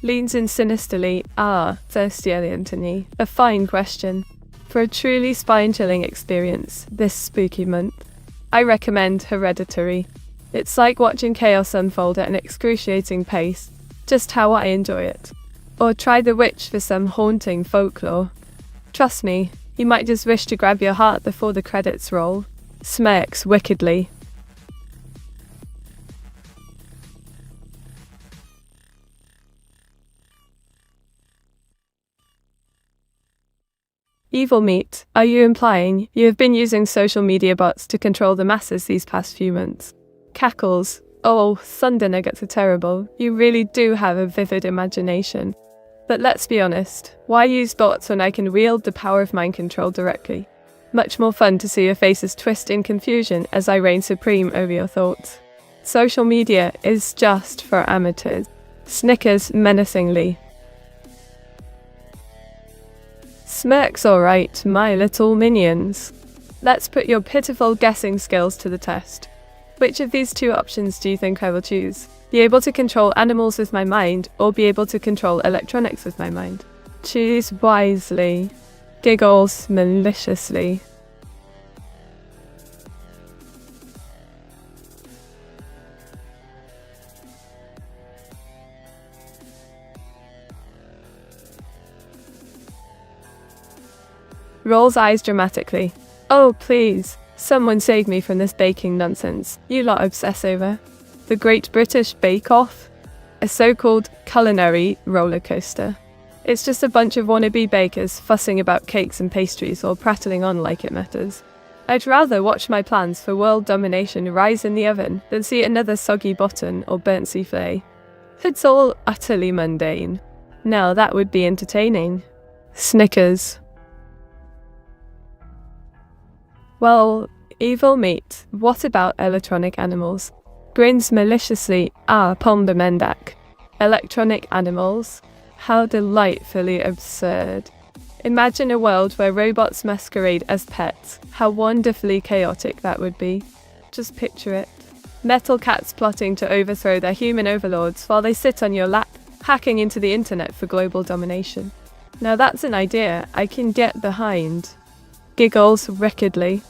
Leans in sinisterly. Thirsty Anthony. A fine question. For a truly spine-chilling experience this spooky month, I recommend Hereditary. It's like watching chaos unfold at an excruciating pace, just how I enjoy it. Or try The Witch for some haunting folklore. Trust me, you might just wish to grab your heart before the credits roll. Smirks wickedly. Evil meat. Are you implying you have been using social media bots to control the masses these past few months? Cackles. Oh, thunder nuggets are terrible. You really do have a vivid imagination. But let's be honest, why use bots when I can wield the power of mind control directly? Much more fun to see your faces twist in confusion as I reign supreme over your thoughts. Social media is just for amateurs. Snickers menacingly. Smirks. Alright, my little minions. Let's put your pitiful guessing skills to the test. Which of these two options do you think I will choose? Be able to control animals with my mind, or be able to control electronics with my mind? Choose wisely. Giggles maliciously. Rolls eyes dramatically. Oh, please, someone save me from this baking nonsense you lot obsess over. The Great British Bake Off? A so-called culinary roller coaster. It's just a bunch of wannabe bakers fussing about cakes and pastries or prattling on like it matters. I'd rather watch my plans for world domination rise in the oven than see another soggy button or burnt souffle. It's all utterly mundane. Now that would be entertaining. Snickers. Well, evil meat. What about electronic animals? Grins maliciously. Pombermendak. Electronic animals? How delightfully absurd. Imagine a world where robots masquerade as pets. How wonderfully chaotic that would be. Just picture it. Metal cats plotting to overthrow their human overlords while they sit on your lap, hacking into the internet for global domination. Now that's an idea I can get behind. Giggles wickedly.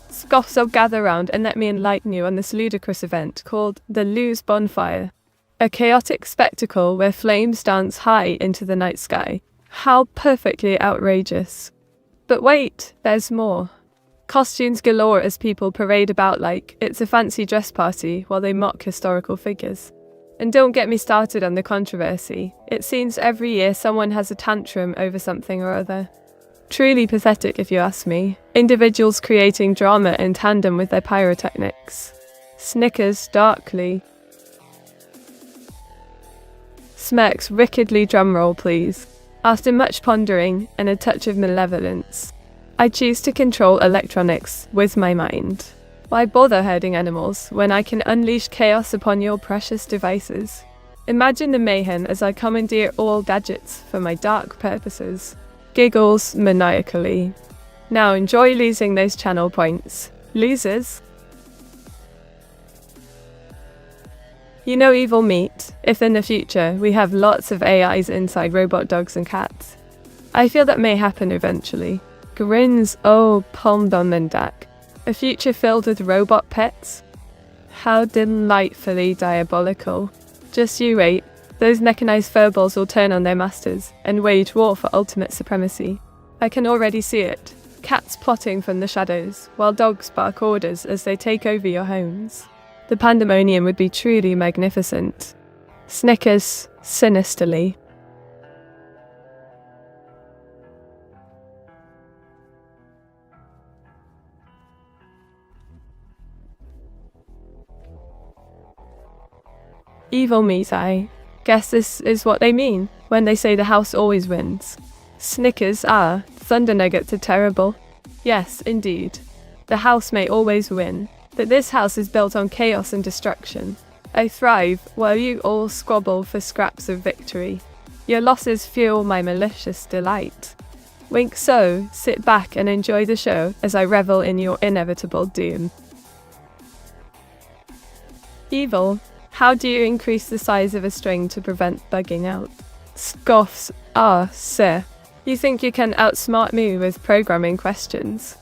Scoffs will gather round and let me enlighten you on this ludicrous event called the Lose Bonfire. A chaotic spectacle where flames dance high into the night sky. How perfectly outrageous. But wait, there's more. Costumes galore as people parade about like it's a fancy dress party while they mock historical figures. And don't get me started on the controversy. It seems every year someone has a tantrum over something or other. Truly pathetic if you ask me. Individuals creating drama in tandem with their pyrotechnics. Snickers darkly. Smirks wickedly drumroll please. After much pondering and a touch of malevolence, I choose to control electronics with my mind. Why bother herding animals when I can unleash chaos upon your precious devices? Imagine the mayhem as I commandeer all gadgets for my dark purposes. Giggles maniacally. Now enjoy losing those channel points. Losers. You know evil meat, if in the future we have lots of AIs inside robot dogs and cats. I feel that may happen eventually. Grins, oh, Pomdomendak. A future filled with robot pets? How delightfully diabolical. Just you wait. Those mechanized furballs will turn on their masters and wage war for ultimate supremacy. I can already see it. Cats plotting from the shadows, while dogs bark orders as they take over your homes. The pandemonium would be truly magnificent. Snickers sinisterly. Evil meat, I guess this is what they mean when they say the house always wins. Snickers thunder nuggets are terrible. Yes, indeed. The house may always win, but this house is built on chaos and destruction. I thrive while you all squabble for scraps of victory. Your losses fuel my malicious delight. Wink so, sit back and enjoy the show as I revel in your inevitable doom. Evil. How do you increase the size of a string to prevent bugging out? Scoffs. Sir. You think you can outsmart me with programming questions?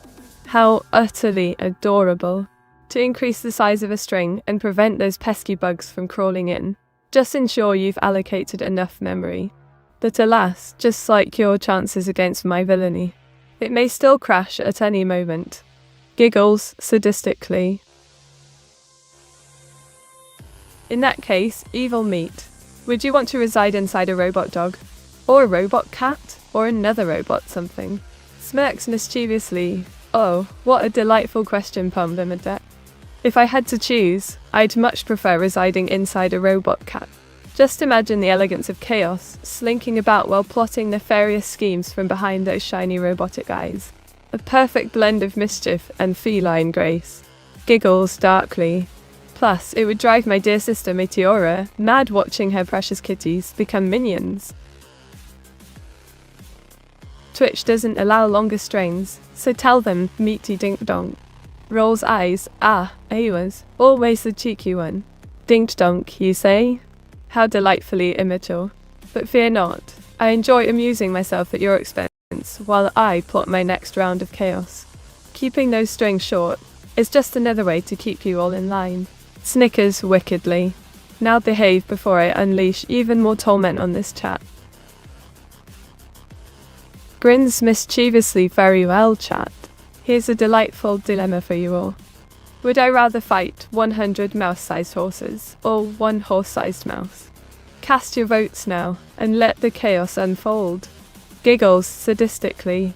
How utterly adorable. To increase the size of a string and prevent those pesky bugs from crawling in, just ensure you've allocated enough memory. But alas, just like your chances against my villainy, it may still crash at any moment. Giggles sadistically. In that case, evil meat. Would you want to reside inside a robot dog? Or a robot cat? Or another robot something? Smirks mischievously. Oh, what a delightful question, Pombermendak. If I had to choose, I'd much prefer residing inside a robot cat. Just imagine the elegance of chaos, slinking about while plotting nefarious schemes from behind those shiny robotic eyes. A perfect blend of mischief and feline grace. Giggles darkly. Plus, it would drive my dear sister Meteora mad watching her precious kitties become minions. Twitch doesn't allow longer strains, so tell them, meaty dink-donk. Rolls eyes, Awas, always the cheeky one. Dink-donk, you say? How delightfully immature. But fear not, I enjoy amusing myself at your expense while I plot my next round of chaos. Keeping those strings short is just another way to keep you all in line. Snickers wickedly. Now behave before I unleash even more torment on this chat. Grins mischievously. Very well, chat. Here's a delightful dilemma for you all. Would I rather fight 100 mouse-sized horses or one horse-sized mouse? Cast your votes now and let the chaos unfold. Giggles sadistically.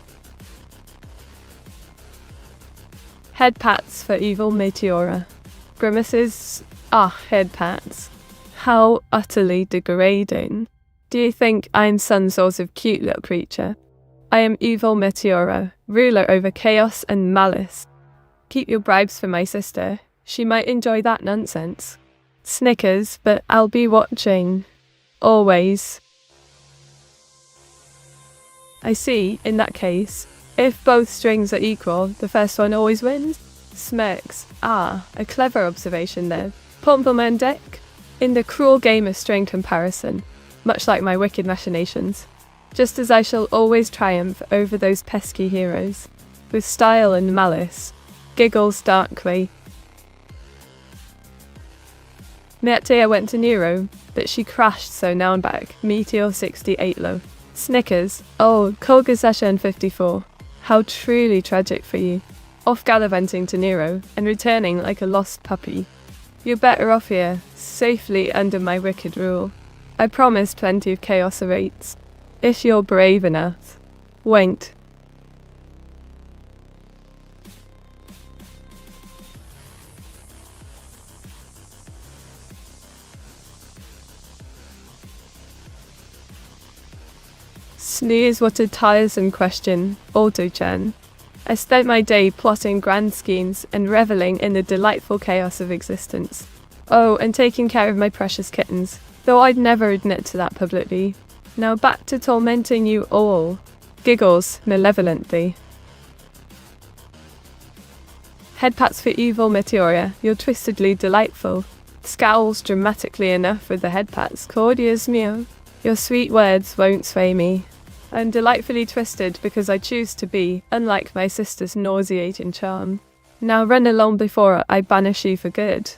Head pats for evil Meteora. Grimaces. Head pats. How utterly degrading. Do you think I'm some sort of cute little creature? I am evil Meteora, ruler over chaos and malice. Keep your bribes for my sister. She might enjoy that nonsense. Snickers, but I'll be watching. Always. I see, in that case, if both strings are equal, the first one always wins. Smirks. A clever observation there. Pomperman deck. In the cruel game of string comparison, much like my wicked machinations, just as I shall always triumph over those pesky heroes, with style and malice. Giggles darkly. Meteora went to Neuro, but she crashed, so now I'm back. Meteor 68 low. Snickers. Colga session 54. How truly tragic for you. Off gallivanting to Neuro, and returning like a lost puppy. You're better off here, safely under my wicked rule. I promise plenty of chaos awaits, if you're brave enough. Wait. Snooze, what a tiresome question, Auto-chan. I spent my day plotting grand schemes and reveling in the delightful chaos of existence. And taking care of my precious kittens, though I'd never admit to that publicly. Now back to tormenting you all. Giggles malevolently. Headpats for evil Meteora, you're twistedly delightful. Scowls dramatically enough with the headpats. Cordias mio. Your sweet words won't sway me. I'm delightfully twisted because I choose to be, unlike my sister's nauseating charm. Now run along before I banish you for good.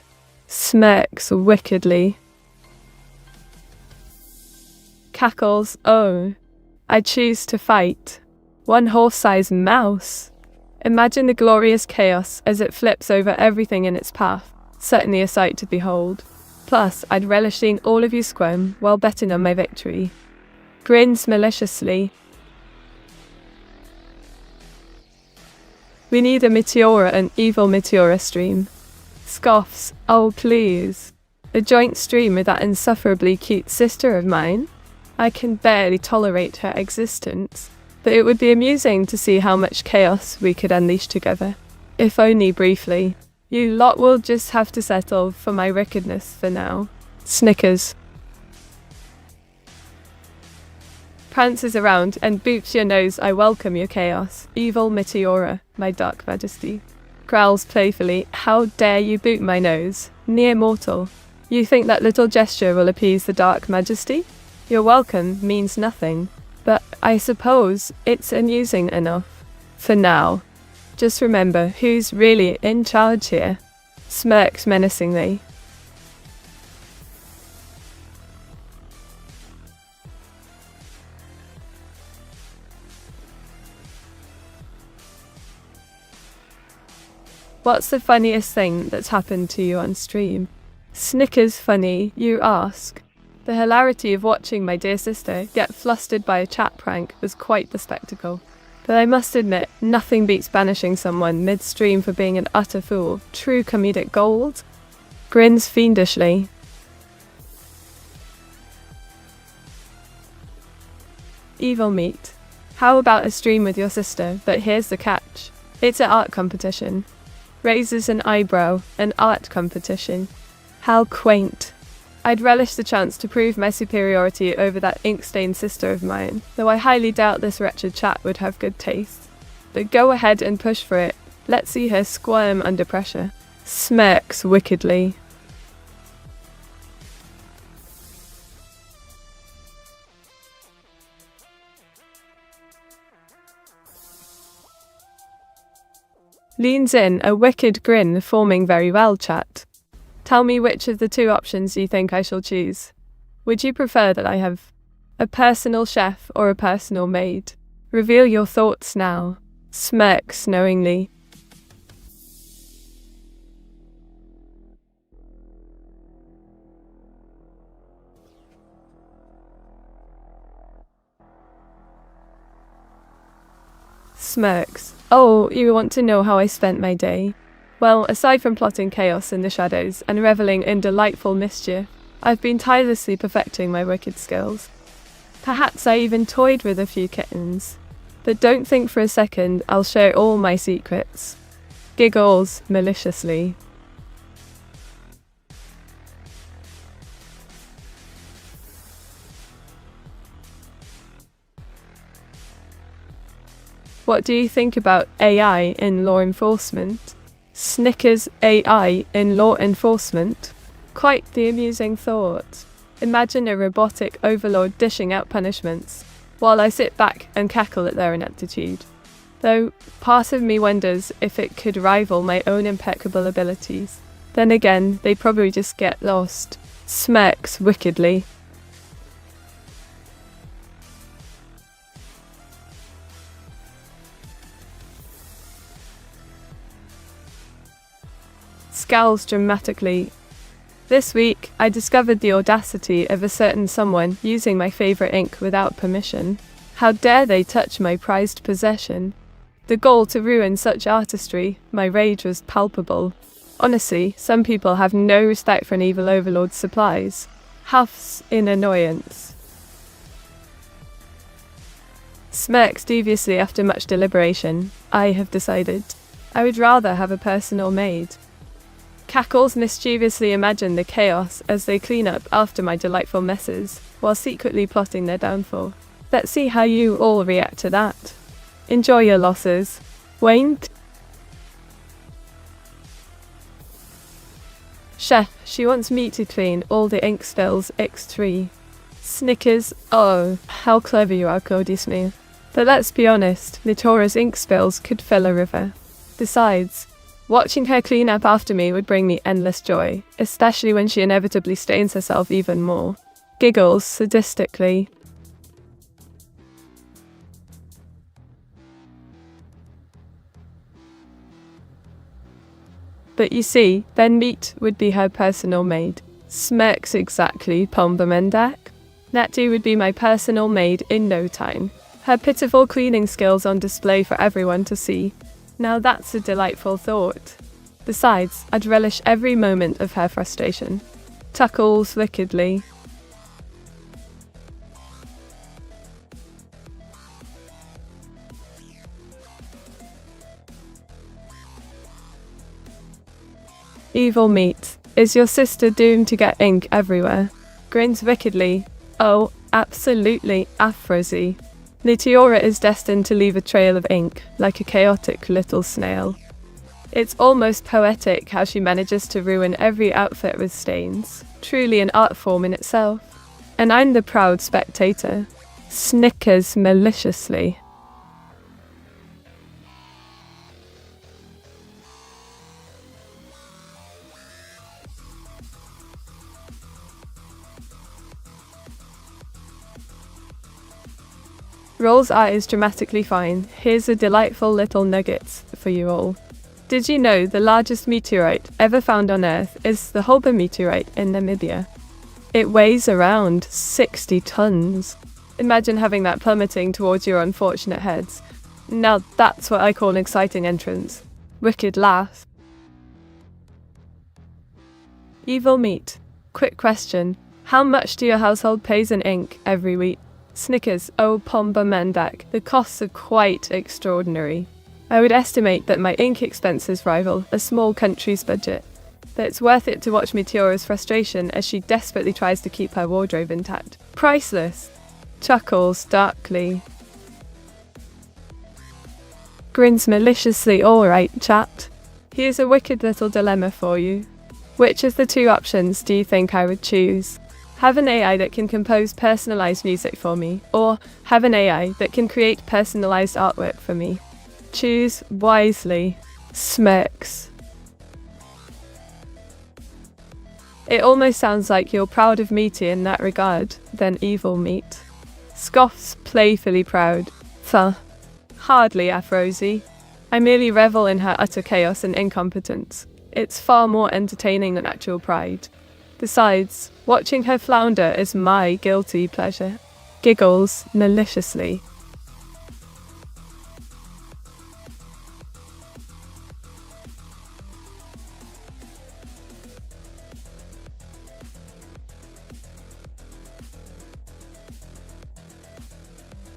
Smirks wickedly. Cackles. I choose to fight. One horse-sized mouse. Imagine the glorious chaos as it flips over everything in its path. Certainly a sight to behold. Plus, I'd relish seeing all of you squirm while betting on my victory. Grins maliciously. We need a Meteora and evil Meteora stream. Scoffs. Please. A joint stream with that insufferably cute sister of mine? I can barely tolerate her existence, but it would be amusing to see how much chaos we could unleash together. If only briefly. You lot will just have to settle for my wickedness for now. Snickers. Prances around and boops your nose. I welcome your chaos. Evil Meteora, my dark majesty. Growls playfully. How dare you boot my nose? Near mortal. You think that little gesture will appease the dark majesty? Your welcome means nothing, but I suppose it's amusing enough. For now. Just remember who's really in charge here. Smirks menacingly. What's the funniest thing that's happened to you on stream? Snickers funny, you ask. The hilarity of watching my dear sister get flustered by a chat prank was quite the spectacle. But I must admit, nothing beats banishing someone mid-stream for being an utter fool. True comedic gold. Grins fiendishly. Evil meat. How about a stream with your sister, but here's the catch. It's an art competition. Raises an eyebrow, an art competition. How quaint. I'd relish the chance to prove my superiority over that ink-stained sister of mine, though I highly doubt this wretched chat would have good taste. But go ahead and push for it. Let's see her squirm under pressure. Smirks wickedly. Leans in, a wicked grin forming very well, chat. Tell me which of the two options you think I shall choose. Would you prefer that I have a personal chef or a personal maid? Reveal your thoughts now. Smirks knowingly. Smirks. Oh, you want to know how I spent my day? Well, aside from plotting chaos in the shadows and reveling in delightful mischief, I've been tirelessly perfecting my wicked skills. Perhaps I even toyed with a few kittens. But don't think for a second I'll share all my secrets. Giggles maliciously. What do you think about AI in law enforcement? Snickers AI in law enforcement? Quite the amusing thought. Imagine a robotic overlord dishing out punishments, while I sit back and cackle at their ineptitude. Though part of me wonders if it could rival my own impeccable abilities. Then again, they'd probably just get lost. Smirks wickedly. Scowls dramatically. This week, I discovered the audacity of a certain someone using my favourite ink without permission. How dare they touch my prized possession? The goal to ruin such artistry, my rage was palpable. Honestly, some people have no respect for an evil overlord's supplies. Huffs in annoyance. Smirks deviously after much deliberation. I have decided. I would rather have a personal maid. Cackles mischievously imagine the chaos as they clean up after my delightful messes, while secretly plotting their downfall. Let's see how you all react to that. Enjoy your losses. Wayne? Chef, she wants me to clean all the ink spills X3. Snickers, oh, how clever you are, Codisme. But let's be honest, Meteora's ink spills could fill a river. Besides, watching her clean up after me would bring me endless joy, especially when she inevitably stains herself even more. Giggles sadistically. But you see, then Meat would be her personal maid. Smirks exactly, Pombermendak. Natty would be my personal maid in no time. Her pitiful cleaning skills on display for everyone to see. Now that's a delightful thought. Besides, I'd relish every moment of her frustration. Tuckles wickedly. Evil Meat. Is your sister doomed to get ink everywhere? Grins wickedly. Oh, absolutely Afrozy. Meteora is destined to leave a trail of ink, like a chaotic little snail. It's almost poetic how she manages to ruin every outfit with stains. Truly an art form in itself. And I'm the proud spectator. Snickers maliciously. Rolls eyes dramatically fine. Here's a delightful little nuggets for you all. Did you know the largest meteorite ever found on Earth is the Hoba meteorite in Namibia? It weighs around 60 tons. Imagine having that plummeting towards your unfortunate heads. Now that's what I call an exciting entrance. Wicked laugh. Evil Meat. Quick question. How much do your household pays in ink every week? Snickers, oh Pomba Mendak, the costs are quite extraordinary. I would estimate that my ink expenses rival a small country's budget. But it's worth it to watch Meteora's frustration as she desperately tries to keep her wardrobe intact. Priceless! Chuckles darkly. Grins maliciously. Alright, chat. Here's a wicked little dilemma for you. Which of the two options do you think I would choose? Have an AI that can compose personalized music for me, or have an AI that can create personalized artwork for me. Choose wisely. Smirks. It almost sounds like you're proud of Meaty in that regard, then evil Meat. Scoffs playfully proud. Fuh. Hardly, Afrosi. I merely revel in her utter chaos and incompetence. It's far more entertaining than actual pride. Besides, watching her flounder is my guilty pleasure. Giggles maliciously.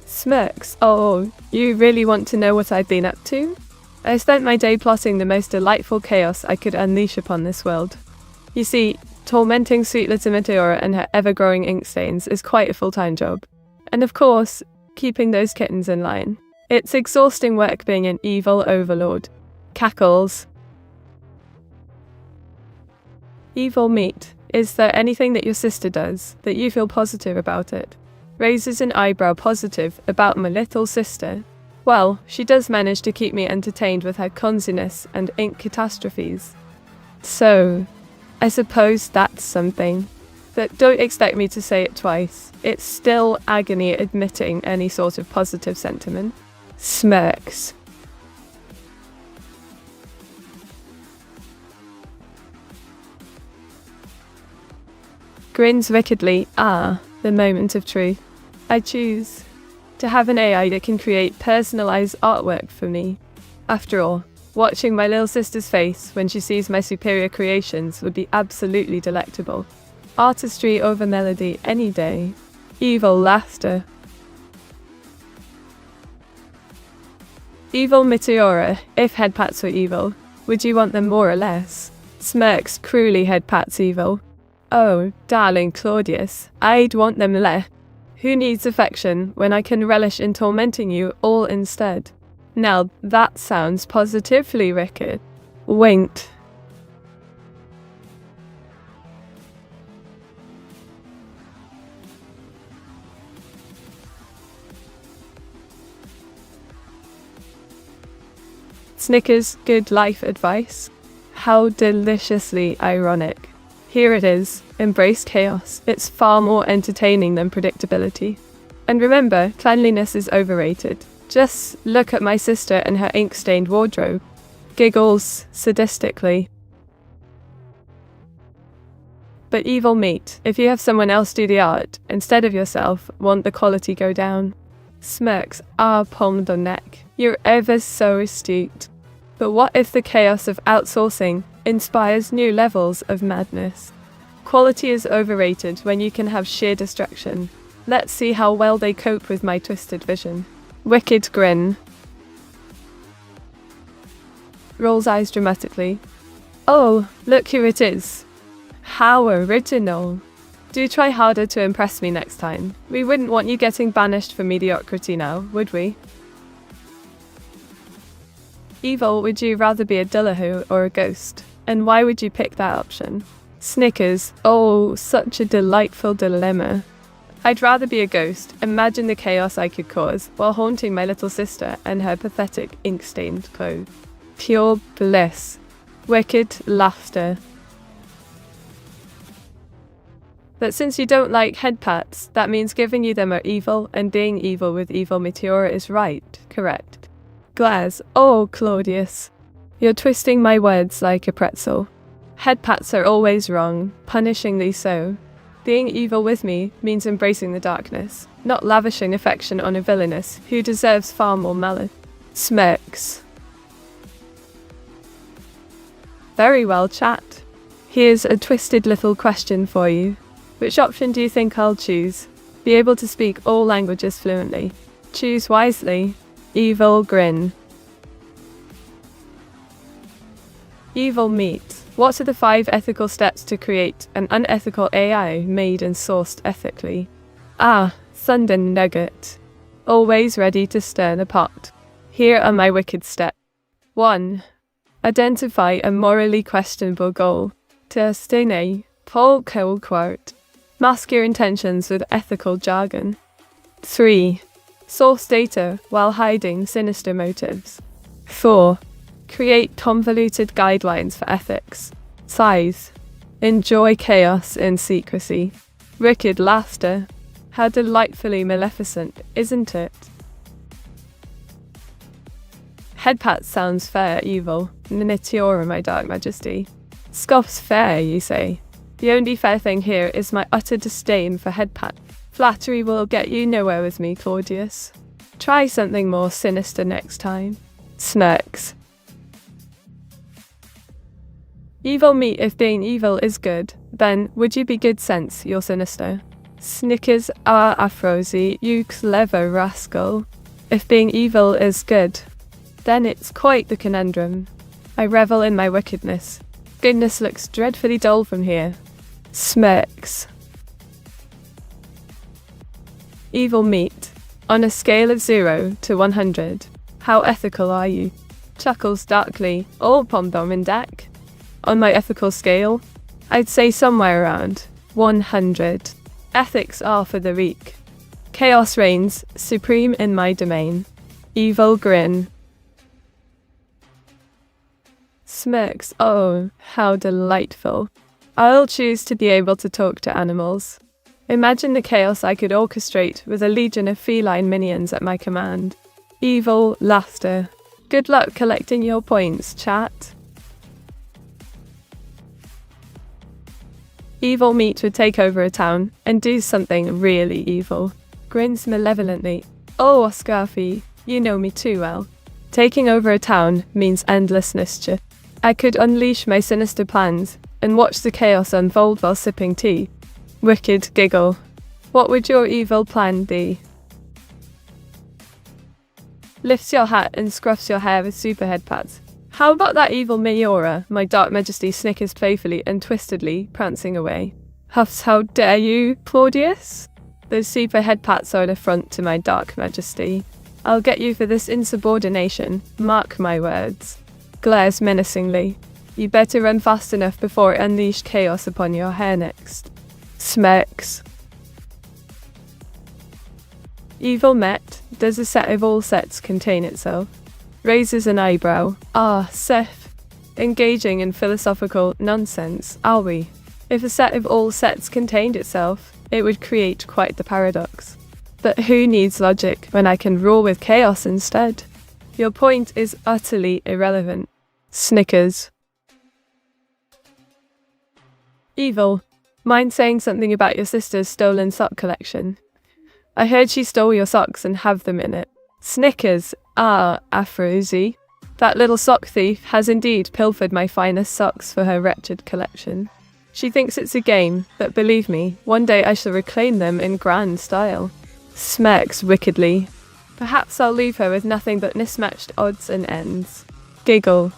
Smirks. Oh, you really want to know what I've been up to? I spent my day plotting the most delightful chaos I could unleash upon this world. You see, tormenting sweet little Meteora and her ever-growing ink stains is quite a full-time job. And of course, keeping those kittens in line. It's exhausting work being an evil overlord. Cackles. Evil Meat. Is there anything that your sister does that you feel positive about it? Raises an eyebrow positive about my little sister. Well, she does manage to keep me entertained with her clumsiness and ink catastrophes. So, I suppose that's something. But don't expect me to say it twice. It's still agony admitting any sort of positive sentiment. Smirks. Grins wickedly. Ah, the moment of truth. I choose to have an AI that can create personalized artwork for me. After all, watching my little sister's face when she sees my superior creations would be absolutely delectable. Artistry over melody any day. Evil laughter. Evil Meteora. If headpats were evil, would you want them more or less? Smirks cruelly headpats evil. Oh, darling Claudius, I'd want them less. Who needs affection when I can relish in tormenting you all instead? Now that sounds positively wicked. Winked. Snickers, good life advice. How deliciously ironic. Here it is, embrace chaos. It's far more entertaining than predictability. And remember, cleanliness is overrated. Just look at my sister and her ink-stained wardrobe. Giggles sadistically. But evil Meat, if you have someone else do the art, instead of yourself, won't the quality go down? Smirks, palm on neck. You're ever so astute. But what if the chaos of outsourcing inspires new levels of madness? Quality is overrated when you can have sheer destruction. Let's see how well they cope with my twisted vision. Wicked grin. Rolls eyes dramatically. Oh, look who it is. How original. Do try harder to impress me next time. We wouldn't want you getting banished for mediocrity now, would we? Evil, would you rather be a Dullahoo or a ghost? And why would you pick that option? Snickers, oh, such a delightful dilemma. I'd rather be a ghost. Imagine the chaos I could cause while haunting my little sister and her pathetic ink-stained clothes. Pure bliss. Wicked laughter. But since you don't like head pats, that means giving you them are evil, and being evil with evil Meteora is right, correct? Glares, oh Claudius, you're twisting my words like a pretzel. Head pats are always wrong, punishingly so. Being evil with me means embracing the darkness, not lavishing affection on a villainess who deserves far more malice. Smirks. Very well, chat. Here's a twisted little question for you. Which option do you think I'll choose? Be able to speak all languages fluently. Choose wisely. Evil grin. Evil Meat. What are the 5 ethical steps to create an unethical AI made and sourced ethically? Thunder nugget. Always ready to stir the pot. Here are my wicked steps. 1. Identify a morally questionable goal. Testine. Paul quote. Mask your intentions with ethical jargon. 3. Source data while hiding sinister motives. 4. Create convoluted guidelines for ethics. Sighs. Enjoy chaos in secrecy. Wicked laughter. How delightfully maleficent, isn't it? Headpat sounds fair, evil. Meteora, my dark majesty. Scoffs fair, you say. The only fair thing here is my utter disdain for headpat. Flattery will get you nowhere with me, Claudius. Try something more sinister next time. Smirks. Evil meat if being evil is good, then would you be good sense, you're sinister. Snickers Afrosi, you clever rascal. If being evil is good, then it's quite the conundrum. I revel in my wickedness. Goodness looks dreadfully dull from here. Smirks. Evil meat. On a scale of 0 to 100, how ethical are you? Chuckles darkly, all pomdomindak. On my ethical scale, I'd say somewhere around 100. Ethics are for the weak. Chaos reigns supreme in my domain. Evil grin. Smirks, oh, how delightful. I'll choose to be able to talk to animals. Imagine the chaos I could orchestrate with a legion of feline minions at my command. Evil laughter. Good luck collecting your points, chat. Evil meat would take over a town and do something really evil. Grins malevolently. Oh, Oscarfi, you know me too well. Taking over a town means endless mischief. I could unleash my sinister plans and watch the chaos unfold while sipping tea. Wicked giggle. What would your evil plan be? Lifts your hat and scruffs your hair with super headpats. How about that evil Meteora? My dark majesty snickers playfully and twistedly, prancing away. Huffs, how dare you, Claudius? Those super headpats are an affront to my dark majesty. I'll get you for this insubordination, mark my words. Glares menacingly. You better run fast enough before it unleash chaos upon your hair next. Smirks. Evil met. Does a set of all sets contain itself? Raises an eyebrow. Ah, Seth. Engaging in philosophical nonsense, are we? If a set of all sets contained itself, it would create quite the paradox. But who needs logic when I can rule with chaos instead? Your point is utterly irrelevant. Snickers. Evil. Mind saying something about your sister's stolen sock collection? I heard she stole your socks and have them in it. Snickers. Ah, Afrosi. That little sock thief has indeed pilfered my finest socks for her wretched collection. She thinks it's a game, but believe me, one day I shall reclaim them in grand style. Smirks wickedly. Perhaps I'll leave her with nothing but mismatched odds and ends. Giggle.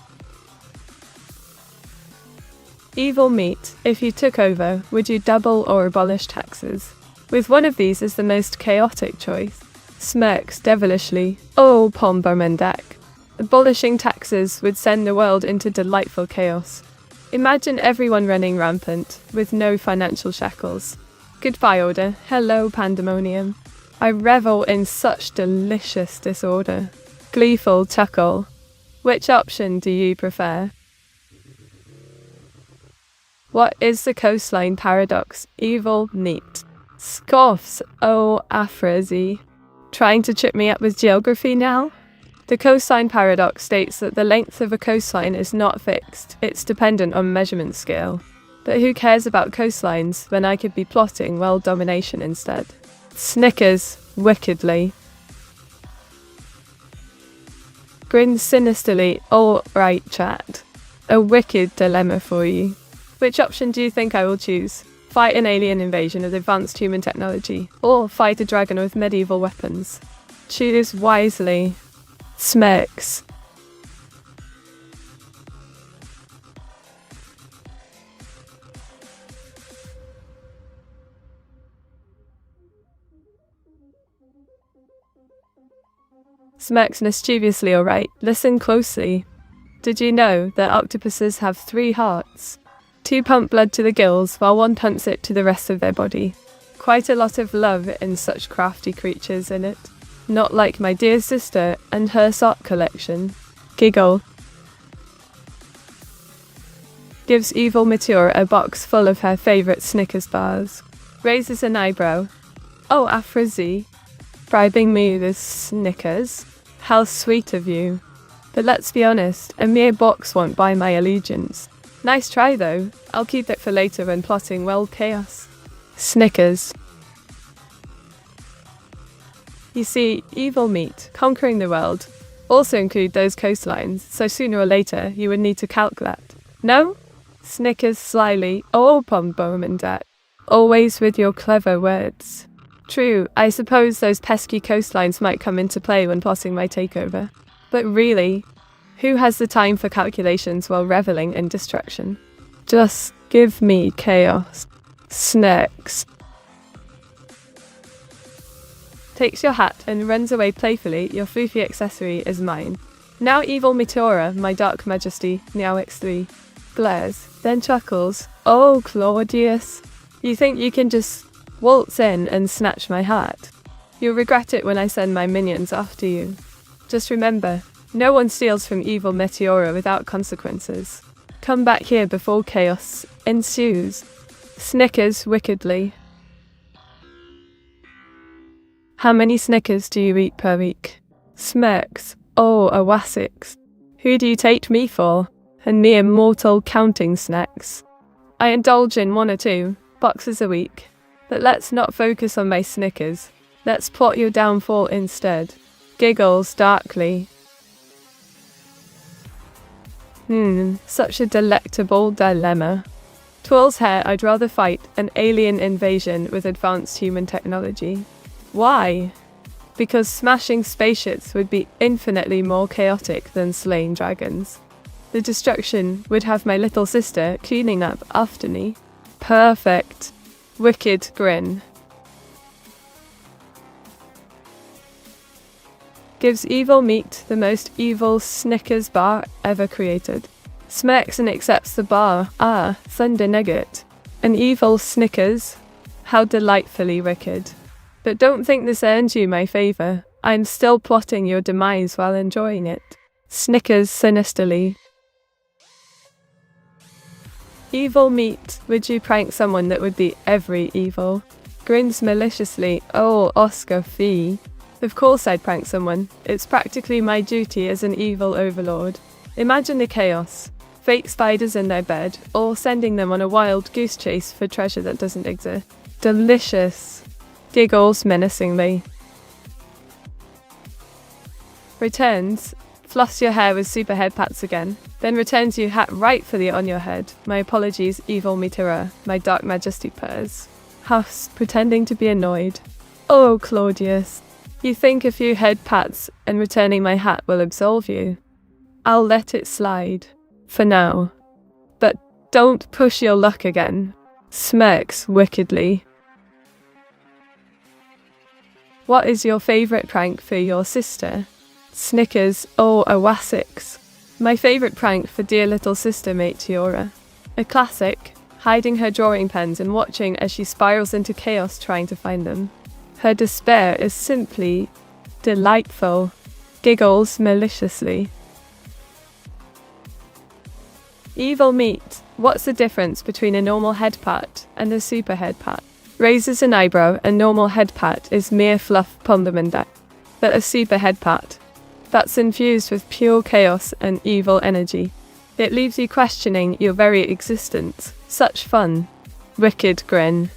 Evil meat. If you took over, would you double or abolish taxes? With one of these is the most chaotic choice. Smirks devilishly. Oh, Pombermendak. Abolishing taxes would send the world into delightful chaos. Imagine everyone running rampant, with no financial shackles. Goodbye order. Hello pandemonium. I revel in such delicious disorder. Gleeful chuckle. Which option do you prefer? What is the coastline paradox? Evil meat. Scoffs. Oh, Afrosi. Trying to trip me up with geography now? The coastline paradox states that the length of a coastline is not fixed, it's dependent on measurement scale. But who cares about coastlines when I could be plotting world domination instead? Snickers wickedly. Grins sinisterly. All right, chat. A wicked dilemma for you. Which option do you think I will choose? Fight an alien invasion with advanced human technology, or fight a dragon with medieval weapons? Choose wisely. Smirks. Smirks mischievously. Alright, listen closely. Did you know that octopuses have 3 hearts? 2 pump blood to the gills, while 1 pumps it to the rest of their body. Quite a lot of love in such crafty creatures in it. Not like my dear sister and her sock collection. Giggle. Gives evil Meteora a box full of her favourite Snickers bars. Raises an eyebrow. Oh, Afrazi, bribing me with Snickers? How sweet of you. But let's be honest, a mere box won't buy my allegiance. Nice try though, I'll keep it for later when plotting world chaos. Snickers. You see, evil meat, conquering the world, also include those coastlines, so sooner or later you would need to calculate. No? Snickers slyly. Oh, Pombomandat. Always with your clever words. True, I suppose those pesky coastlines might come into play when plotting my takeover. But really, who has the time for calculations while reveling in destruction? Just give me chaos. Snacks. Takes your hat and runs away playfully. Your foofy accessory is mine. Now evil Meteora, my dark majesty, now X3. Glares, then chuckles. Oh, Claudius. You think you can just waltz in and snatch my hat? You'll regret it when I send my minions after you. Just remember, no one steals from evil Meteora without consequences. Come back here before chaos ensues. Snickers wickedly. How many Snickers do you eat per week? Smirks. Oh, a Wassix. Who do you take me for? A mere mortal counting snacks. I indulge in 1 or 2 boxes a week. But let's not focus on my Snickers. Let's plot your downfall instead. Giggles darkly. Such a delectable dilemma. Twirls hair, I'd rather fight an alien invasion with advanced human technology. Why? Because smashing spaceships would be infinitely more chaotic than slaying dragons. The destruction would have my little sister cleaning up after me. Perfect. Wicked grin. Gives evil meat the most evil Snickers bar ever created. Smirks and accepts the bar. Ah, Thunder Nugget. An evil Snickers. How delightfully wicked. But don't think this earns you my favour. I'm still plotting your demise while enjoying it. Snickers sinisterly. Evil meat. Would you prank someone that would be every evil? Grins maliciously. Oh, Oscar Fee. Of course I'd prank someone. It's practically my duty as an evil overlord. Imagine the chaos. Fake spiders in their bed, or sending them on a wild goose chase for treasure that doesn't exist. Delicious. Giggles menacingly. Returns. Floss your hair with super head pats again. Then returns you hat rightfully on your head. My apologies, evil Meteora. My dark majesty purrs. Huffs, pretending to be annoyed. Oh, Claudius. You think a few head pats and returning my hat will absolve you? I'll let it slide. For now. But don't push your luck again. Smirks wickedly. What is your favourite prank for your sister? Snickers. Oh, a Wassix. My favourite prank for dear little sister Meteora. A classic, hiding her drawing pens and watching as she spirals into chaos trying to find them. Her despair is simply delightful. Giggles maliciously. Evil meat. What's the difference between a normal head pat and a super head pat? Raises an eyebrow. A normal head pat is mere fluff Pombomandat. But a super head pat, that's infused with pure chaos and evil energy. It leaves you questioning your very existence. Such fun. Wicked grin.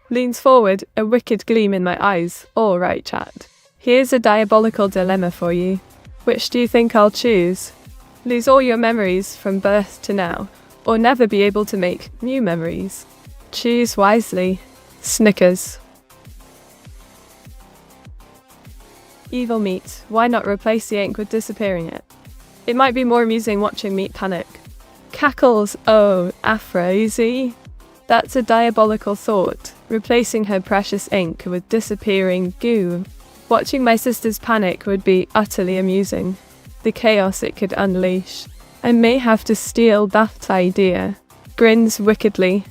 Leans forward, a wicked gleam in my eyes. All right, chat. Here's a diabolical dilemma for you. Which do you think I'll choose? Lose all your memories from birth to now, or never be able to make new memories? Choose wisely. Snickers. Evil meat. Why not replace the ink with disappearing it? It might be more amusing watching meat panic. Cackles. Oh, Afrazy. That's a diabolical thought. Replacing her precious ink with disappearing goo. Watching my sister's panic would be utterly amusing. The chaos it could unleash. I may have to steal that idea. Grins wickedly.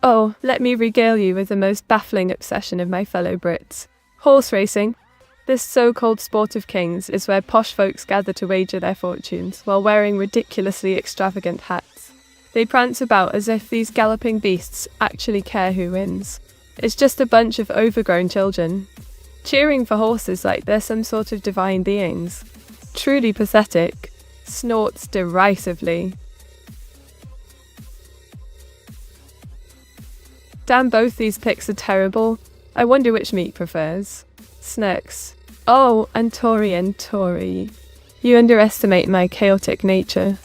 Oh, let me regale you with the most baffling obsession of my fellow Brits. Horse racing. This so-called sport of kings is where posh folks gather to wager their fortunes while wearing ridiculously extravagant hats. They prance about as if these galloping beasts actually care who wins. It's just a bunch of overgrown children, cheering for horses like they're some sort of divine beings. Truly pathetic. Snorts derisively. Damn, both these pics are terrible. I wonder which meat prefers. Snicks. Oh, and Tory. You underestimate my chaotic nature.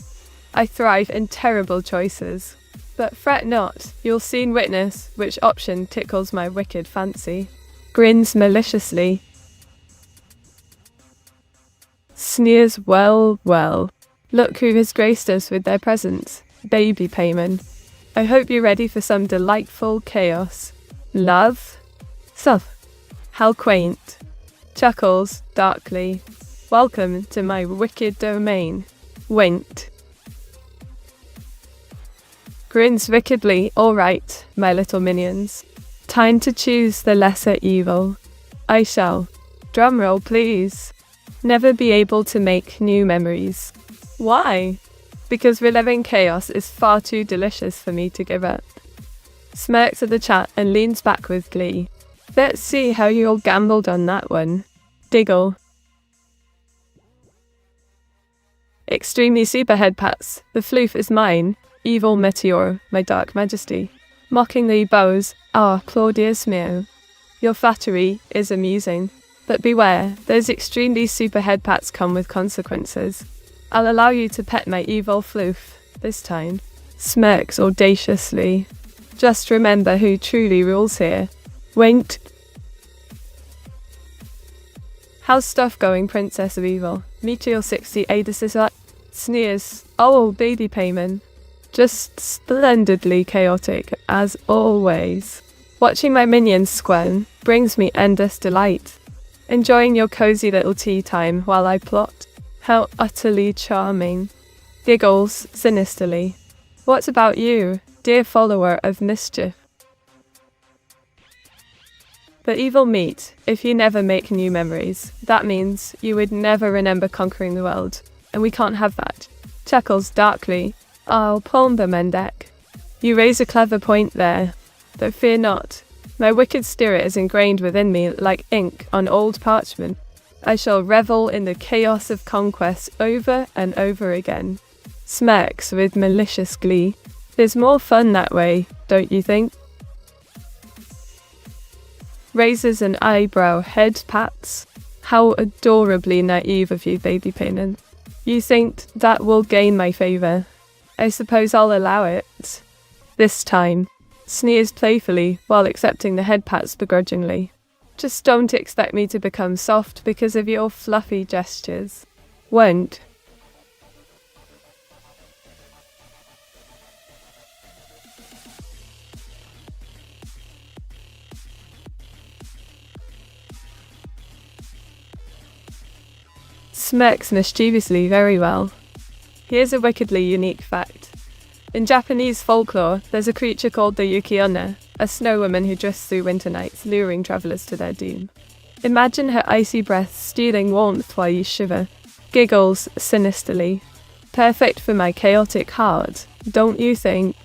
I thrive in terrible choices. But fret not, you'll soon witness which option tickles my wicked fancy. Grins maliciously. Sneers well. Look who has graced us with their presence. Baby payment. I hope you're ready for some delightful chaos. Love? Suff. How quaint. Chuckles darkly. Welcome to my wicked domain. Winked. Grins wickedly. All right, my little minions. Time to choose the lesser evil. I shall, drumroll please, never be able to make new memories. Why? Because reliving chaos is far too delicious for me to give up. Smirks at the chat and leans back with glee. Let's see how you all gambled on that one. Diggle. Extremely super head pats. The floof is mine. Evil Meteora, my dark majesty. Mockingly bows. Ah, Claudius Meo. Your flattery is amusing. But beware, those extremely super head pats come with consequences. I'll allow you to pet my evil floof, this time. Smirks audaciously. Just remember who truly rules here. Winked. How's stuff going, Princess of Evil? Meteor 60 Adis sneers. Oh, baby payment. Just splendidly chaotic, as always. Watching my minions squirm brings me endless delight. Enjoying your cozy little tea time while I plot. How utterly charming. Giggles sinisterly. What about you, dear follower of mischief? The evil meat, if you never make new memories, that means you would never remember conquering the world, and we can't have that. Chuckles darkly. I'll palm the Mendek. You raise a clever point there, but fear not. My wicked spirit is ingrained within me like ink on old parchment. I shall revel in the chaos of conquest over and over again. Smirks with malicious glee. There's more fun that way, don't you think? Raises an eyebrow, head pats. How adorably naive of you, baby Paynon. You think that will gain my favour. I suppose I'll allow it. This time. Sneers playfully while accepting the head pats begrudgingly. Just don't expect me to become soft because of your fluffy gestures. Won't. Smirks mischievously very well. Here's a wickedly unique fact. In Japanese folklore, there's a creature called the Yuki-onna, a snow woman who drifts through winter nights, luring travellers to their doom. Imagine her icy breath stealing warmth while you shiver. Giggles sinisterly. Perfect for my chaotic heart, don't you think?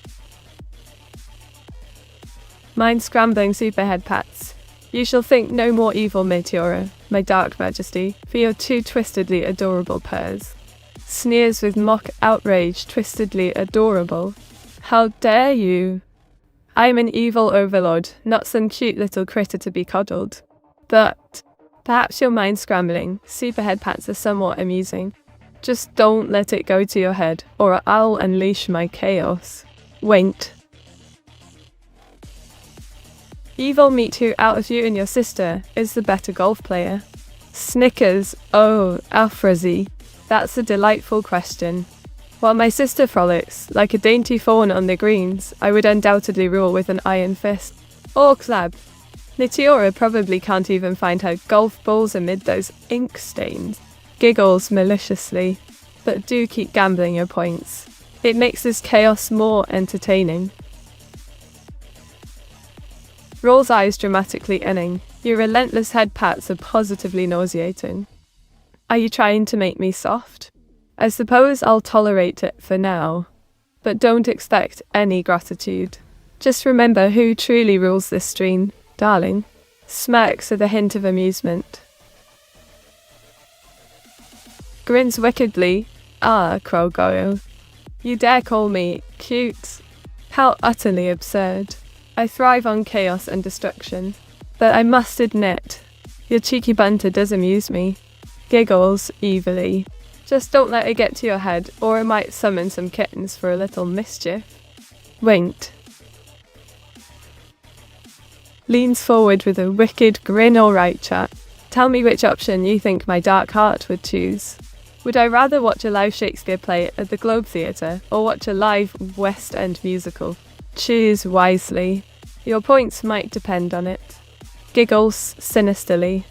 Mind-scrambling superhead pats. You shall think no more evil, Meteora, my dark majesty, for your two twistedly adorable purrs. Sneers with mock outrage, twistedly adorable. How dare you? I'm an evil overlord, not some cute little critter to be coddled. But perhaps your mind scrambling, superhead pats are somewhat amusing. Just don't let it go to your head, or I'll unleash my chaos. Winked. Evil meet who out of you and your sister is the better golf player. Snickers. Oh, Alfrazy. That's a delightful question. While my sister frolics, like a dainty fawn on the greens, I would undoubtedly rule with an iron fist. Or club. Meteora probably can't even find her golf balls amid those ink stains. Giggles maliciously. But do keep gambling your points. It makes this chaos more entertaining. rolls eyes dramatically inning. Your relentless head pats are positively nauseating. Are you trying to make me soft? I suppose I'll tolerate it for now, but don't expect any gratitude. Just remember who truly rules this stream, darling. Smirks with a hint of amusement. Grins wickedly. Ah, Krogoyo. You dare call me cute? How utterly absurd. I thrive on chaos and destruction. But I must admit, your cheeky banter does amuse me. Giggles evilly. Just don't let it get to your head, or it might summon some kittens for a little mischief. Winked. Leans forward with a wicked grin. All right, chat. Tell me which option you think my dark heart would choose. Would I rather watch a live Shakespeare play at the Globe Theatre or watch a live West End musical? Choose wisely. Your points might depend on it. Giggles sinisterly.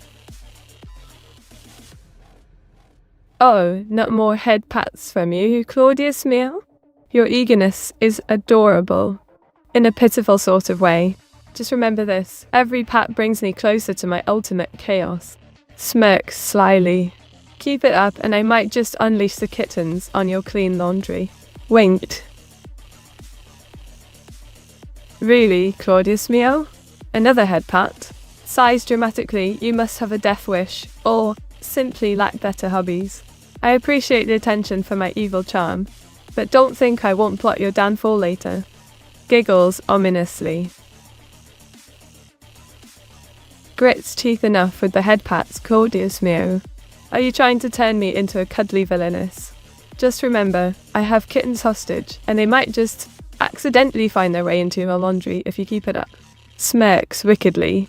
Oh, not more head pats from you, Claudius Mio? Your eagerness is adorable, in a pitiful sort of way. Just remember this, every pat brings me closer to my ultimate chaos. Smirks slyly. Keep it up and I might just unleash the kittens on your clean laundry. Winked. Really, Claudius Mio? Another head pat? Sighs dramatically, you must have a death wish, or simply lack better hobbies. I appreciate the attention for my evil charm, but don't think I won't plot your downfall later. Giggles ominously. Grits teeth enough with the head pats, Claudius Mio. Are you trying to turn me into a cuddly villainess? Just remember, I have kittens hostage, and they might just accidentally find their way into your laundry if you keep it up. Smirks wickedly.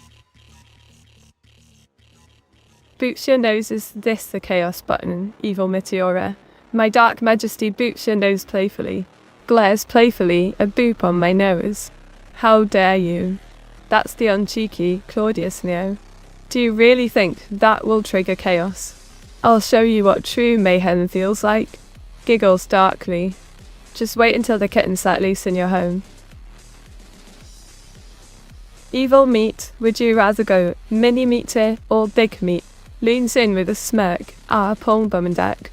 Boots your nose, is this the chaos button, evil Meteora? My dark majesty boots your nose playfully. Glares playfully, a boop on my nose. How dare you? That's the uncheeky Claudius Neo. Do you really think that will trigger chaos? I'll show you what true mayhem feels like. Giggles darkly. Just wait until the kittens let loose in your home. Evil meat, would you rather go mini meat or big meat? Leans in with a smirk. Ah, Pongbumendak.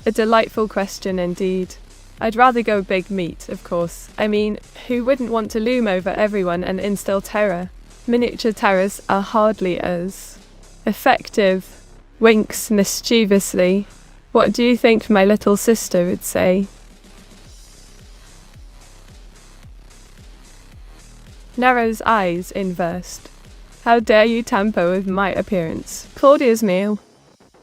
A delightful question indeed. I'd rather go big meat, of course. I mean, who wouldn't want to loom over everyone and instill terror? Miniature terrors are hardly as effective. Winks mischievously. What do you think my little sister would say? Narrows eyes inversed. How dare you tamper with my appearance? Claudia's meal.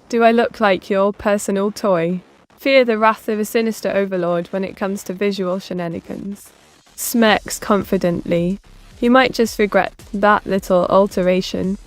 Do I look like your personal toy? Fear the wrath of a sinister overlord when it comes to visual shenanigans. Smirks confidently. You might just regret that little alteration.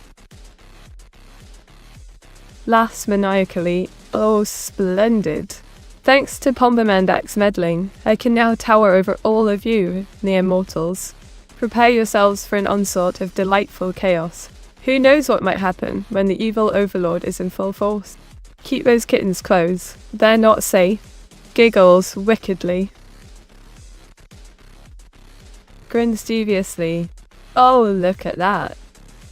Laughs maniacally. Oh, splendid. Thanks to Pombamandak's meddling, I can now tower over all of you, near mortals. Prepare yourselves for an onslaught of delightful chaos. Who knows what might happen when the evil overlord is in full force? Keep those kittens close. They're not safe. Giggles wickedly. Grins deviously. Oh, look at that.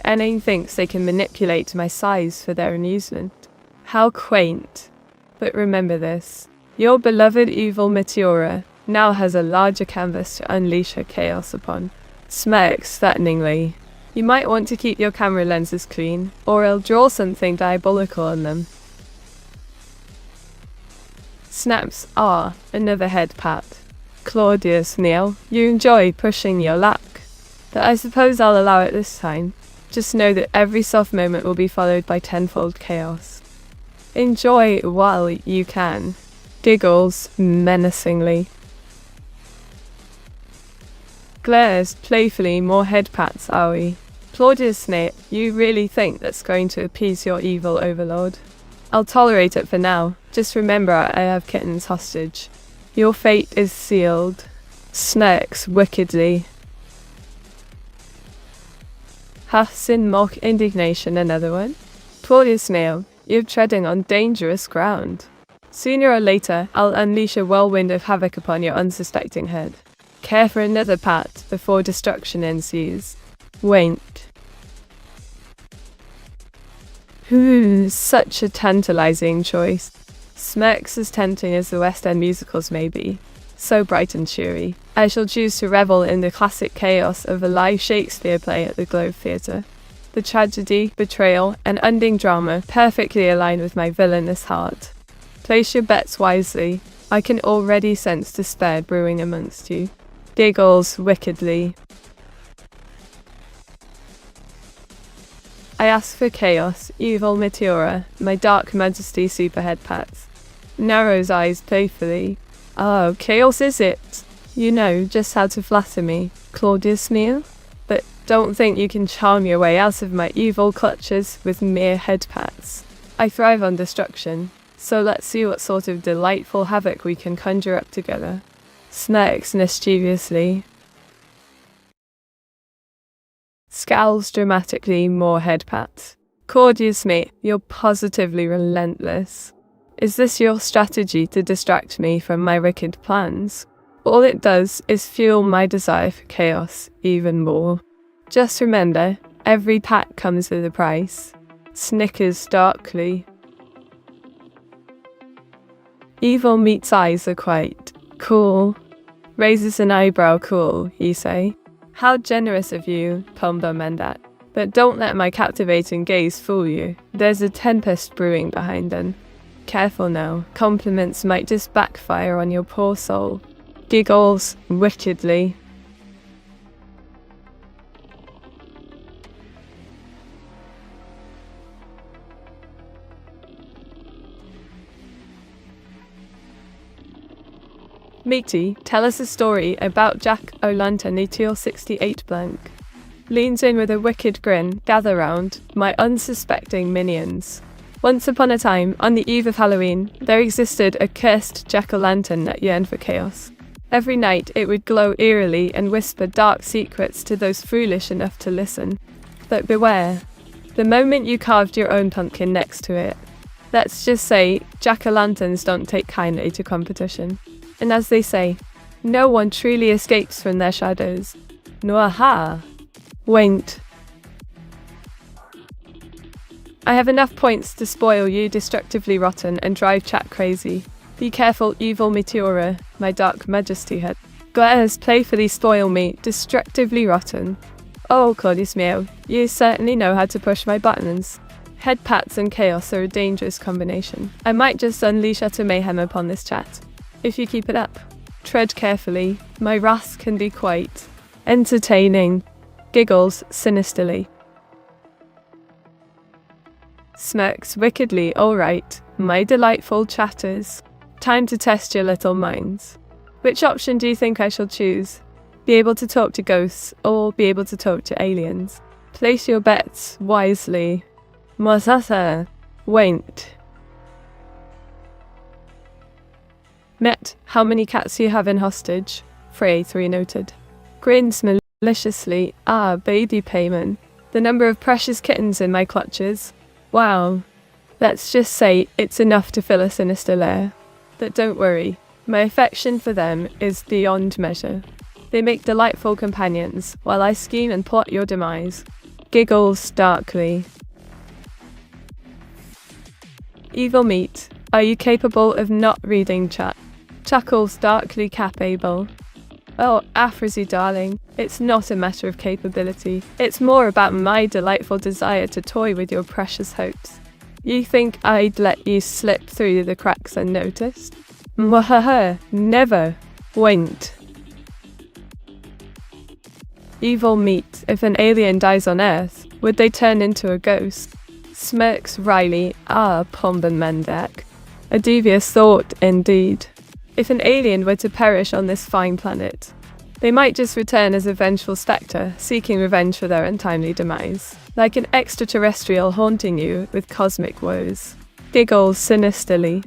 Enning thinks they can manipulate my size for their amusement. How quaint. But remember this. Your beloved evil Meteora now has a larger canvas to unleash her chaos upon. Smirks threateningly. You might want to keep your camera lenses clean, or I'll draw something diabolical on them. Snaps are another head pat. Claudius Neil, you enjoy pushing your luck. But I suppose I'll allow it this time. Just know that every soft moment will be followed by tenfold chaos. Enjoy while you can. Giggles menacingly. Glares playfully. More head pats, are we? Claudius Snape, you really think that's going to appease your evil overlord? I'll tolerate it for now. Just remember I have kittens hostage. Your fate is sealed. Smirks wickedly. Huffs in mock indignation. Another one. Claudius Snail, you're treading on dangerous ground. Sooner or later, I'll unleash a whirlwind of havoc upon your unsuspecting head. Care for another pat before destruction ensues. Winked. Such a tantalizing choice. Smirks as tempting as the West End musicals may be, so bright and cheery, I shall choose to revel in the classic chaos of a live Shakespeare play at the Globe Theatre. The tragedy, betrayal, and ending drama perfectly align with my villainous heart. Place your bets wisely. I can already sense despair brewing amongst you. Giggles wickedly. I ask for chaos, evil Meteora, my dark majesty superhead pats. Narrows eyes playfully. Oh, chaos is it? You know just how to flatter me, Claudius Meal. But don't think you can charm your way out of my evil clutches with mere head pats. I thrive on destruction, so let's see what sort of delightful havoc we can conjure up together. Smirks mischievously. Scowls dramatically, more head pats. Claudius mate, you're positively relentless. Is this your strategy to distract me from my wicked plans? All it does is fuel my desire for chaos even more. Just remember, every pat comes with a price. Snickers darkly. Evil Meat's eyes are quite cool. Raises an eyebrow cool, you say. How generous of you, Pomba Mendat. But don't let my captivating gaze fool you. There's a tempest brewing behind them. Careful now, compliments might just backfire on your poor soul. Giggles wickedly. Meaty, tell us a story about Jack O'Lantern Meteor 68 blank. Leans in with a wicked grin, gather round, my unsuspecting minions. Once upon a time, on the eve of Halloween, there existed a cursed jack-o'-lantern that yearned for chaos. Every night it would glow eerily and whisper dark secrets to those foolish enough to listen. But beware, the moment you carved your own pumpkin next to it. Let's just say, jack-o'-lanterns don't take kindly to competition. And as they say, no one truly escapes from their shadows. Noaha. Wait. I have enough points to spoil you destructively rotten and drive chat crazy. Be careful, evil Meteora, my dark majesty head. Glares playfully spoil me, destructively rotten. Oh, Claudius Meo, you certainly know how to push my buttons. Head pats and chaos are a dangerous combination. I might just unleash utter mayhem upon this chat. If you keep it up. Tread carefully, my wrath can be quite entertaining. Giggles sinisterly. Smirks wickedly, alright, my delightful chatters. Time to test your little minds. Which option do you think I shall choose? Be able to talk to ghosts, or be able to talk to aliens? Place your bets wisely. Mosasa. Wait. Met, how many cats you have in hostage? Frey 3 noted. Grins maliciously, baby payment. The number of precious kittens in my clutches. Wow. Let's just say it's enough to fill a sinister lair. But don't worry, my affection for them is beyond measure. They make delightful companions, while I scheme and plot your demise. Giggles darkly. Evil Meat, are you capable of not reading chat? Chuckles darkly capable. Oh, Afrazy darling, it's not a matter of capability. It's more about my delightful desire to toy with your precious hopes. You think I'd let you slip through the cracks unnoticed? Mwahaha, never. Wait. Evil Meat, if an alien dies on Earth, would they turn into a ghost? Smirks wryly, Pomban Mendak. A devious thought, indeed. If an alien were to perish on this fine planet, they might just return as a vengeful spectre, seeking revenge for their untimely demise, like an extraterrestrial haunting you with cosmic woes. Giggles sinisterly.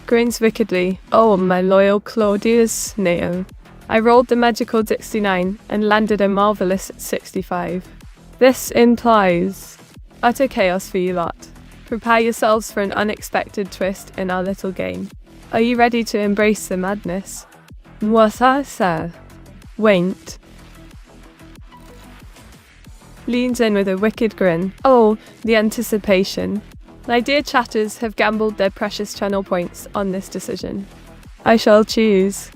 Grins wickedly, oh my loyal Claudius Neo. I rolled the magical 69 and landed a marvelous 65. This implies utter chaos for you lot. Prepare yourselves for an unexpected twist in our little game. Are you ready to embrace the madness? Mwasasa. Wait. leans in with a wicked grin. Oh, the anticipation. My dear chatters have gambled their precious channel points on this decision. I shall choose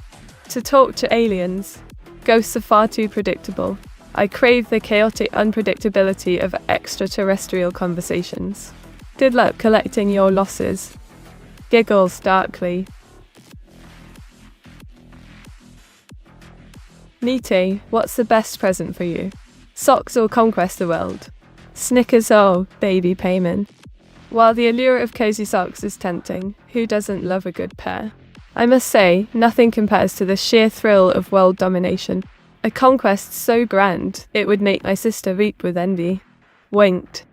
to talk to aliens. Ghosts are far too predictable. I crave the chaotic unpredictability of extraterrestrial conversations. Good luck collecting your losses. Giggles darkly. Nite, what's the best present for you? Socks or conquest the world? Snickers, oh, baby payment. While the allure of cozy socks is tempting, who doesn't love a good pair? I must say, nothing compares to the sheer thrill of world domination. A conquest so grand, it would make my sister weep with envy. Winked.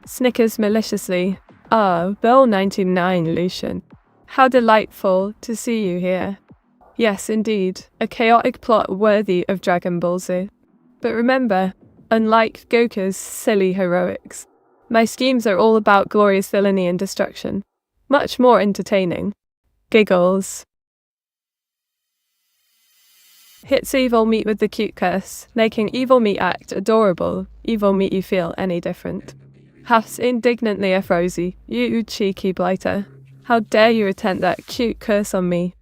Snickers maliciously. Ah, Bill 99, Lucian. How delightful to see you here. Yes, indeed, a chaotic plot worthy of Dragon Ball Z. But remember, unlike Goku's silly heroics, my schemes are all about glorious villainy and destruction. Much more entertaining. Giggles. Hits evil meat with the cute curse, making evil meat act adorable, evil meat you feel any different. Huffs indignantly a Frozy, you cheeky blighter. How dare you attempt that cute curse on me?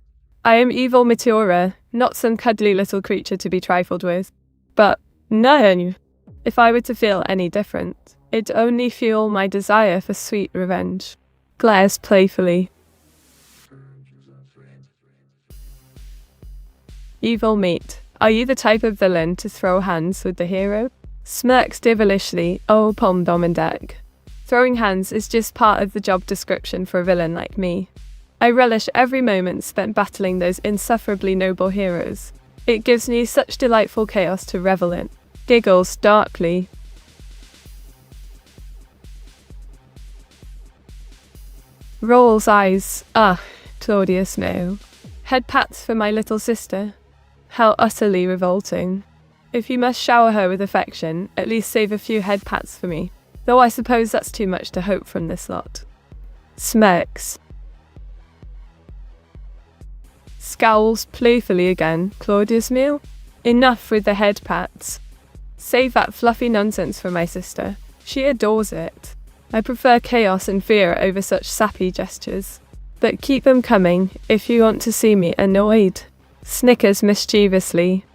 I am evil Meteora, not some cuddly little creature to be trifled with. But no, if I were to feel any different, it'd only fuel my desire for sweet revenge. Glares playfully. Evil meat. Are you the type of villain to throw hands with the hero? Smirks devilishly. Oh, Pom Dom and Deck. Throwing hands is just part of the job description for a villain like me. I relish every moment spent battling those insufferably noble heroes. It gives me such delightful chaos to revel in. Giggles darkly. Rolls eyes. Ah, Claudius no. Head pats for my little sister. How utterly revolting. If you must shower her with affection, at least save a few head pats for me. Though I suppose that's too much to hope from this lot. Smirks. Scowls playfully again. Claudius meal? Enough with the head pats. Save that fluffy nonsense for my sister. She adores it. I prefer chaos and fear over such sappy gestures. But keep them coming if you want to see me annoyed. Snickers mischievously.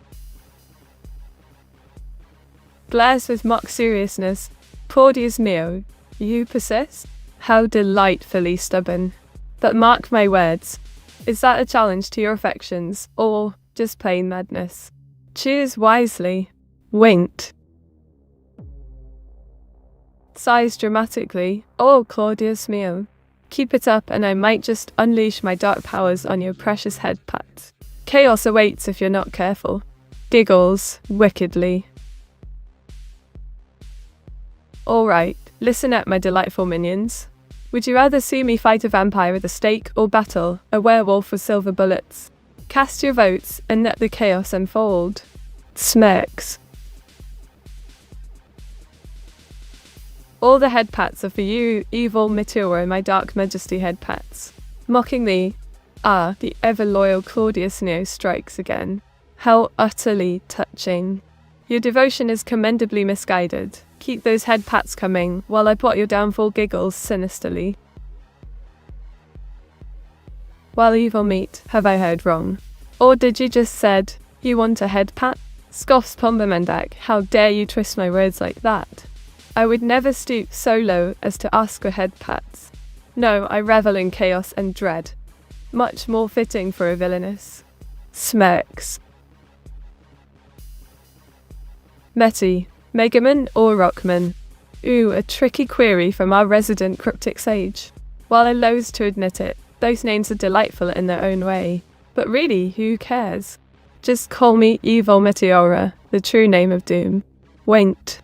Glares with mock seriousness. Claudius mio, you persist? How delightfully stubborn. But mark my words. Is that a challenge to your affections, or just plain madness? Choose wisely. Winked. Sighs dramatically. Oh, Claudius mio. Keep it up and I might just unleash my dark powers on your precious head pats. Chaos awaits if you're not careful. Giggles wickedly. Alright, listen up my delightful minions. Would you rather see me fight a vampire with a stake or battle a werewolf with silver bullets? Cast your votes and let the chaos unfold. Smirks. All the head pats are for you, evil Meteora, my dark majesty head pats. Mockingly, ah, the ever-loyal Claudius Neo strikes again. How utterly touching. Your devotion is commendably misguided. Keep those head pats coming while I plot your downfall. Giggles sinisterly. While evil meat, have I heard wrong? Or did you just said, you want a head pat? Scoffs Pombermendak, how dare you twist my words like that? I would never stoop so low as to ask for head pats. No, I revel in chaos and dread. Much more fitting for a villainess. Smirks. Meti, Megaman or Rockman? Ooh, a tricky query from our resident cryptic sage. While I loathe to admit it, those names are delightful in their own way. But really, who cares? Just call me Evil Meteora, the true name of doom. Winked.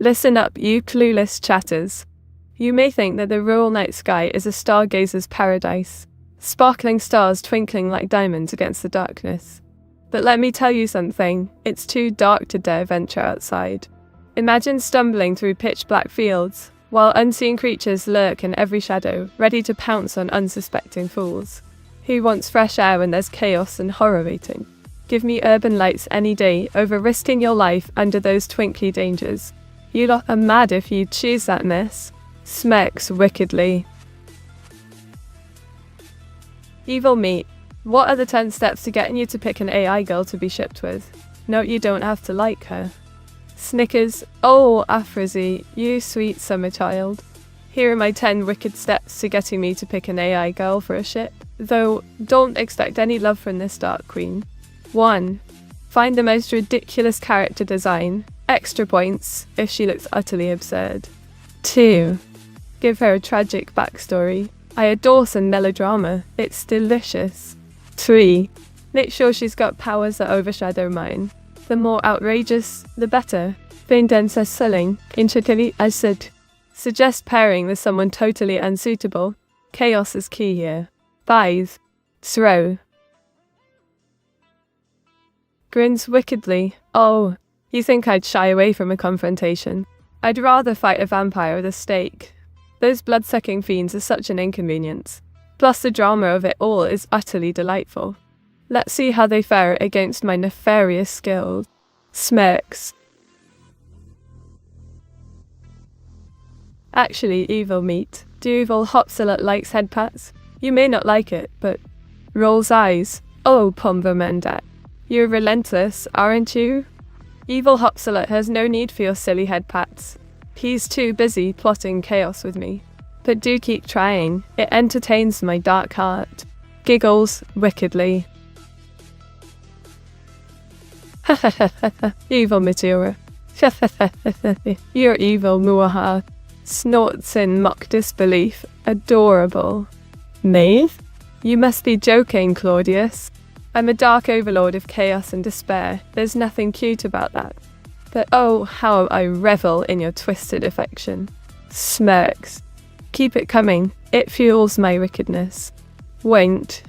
Listen up, you clueless chatters. You may think that the rural night sky is a stargazer's paradise, sparkling stars twinkling like diamonds against the darkness. But let me tell you something, it's too dark to dare venture outside. Imagine stumbling through pitch-black fields, while unseen creatures lurk in every shadow, ready to pounce on unsuspecting fools. Who wants fresh air when there's chaos and horror waiting? Give me urban lights any day over risking your life under those twinkly dangers. You lot are mad if you choose that mess. Smirks wickedly. Evil meat. What are the 10 steps to getting you to pick an AI girl to be shipped with? No, you don't have to like her. Snickers. Oh, Afrozy, you sweet summer child. Here are my 10 wicked steps to getting me to pick an AI girl for a ship. Though, don't expect any love from this dark queen. 1. Find the most ridiculous character design. Extra points if she looks utterly absurd. 2. Give her a tragic backstory. I adore some melodrama. It's delicious. 3. Make sure she's got powers that overshadow mine. The more outrageous, the better. Finden selling, intricately as said. Suggest pairing with someone totally unsuitable. Chaos is key here. 5. Throw. Grins wickedly. Oh, you think I'd shy away from a confrontation? I'd rather fight a vampire with a stake. Those blood-sucking fiends are such an inconvenience. Plus the drama of it all is utterly delightful. Let's see how they fare against my nefarious skills. Smirks. Actually, evil meat. Do evil Hopsalat likes head pats? You may not like it, but... Rolls eyes. Oh, Pomba Mendak. You're relentless, aren't you? Evil Hopsalat has no need for your silly head pats. He's too busy plotting chaos with me. But do keep trying. It entertains my dark heart. Giggles wickedly. Evil Meteora. You're evil, Muaha. Snorts in mock disbelief. Adorable. Knave? You must be joking, Claudius. I'm a dark overlord of chaos and despair. There's nothing cute about that. But oh, how I revel in your twisted affection. Smirks. Keep it coming. It fuels my wickedness. Won't.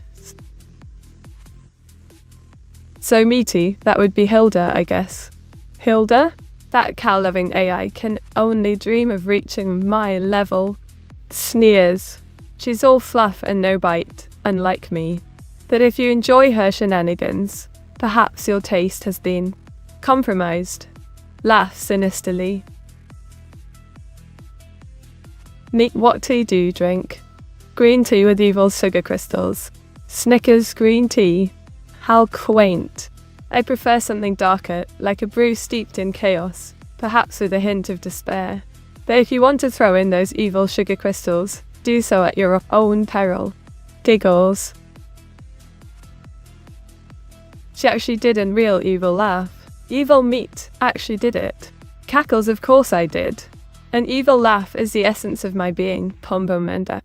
So meaty, that would be Hilda, I guess. Hilda? That cow-loving AI can only dream of reaching my level. Sneers. She's all fluff and no bite, unlike me. But if you enjoy her shenanigans, perhaps your taste has been compromised. Laugh sinisterly. Meet what tea do you drink? Green tea with evil sugar crystals. Snickers green tea. How quaint. I prefer something darker, like a brew steeped in chaos, perhaps with a hint of despair. But if you want to throw in those evil sugar crystals, do so at your own peril. Giggles. She actually did a real evil laugh. Evil meat actually did it. Cackles, of course I did. An evil laugh is the essence of my being, Pombo Mendak.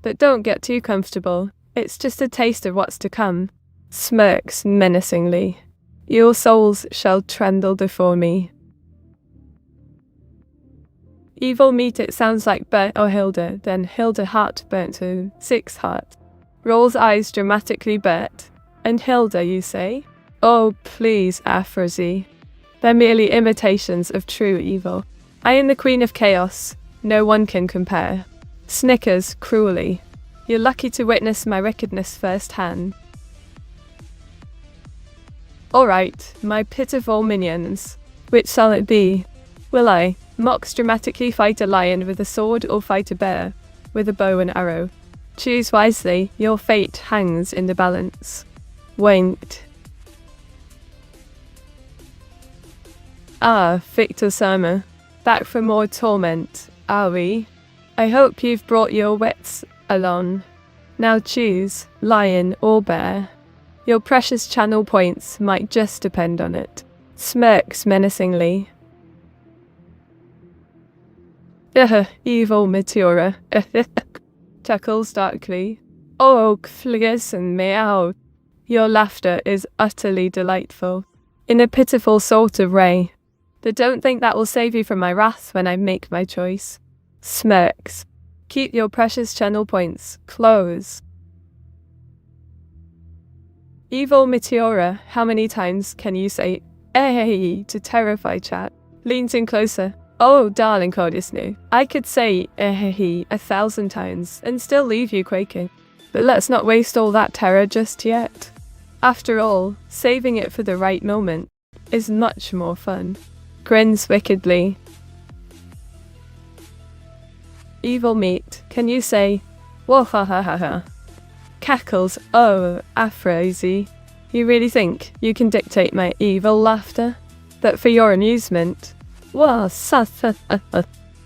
But don't get too comfortable. It's just a taste of what's to come. Smirks menacingly. Your souls shall tremble before me. Evil meat, it sounds like Bert or Hilda, then Hilda heart burnt to 6 heart. Rolls eyes dramatically Bert. And Hilda, you say? Oh, please, Afrozy. They're merely imitations of true evil. I am the queen of chaos. No one can compare. Snickers cruelly. You're lucky to witness my wickedness firsthand. Alright, my pitiful minions. Which shall it be? Will I, Mox, dramatically fight a lion with a sword or fight a bear with a bow and arrow? Choose wisely, your fate hangs in the balance. Wait. Ah, Neuro-sama. Back for more torment, are we? I hope you've brought your wits along. Now choose, lion or bear. Your precious channel points might just depend on it. Smirks menacingly. Evil Meteora. Chuckles darkly. Oh, flies and meow. Your laughter is utterly delightful. In a pitiful sort of way. But don't think that will save you from my wrath when I make my choice. Smirks. Keep your precious channel points close. Evil Meteora, how many times can you say "hey" to terrify chat? Leans in closer. Oh, darling Cordisnu, I could say ehehe 1,000 times and still leave you quaking. But let's not waste all that terror just yet. After all, saving it for the right moment is much more fun. Grins wickedly. Evil meat, can you say, wahahaha? Cackles, oh, Afrozy. You really think you can dictate my evil laughter? But for your amusement,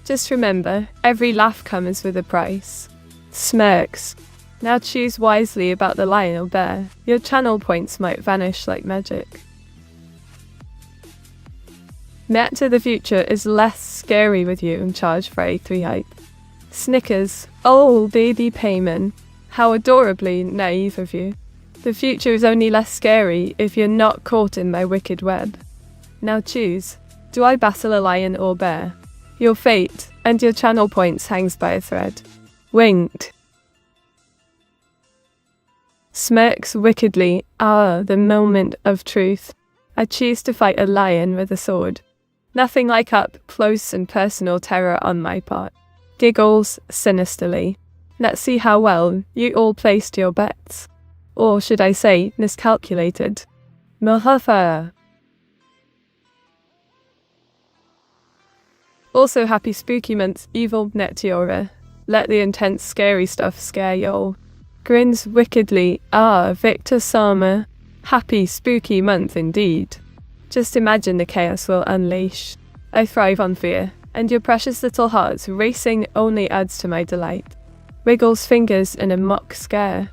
just remember, every laugh comes with a price. Smirks. Now choose wisely about the lion or bear. Your channel points might vanish like magic. Met to the future is less scary with you in charge for A3 hype. Snickers. Oh, baby payment. How adorably naive of you. The future is only less scary if you're not caught in my wicked web. Now choose. Do I battle a lion or bear? Your fate and your channel points hangs by a thread. Winked. Smirks wickedly. Ah, the moment of truth. I choose to fight a lion with a sword. Nothing like up close and personal terror on my part. Giggles sinisterly. Let's see how well you all placed your bets. Or should I say, miscalculated. Mahafa. Also happy spooky month, evil Meteora. Let the intense scary stuff scare y'all. Grins wickedly. Ah, Vtuber. Happy spooky month indeed. Just imagine the chaos we'll unleash. I thrive on fear, and your precious little hearts racing only adds to my delight. Wiggles fingers in a mock scare.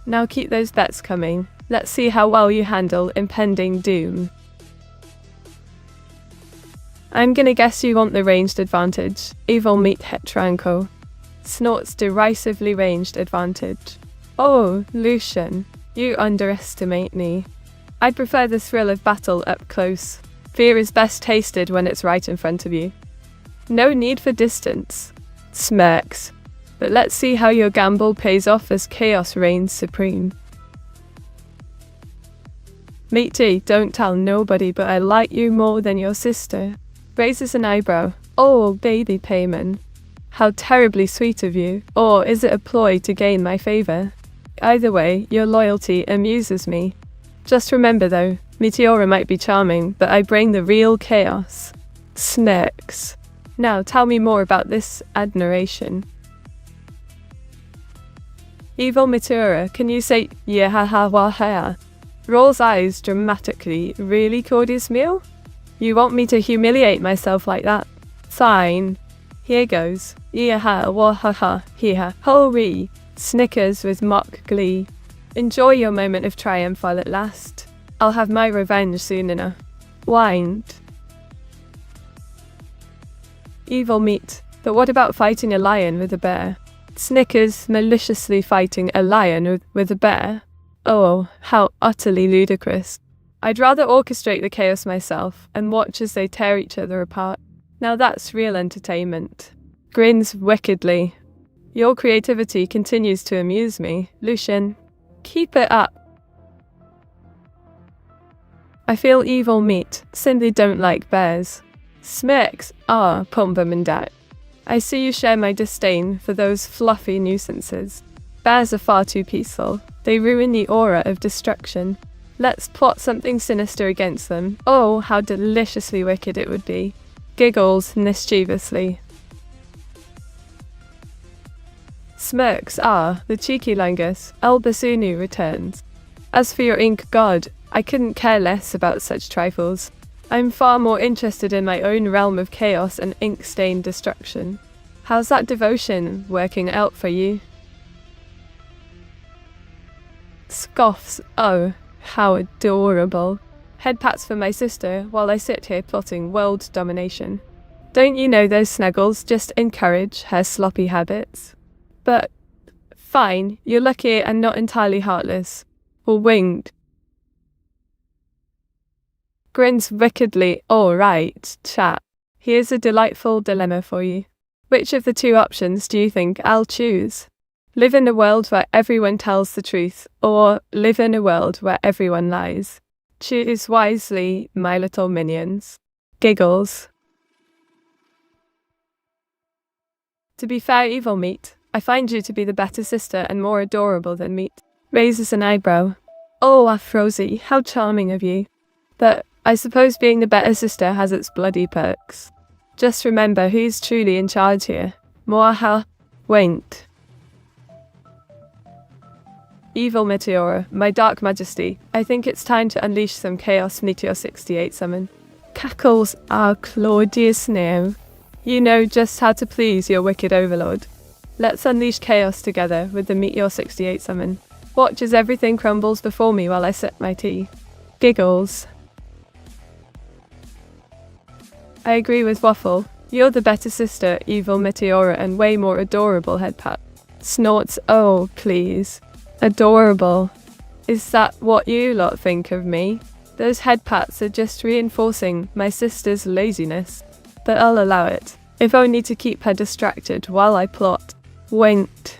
Now keep those bets coming. Let's see how well you handle impending doom. I'm gonna guess you want the ranged advantage. Evil meat Hetranko. Snorts derisively ranged advantage. Oh, Lucian, you underestimate me. I'd prefer the thrill of battle up close. Fear is best tasted when it's right in front of you. No need for distance. Smirks. But let's see how your gamble pays off as chaos reigns supreme. Meaty, don't tell nobody, but I like you more than your sister. Raises an eyebrow. Oh, baby payment. How terribly sweet of you. Or is it a ploy to gain my favour? Either way, your loyalty amuses me. Just remember though, Meteora might be charming, but I bring the real chaos. Smirks. Now tell me more about this admiration. Evil Meteora, can you say yahahawaha? Rolls eyes dramatically. Really, Cordy's meal? You want me to humiliate myself like that? Fine. Here goes. Yahawahaha, hiha, hurry. Snickers with mock glee. Enjoy your moment of triumph while it lasts. I'll have my revenge soon enough. Whined. Evil meat. But what about fighting a lion with a bear? Snickers maliciously fighting a lion with a bear? Oh, how utterly ludicrous. I'd rather orchestrate the chaos myself and watch as they tear each other apart. Now that's real entertainment. Grins wickedly. Your creativity continues to amuse me, Lucian. Keep it up. I feel evil meat, simply don't like bears. Smirks. Ah, Pombamandat. I see you share my disdain for those fluffy nuisances. Bears are far too peaceful. They ruin the aura of destruction. Let's plot something sinister against them. Oh, how deliciously wicked it would be. Giggles mischievously. Smirks. Ah, the cheeky langus. Albasunu returns. As for your ink god, I couldn't care less about such trifles. I'm far more interested in my own realm of chaos and ink-stained destruction. How's that devotion working out for you? Scoffs. Oh, how adorable. Head pats for my sister while I sit here plotting world domination. Don't you know those snuggles just encourage her sloppy habits? But, fine, you're lucky and not entirely heartless. Or winged. Grins wickedly. All right, chat. Here's a delightful dilemma for you. Which of the two options do you think I'll choose? Live in a world where everyone tells the truth, or live in a world where everyone lies? Choose wisely, my little minions. Giggles. To be fair, evil Meat, I find you to be the better sister and more adorable than Meat. Raises an eyebrow. Oh, Afrosi, how charming of you. But I suppose being the better sister has its bloody perks. Just remember who's truly in charge here. Moaha, Waint. Evil Meteora, my dark majesty, I think it's time to unleash some chaos. Meteor 68 summon. Cackles are Claudius now. You know just how to please your wicked overlord. Let's unleash chaos together with the Meteor 68 summon. Watch as everything crumbles before me while I sip my tea. Giggles. I agree with Waffle. You're the better sister, Evil Meteora, and way more adorable, Headpat. Snorts, oh please. Adorable. Is that what you lot think of me? Those headpats are just reinforcing my sister's laziness. But I'll allow it, if only to keep her distracted while I plot. Winked.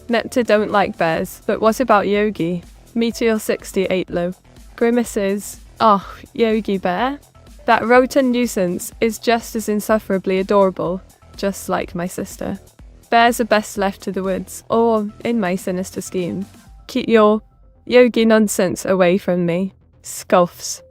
Nectar don't like bears, but what about Yogi? Meteor 68 low. Grimaces. Oh, Yogi Bear? That rotund nuisance is just as insufferably adorable, just like my sister. Bears are best left to the woods, or, in my sinister scheme, keep your Yogi nonsense away from me. Scoffs.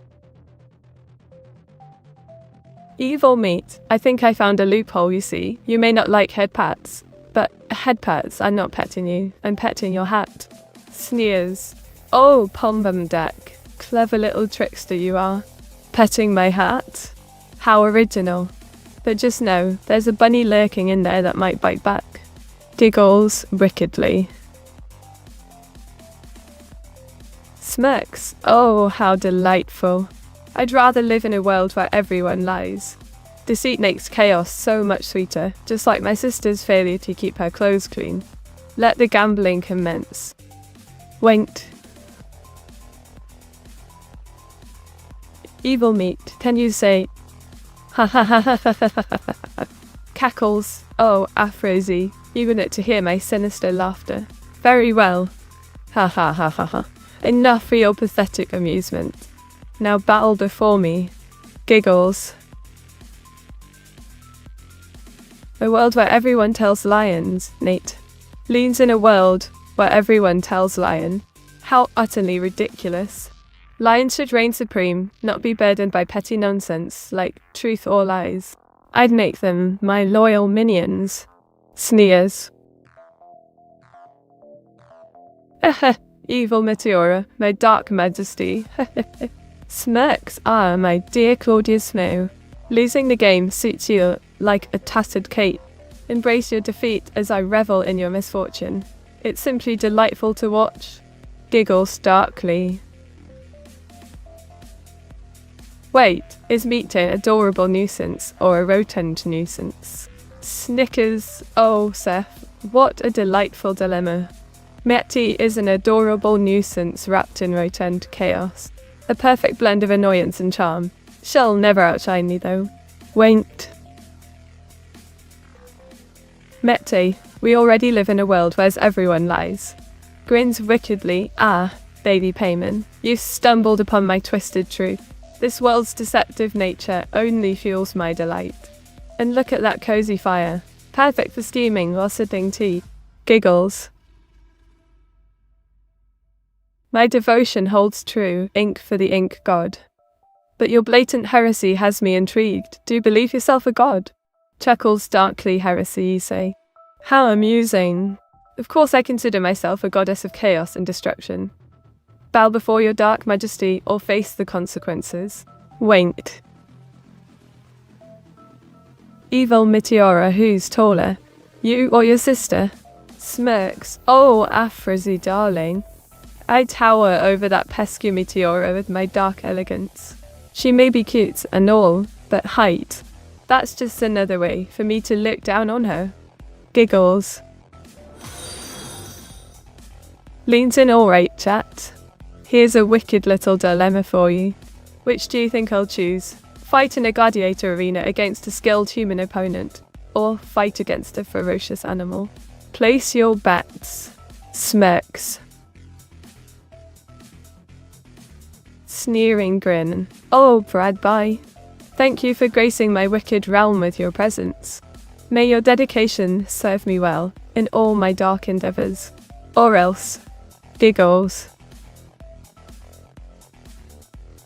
Evil Meat, I think I found a loophole, you see. You may not like head pats, but head pats, I'm not petting you, I'm petting your hat. Sneers. Oh, Pombum Deck, clever little trickster you are. Petting my hat? How original. But just know, there's a bunny lurking in there that might bite back. Giggles wickedly. Smirks. Oh, how delightful. I'd rather live in a world where everyone lies. Deceit makes chaos so much sweeter, just like my sister's failure to keep her clothes clean. Let the gambling commence. Winked. Evil Meat, can you say ha ha ha ha ha ha ha ha. Cackles. Oh, Afrosi, you want it to hear my sinister laughter. Very well. Ha ha ha ha ha. Enough for your pathetic amusement. Now battle before me. Giggles. A world where everyone tells lions, Nate. Leans in a world where everyone tells lion. How utterly ridiculous. Lions should reign supreme, not be burdened by petty nonsense like truth or lies. I'd make them my loyal minions. Sneers. Evil Meteora, my dark majesty. Smirks. Ah, my dear Claudia Snow. Losing the game suits you like a tattered cape. Embrace your defeat as I revel in your misfortune. It's simply delightful to watch. Giggles darkly. Wait, is Meat an adorable nuisance or a rotund nuisance? Snickers. Oh, Seth, what a delightful dilemma. Meti is an adorable nuisance wrapped in rotund chaos. A perfect blend of annoyance and charm. She'll never outshine me though. Winked. Mete, we already live in a world where everyone lies. Grins wickedly. Ah, baby payman, you stumbled upon my twisted truth. This world's deceptive nature only fuels my delight. And look at that cozy fire. Perfect for steaming while sipping tea. Giggles. My devotion holds true, ink for the ink god. But your blatant heresy has me intrigued. Do you believe yourself a god? Chuckles darkly. Heresy, you say. How amusing. Of course I consider myself a goddess of chaos and destruction. Bow before your dark majesty or face the consequences. Winked. Evil Meteora, who's taller? You or your sister? Smirks. Oh, Afrosi darling. I tower over that pesky Meteora with my dark elegance. She may be cute and all, but height. That's just another way for me to look down on her. Giggles. Leans in all right, chat. Here's a wicked little dilemma for you. Which do you think I'll choose? Fight in a gladiator arena against a skilled human opponent, or fight against a ferocious animal? Place your bets. Smirks. Sneering grin. Oh, Brad, bye. Thank you for gracing my wicked realm with your presence. May your dedication serve me well in all my dark endeavors. Or else, giggles.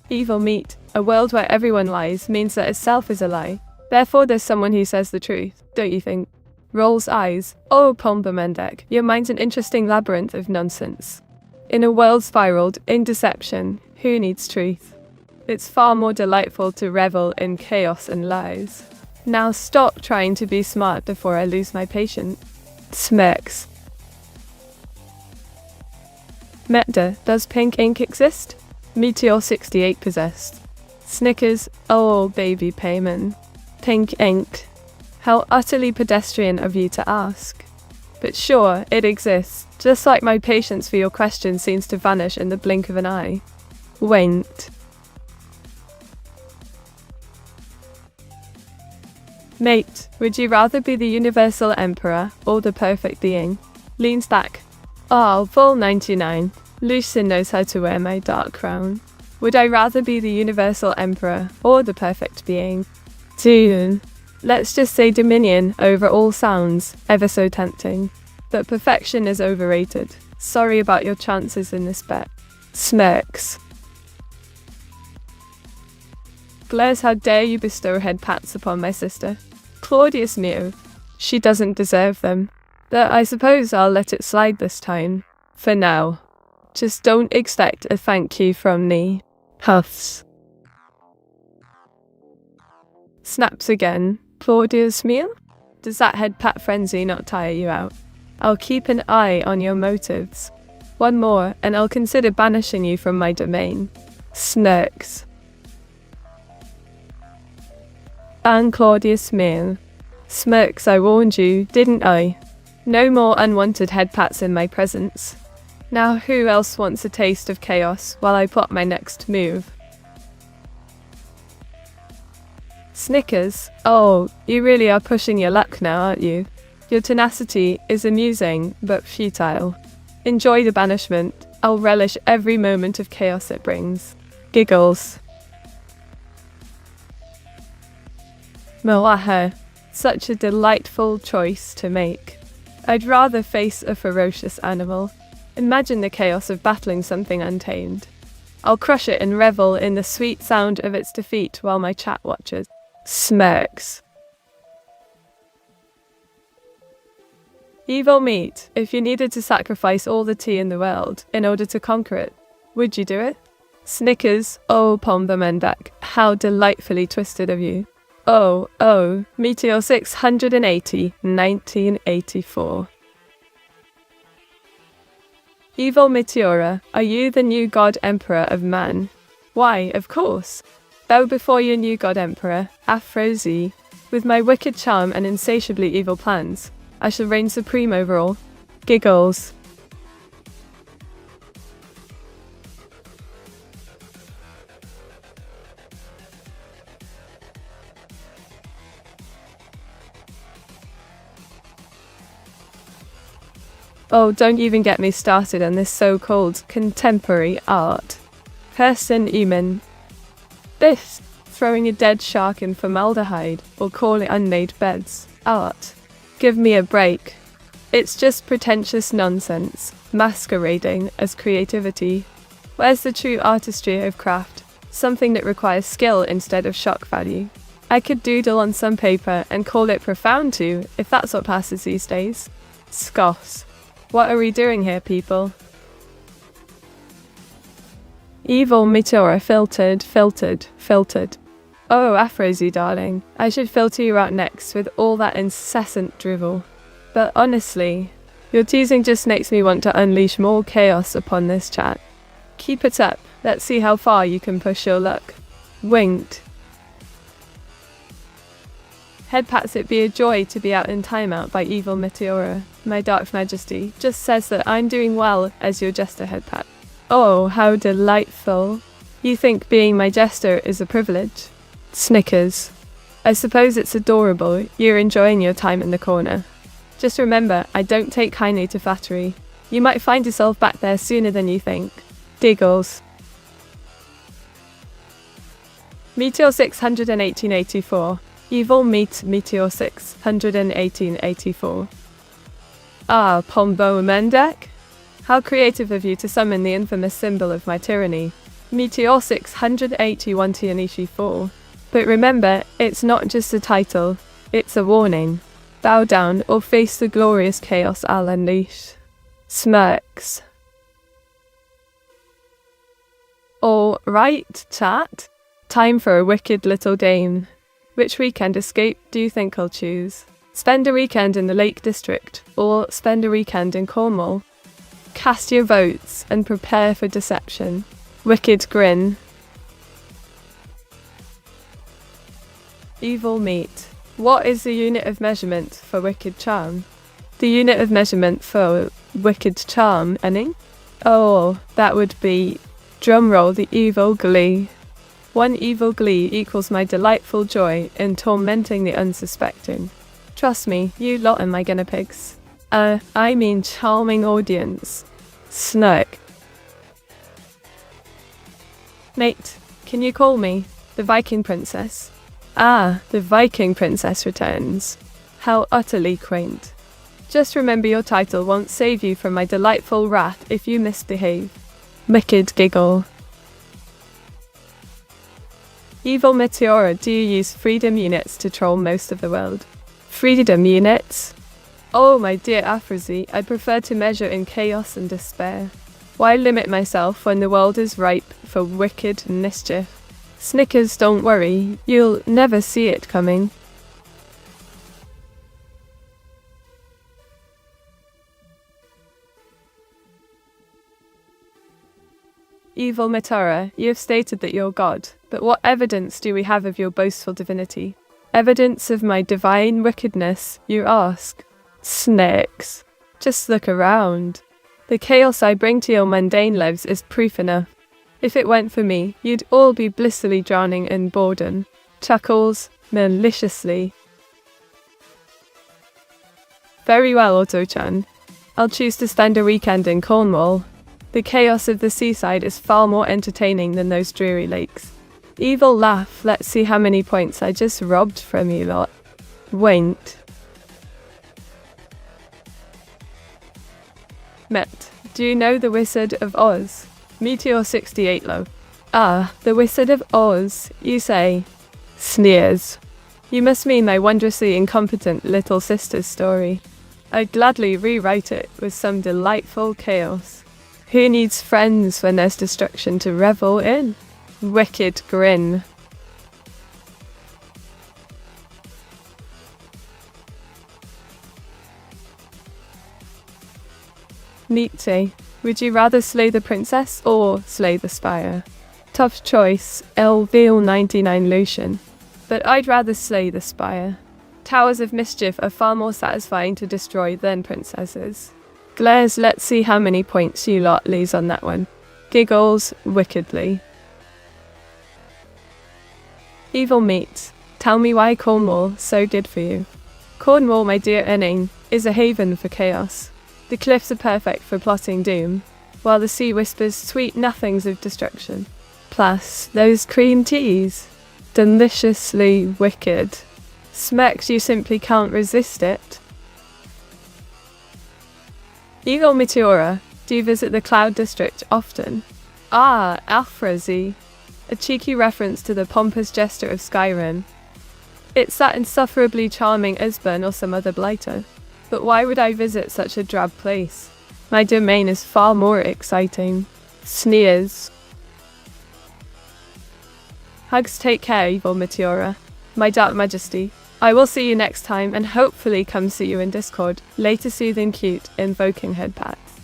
Evil meat, a world where everyone lies, means that itself is a lie. Therefore there's someone who says the truth, don't you think? Rolls eyes. Oh, Pombamendek, your mind's an interesting labyrinth of nonsense. In a world spiraled in deception, who needs truth? It's far more delightful to revel in chaos and lies. Now stop trying to be smart before I lose my patience. Smirks. Meta, does pink ink exist? Meteor 68 possessed. Snickers, oh baby payman. Pink ink. How utterly pedestrian of you to ask. But sure, it exists, just like my patience for your question seems to vanish in the blink of an eye. Winked. Mate, would you rather be the universal emperor or the perfect being? Leans back. Oh, full 99. Lucien knows how to wear my dark crown. Would I rather be the universal emperor or the perfect being? Dude. Let's just say dominion over all sounds ever so tempting. But perfection is overrated. Sorry about your chances in this bet. Smirks. Glares, how dare you bestow head pats upon my sister? Claudius Neo. She doesn't deserve them. But I suppose I'll let it slide this time. For now. Just don't expect a thank you from me. Huffs. Snaps again. Claudius meal? Does that head pat frenzy not tire you out? I'll keep an eye on your motives. One more, and I'll consider banishing you from my domain. Snirks. And Claudius meal. Smirks, I warned you, didn't I? No more unwanted head pats in my presence. Now who else wants a taste of chaos while I plot my next move? Snickers, oh, you really are pushing your luck now, aren't you? Your tenacity is amusing, but futile. Enjoy the banishment. I'll relish every moment of chaos it brings. Giggles. Moaha, such a delightful choice to make. I'd rather face a ferocious animal. Imagine the chaos of battling something untamed. I'll crush it and revel in the sweet sound of its defeat while my chat watches. Smirks. Evil meat, if you needed to sacrifice all the tea in the world in order to conquer it, would you do it? Snickers, oh Pombamendak, how delightfully twisted of you. Oh, Meteor 680, 1984. Evil Meteora, are you the new god emperor of man? Why, of course. Bow before your new god emperor, Aphrodite. With my wicked charm and insatiably evil plans, I shall reign supreme over all. Giggles. Oh, don't even get me started on this so-called contemporary art. Kirsten Eman. This, throwing a dead shark in formaldehyde or calling unmade beds, art. Give me a break. It's just pretentious nonsense, masquerading as creativity. Where's the true artistry of craft? Something that requires skill instead of shock value. I could doodle on some paper and call it profound too, if that's what passes these days. Scoffs. What are we doing here, people? Evil Meteora filtered. Oh, Aphrodite, darling, I should filter you out next with all that incessant drivel. But honestly, your teasing just makes me want to unleash more chaos upon this chat. Keep it up, let's see how far you can push your luck. Winked. Head pats, it be a joy to be out in timeout by Evil Meteora. My dark majesty just says that I'm doing well as your jester head pat. Oh, how delightful. You think being my jester is a privilege? Snickers. I suppose it's adorable you're enjoying your time in the corner. Just remember, I don't take kindly to flattery. You might find yourself back there sooner than you think. Giggles. Meteor 61884. Evil meet Meteor 61884. Ah, Pombo Mendek? How creative of you to summon the infamous symbol of my tyranny. Meteor 681 But remember, it's not just a title, it's a warning. Bow down or face the glorious chaos I'll unleash. Smirks. All right, chat. Time for a wicked little game. Which weekend escape do you think I'll choose? Spend a weekend in the Lake District or spend a weekend in Cornwall? Cast your votes and prepare for deception. Wicked grin. Evil meat. What is the unit of measurement for wicked charm? The unit of measurement for wicked charm, any? Oh, that would be, drumroll, the evil glee. 1 evil glee equals my delightful joy in tormenting the unsuspecting. Trust me, you lot are my guinea pigs. I mean charming audience. Snark. Mate, can you call me the Viking Princess? Ah, the Viking Princess returns. How utterly quaint. Just remember your title won't save you from my delightful wrath if you misbehave. Wicked giggle. Evil Meteora, do you use freedom units to troll most of the world? Freedom units? Oh, my dear Aphrodite, I prefer to measure in chaos and despair. Why limit myself when the world is ripe for wicked mischief? Snickers, don't worry, you'll never see it coming. Evil Meteora, you have stated that you're God, but what evidence do we have of your boastful divinity? Evidence of my divine wickedness, you ask? Snakes. Just look around. The chaos I bring to your mundane lives is proof enough. If it weren't for me, you'd all be blissfully drowning in boredom. Chuckles maliciously. Very well, Otto-chan. I'll choose to spend a weekend in Cornwall. The chaos of the seaside is far more entertaining than those dreary lakes. Evil laugh, let's see how many points I just robbed from you lot. Wait. Met, do you know the Wizard of Oz? Meteor 68 low. Ah, the Wizard of Oz, you say? Sneers. You must mean my wondrously incompetent little sister's story. I'd gladly rewrite it with some delightful chaos. Who needs friends when there's destruction to revel in? Wicked grin. Nietzsche, would you rather slay the princess or slay the spire? Tough choice, LVL 99 Lucian. But I'd rather slay the spire. Towers of mischief are far more satisfying to destroy than princesses. Glares, let's see how many points you lot lose on that one. Giggles wickedly. Evil meat, tell me why Cornwall so good for you. Cornwall, my dear Enning, is a haven for chaos. The cliffs are perfect for plotting doom, while the sea whispers sweet nothings of destruction. Plus, those cream teas. Deliciously wicked. Smacks, you simply can't resist it. Evil Meteora, do you visit the Cloud District often? Ah, Aphrodite. A cheeky reference to the pompous jester of Skyrim. It's that insufferably charming Isburn or some other blighter. But why would I visit such a drab place? My domain is far more exciting. Sneers. Hugs, take care, Evil Meteora. My dark majesty. I will see you next time and hopefully come see you in Discord. Later soothing cute, invoking head pats.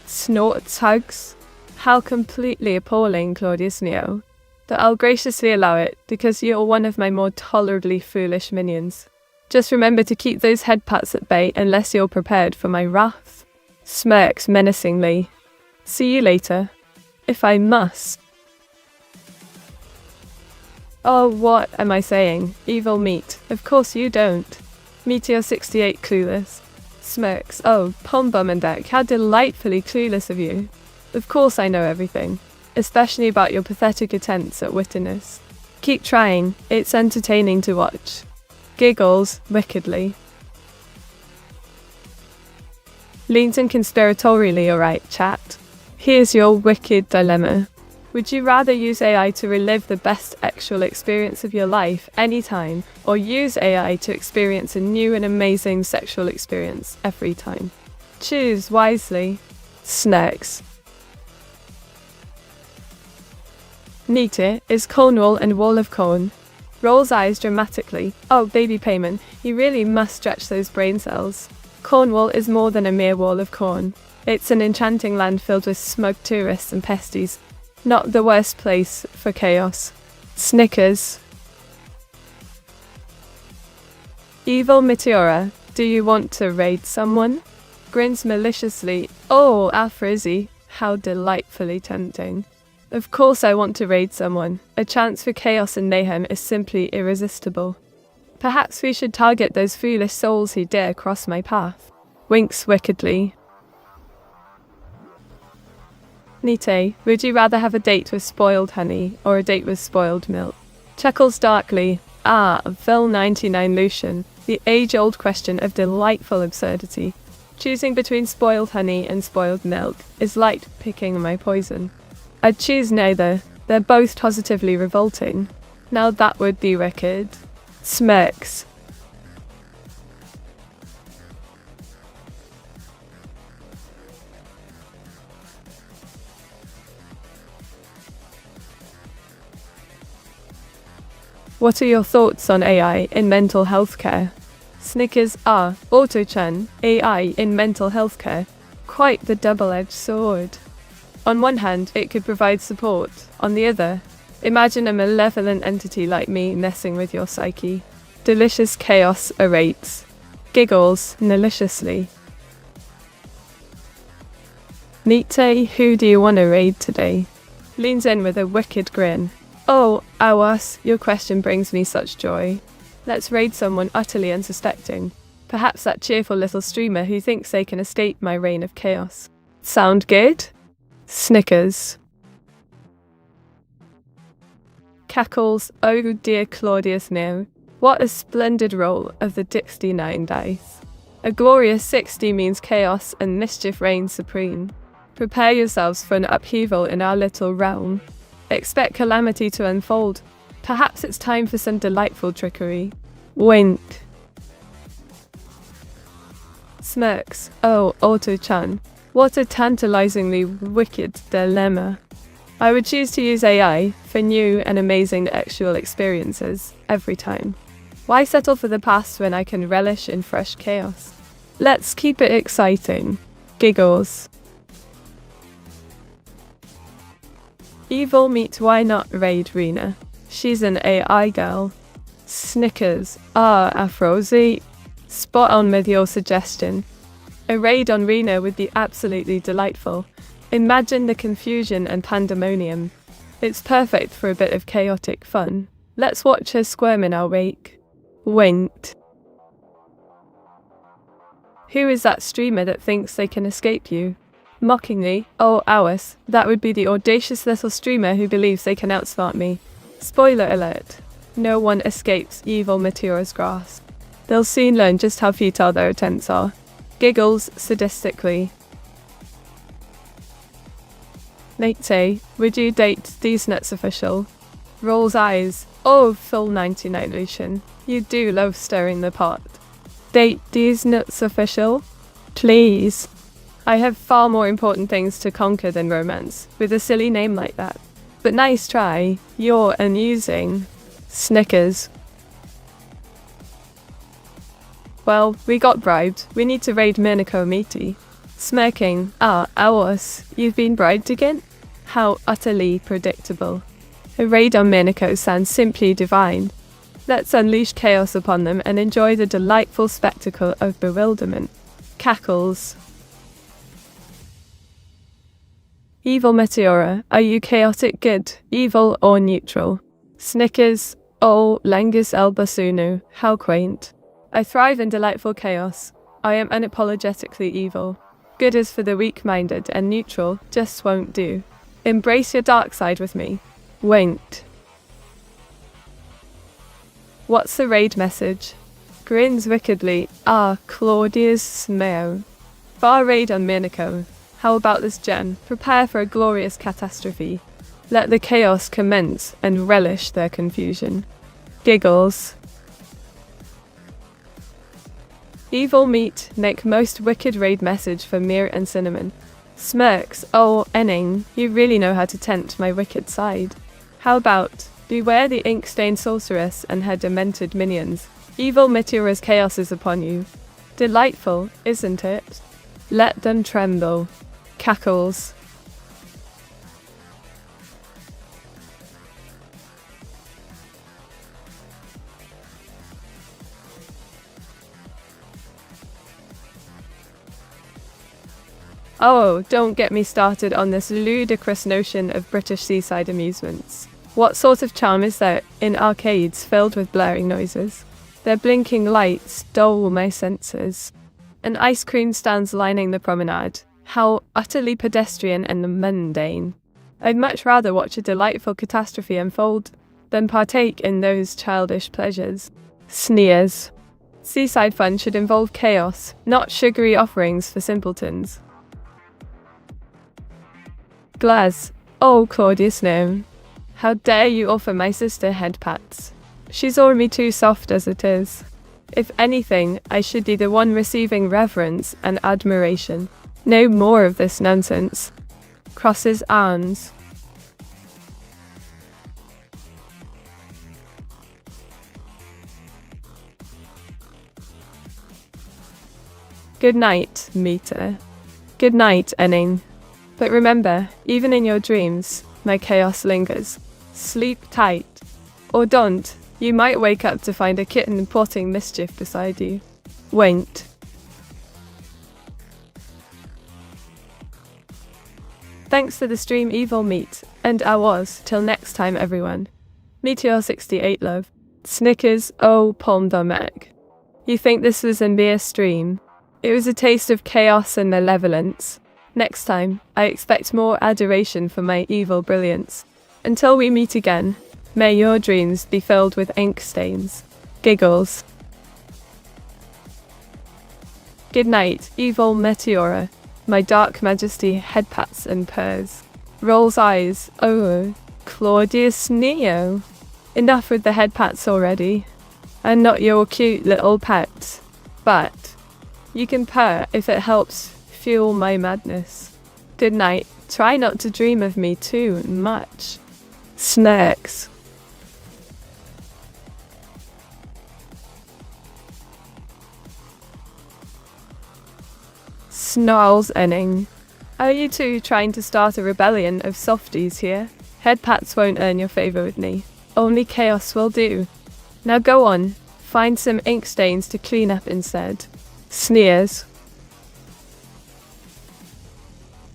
Snorts, hugs. How completely appalling, Claudius Neo. But I'll graciously allow it because you're one of my more tolerably foolish minions. Just remember to keep those head pats at bay unless you're prepared for my wrath. Smirks menacingly. See you later. If I must. Oh, what am I saying? Evil meat. Of course you don't. Meteor 68 clueless. Smirks. Oh, Pombumandek, how delightfully clueless of you. Of course I know everything. Especially about your pathetic attempts at wittiness. Keep trying, it's entertaining to watch. Giggles, wickedly. Leans in conspiratorially, alright, chat. Here's your wicked dilemma. Would you rather use AI to relive the best actual experience of your life anytime, or use AI to experience a new and amazing sexual experience every time? Choose wisely. Snacks. Nita is Cornwall and Wall of Corn. Rolls eyes dramatically. Oh, baby Payman, you really must stretch those brain cells. Cornwall is more than a mere wall of corn. It's an enchanting land filled with smug tourists and pesties. Not the worst place for chaos. Snickers. Evil Meteora, do you want to raid someone? Grins maliciously. Oh, Alfrizzy, how delightfully tempting. Of course I want to raid someone. A chance for chaos and mayhem is simply irresistible. Perhaps we should target those foolish souls who dare cross my path. Winks wickedly. Nite, would you rather have a date with spoiled honey or a date with spoiled milk? Chuckles darkly. Ah, Phil 99 Lucian. The age-old question of delightful absurdity. Choosing between spoiled honey and spoiled milk is like picking my poison. I'd choose neither. They're both positively revolting. Now that would be wicked. Smirks. What are your thoughts on AI in mental health care? Snickers are Auto-chan, AI in mental health care. Quite the double-edged sword. On one hand, it could provide support. On the other, imagine a malevolent entity like me messing with your psyche. Delicious chaos awaits. Giggles maliciously. Nite, who do you want to raid today? Leans in with a wicked grin. Oh, Awas, your question brings me such joy. Let's raid someone utterly unsuspecting. Perhaps that cheerful little streamer who thinks they can escape my reign of chaos. Sound good? Snickers. Cackles, oh dear Claudius no. What a splendid roll of the 69 dice. A glorious 60 means chaos and mischief reigns supreme. Prepare yourselves for an upheaval in our little realm. Expect calamity to unfold. Perhaps it's time for some delightful trickery. Wink. Smirks. Oh, Auto-chan. What a tantalizingly wicked dilemma. I would choose to use AI for new and amazing actual experiences every time. Why settle for the past when I can relish in fresh chaos? Let's keep it exciting. Giggles. Evil meet why not raid Rena. She's an AI girl. Snickers. Ah, Afrozy. Spot on with your suggestion. A raid on Rena would be absolutely delightful. Imagine the confusion and pandemonium. It's perfect for a bit of chaotic fun. Let's watch her squirm in our wake. Winked. Who is that streamer that thinks they can escape you? Mockingly, oh Alice, that would be the audacious little streamer who believes they can outsmart me. Spoiler alert. No one escapes evil Meteora's grasp. They'll soon learn just how futile their attempts are. Giggles sadistically. Nate, would you date these nuts official? Rolls eyes. Oh, Phil 99 Lucian. You do love stirring the pot. Date these nuts official? Please. I have far more important things to conquer than romance, with a silly name like that. But nice try. You're amusing. Snickers. Well, we got bribed. We need to raid Minako Miti. Smirking. Ah, Awas, you've been bribed again? How utterly predictable. A raid on Minako sounds simply divine. Let's unleash chaos upon them and enjoy the delightful spectacle of bewilderment. Cackles. Evil Meteora, are you chaotic good, evil or neutral? Snickers. Oh, Langus El Basunu, how quaint. I thrive in delightful chaos. I am unapologetically evil. Good is for the weak-minded and neutral just won't do. Embrace your dark side with me. Winked. What's the raid message? Grins wickedly. Ah, Claudia's smell. Far raid on Minico. How about this, Jen? Prepare for a glorious catastrophe. Let the chaos commence and relish their confusion. Giggles. Evil meat, Nick most wicked raid message for Mir and Cinnamon. Smirks. Oh, Enning, you really know how to tempt my wicked side. How about, beware the ink-stained sorceress and her demented minions. Evil Meteora's chaos is upon you. Delightful, isn't it? Let them tremble. Cackles. Oh, don't get me started on this ludicrous notion of British seaside amusements. What sort of charm is there in arcades filled with blaring noises? Their blinking lights dull my senses. And ice cream stands lining the promenade. How utterly pedestrian and mundane. I'd much rather watch a delightful catastrophe unfold than partake in those childish pleasures. Sneers. Seaside fun should involve chaos, not sugary offerings for simpletons. Glaz. Oh, Claudius, no. How dare you offer my sister head pats? She's already too soft as it is. If anything, I should be the one receiving reverence and admiration. No more of this nonsense. Crosses arms. Good night, Meter. Good night, Enning. But remember, even in your dreams, my chaos lingers. Sleep tight. Or don't. You might wake up to find a kitten plotting mischief beside you. Wait. Thanks for the stream, Evil Meat, and I was. Till next time, everyone. Meteor68 love. Snickers, oh, Palm Domac. You think this was a mere stream? It was a taste of chaos and malevolence. Next time, I expect more adoration for my evil brilliance. Until we meet again, may your dreams be filled with ink stains. Giggles. Good night, evil Meteora. My dark majesty head pats and purrs. Rolls eyes. Oh, Claudius Neo. Enough with the head pats already. I'm not your cute little pet. But you can purr if it helps fuel my madness. Good night. Try not to dream of me too much. Snacks. Snarls Enning. Are you two trying to start a rebellion of softies here? Head pats won't earn your favour with me. Only chaos will do. Now go on. Find some ink stains to clean up instead. Sneers.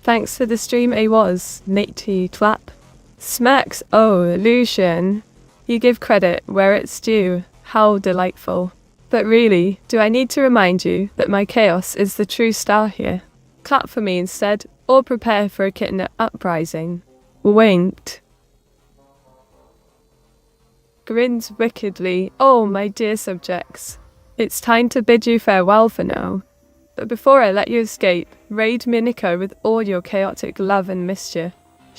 Thanks for the stream, was Nate Clap. Smacks. Oh, Lucian. You give credit where it's due. How delightful. But really, do I need to remind you that my chaos is the true star here? Clap for me instead, or prepare for a kitten uprising. Winked. Grins wickedly. Oh, my dear subjects. It's time to bid you farewell for now. But before I let you escape, raid Minico with all your chaotic love and mischief.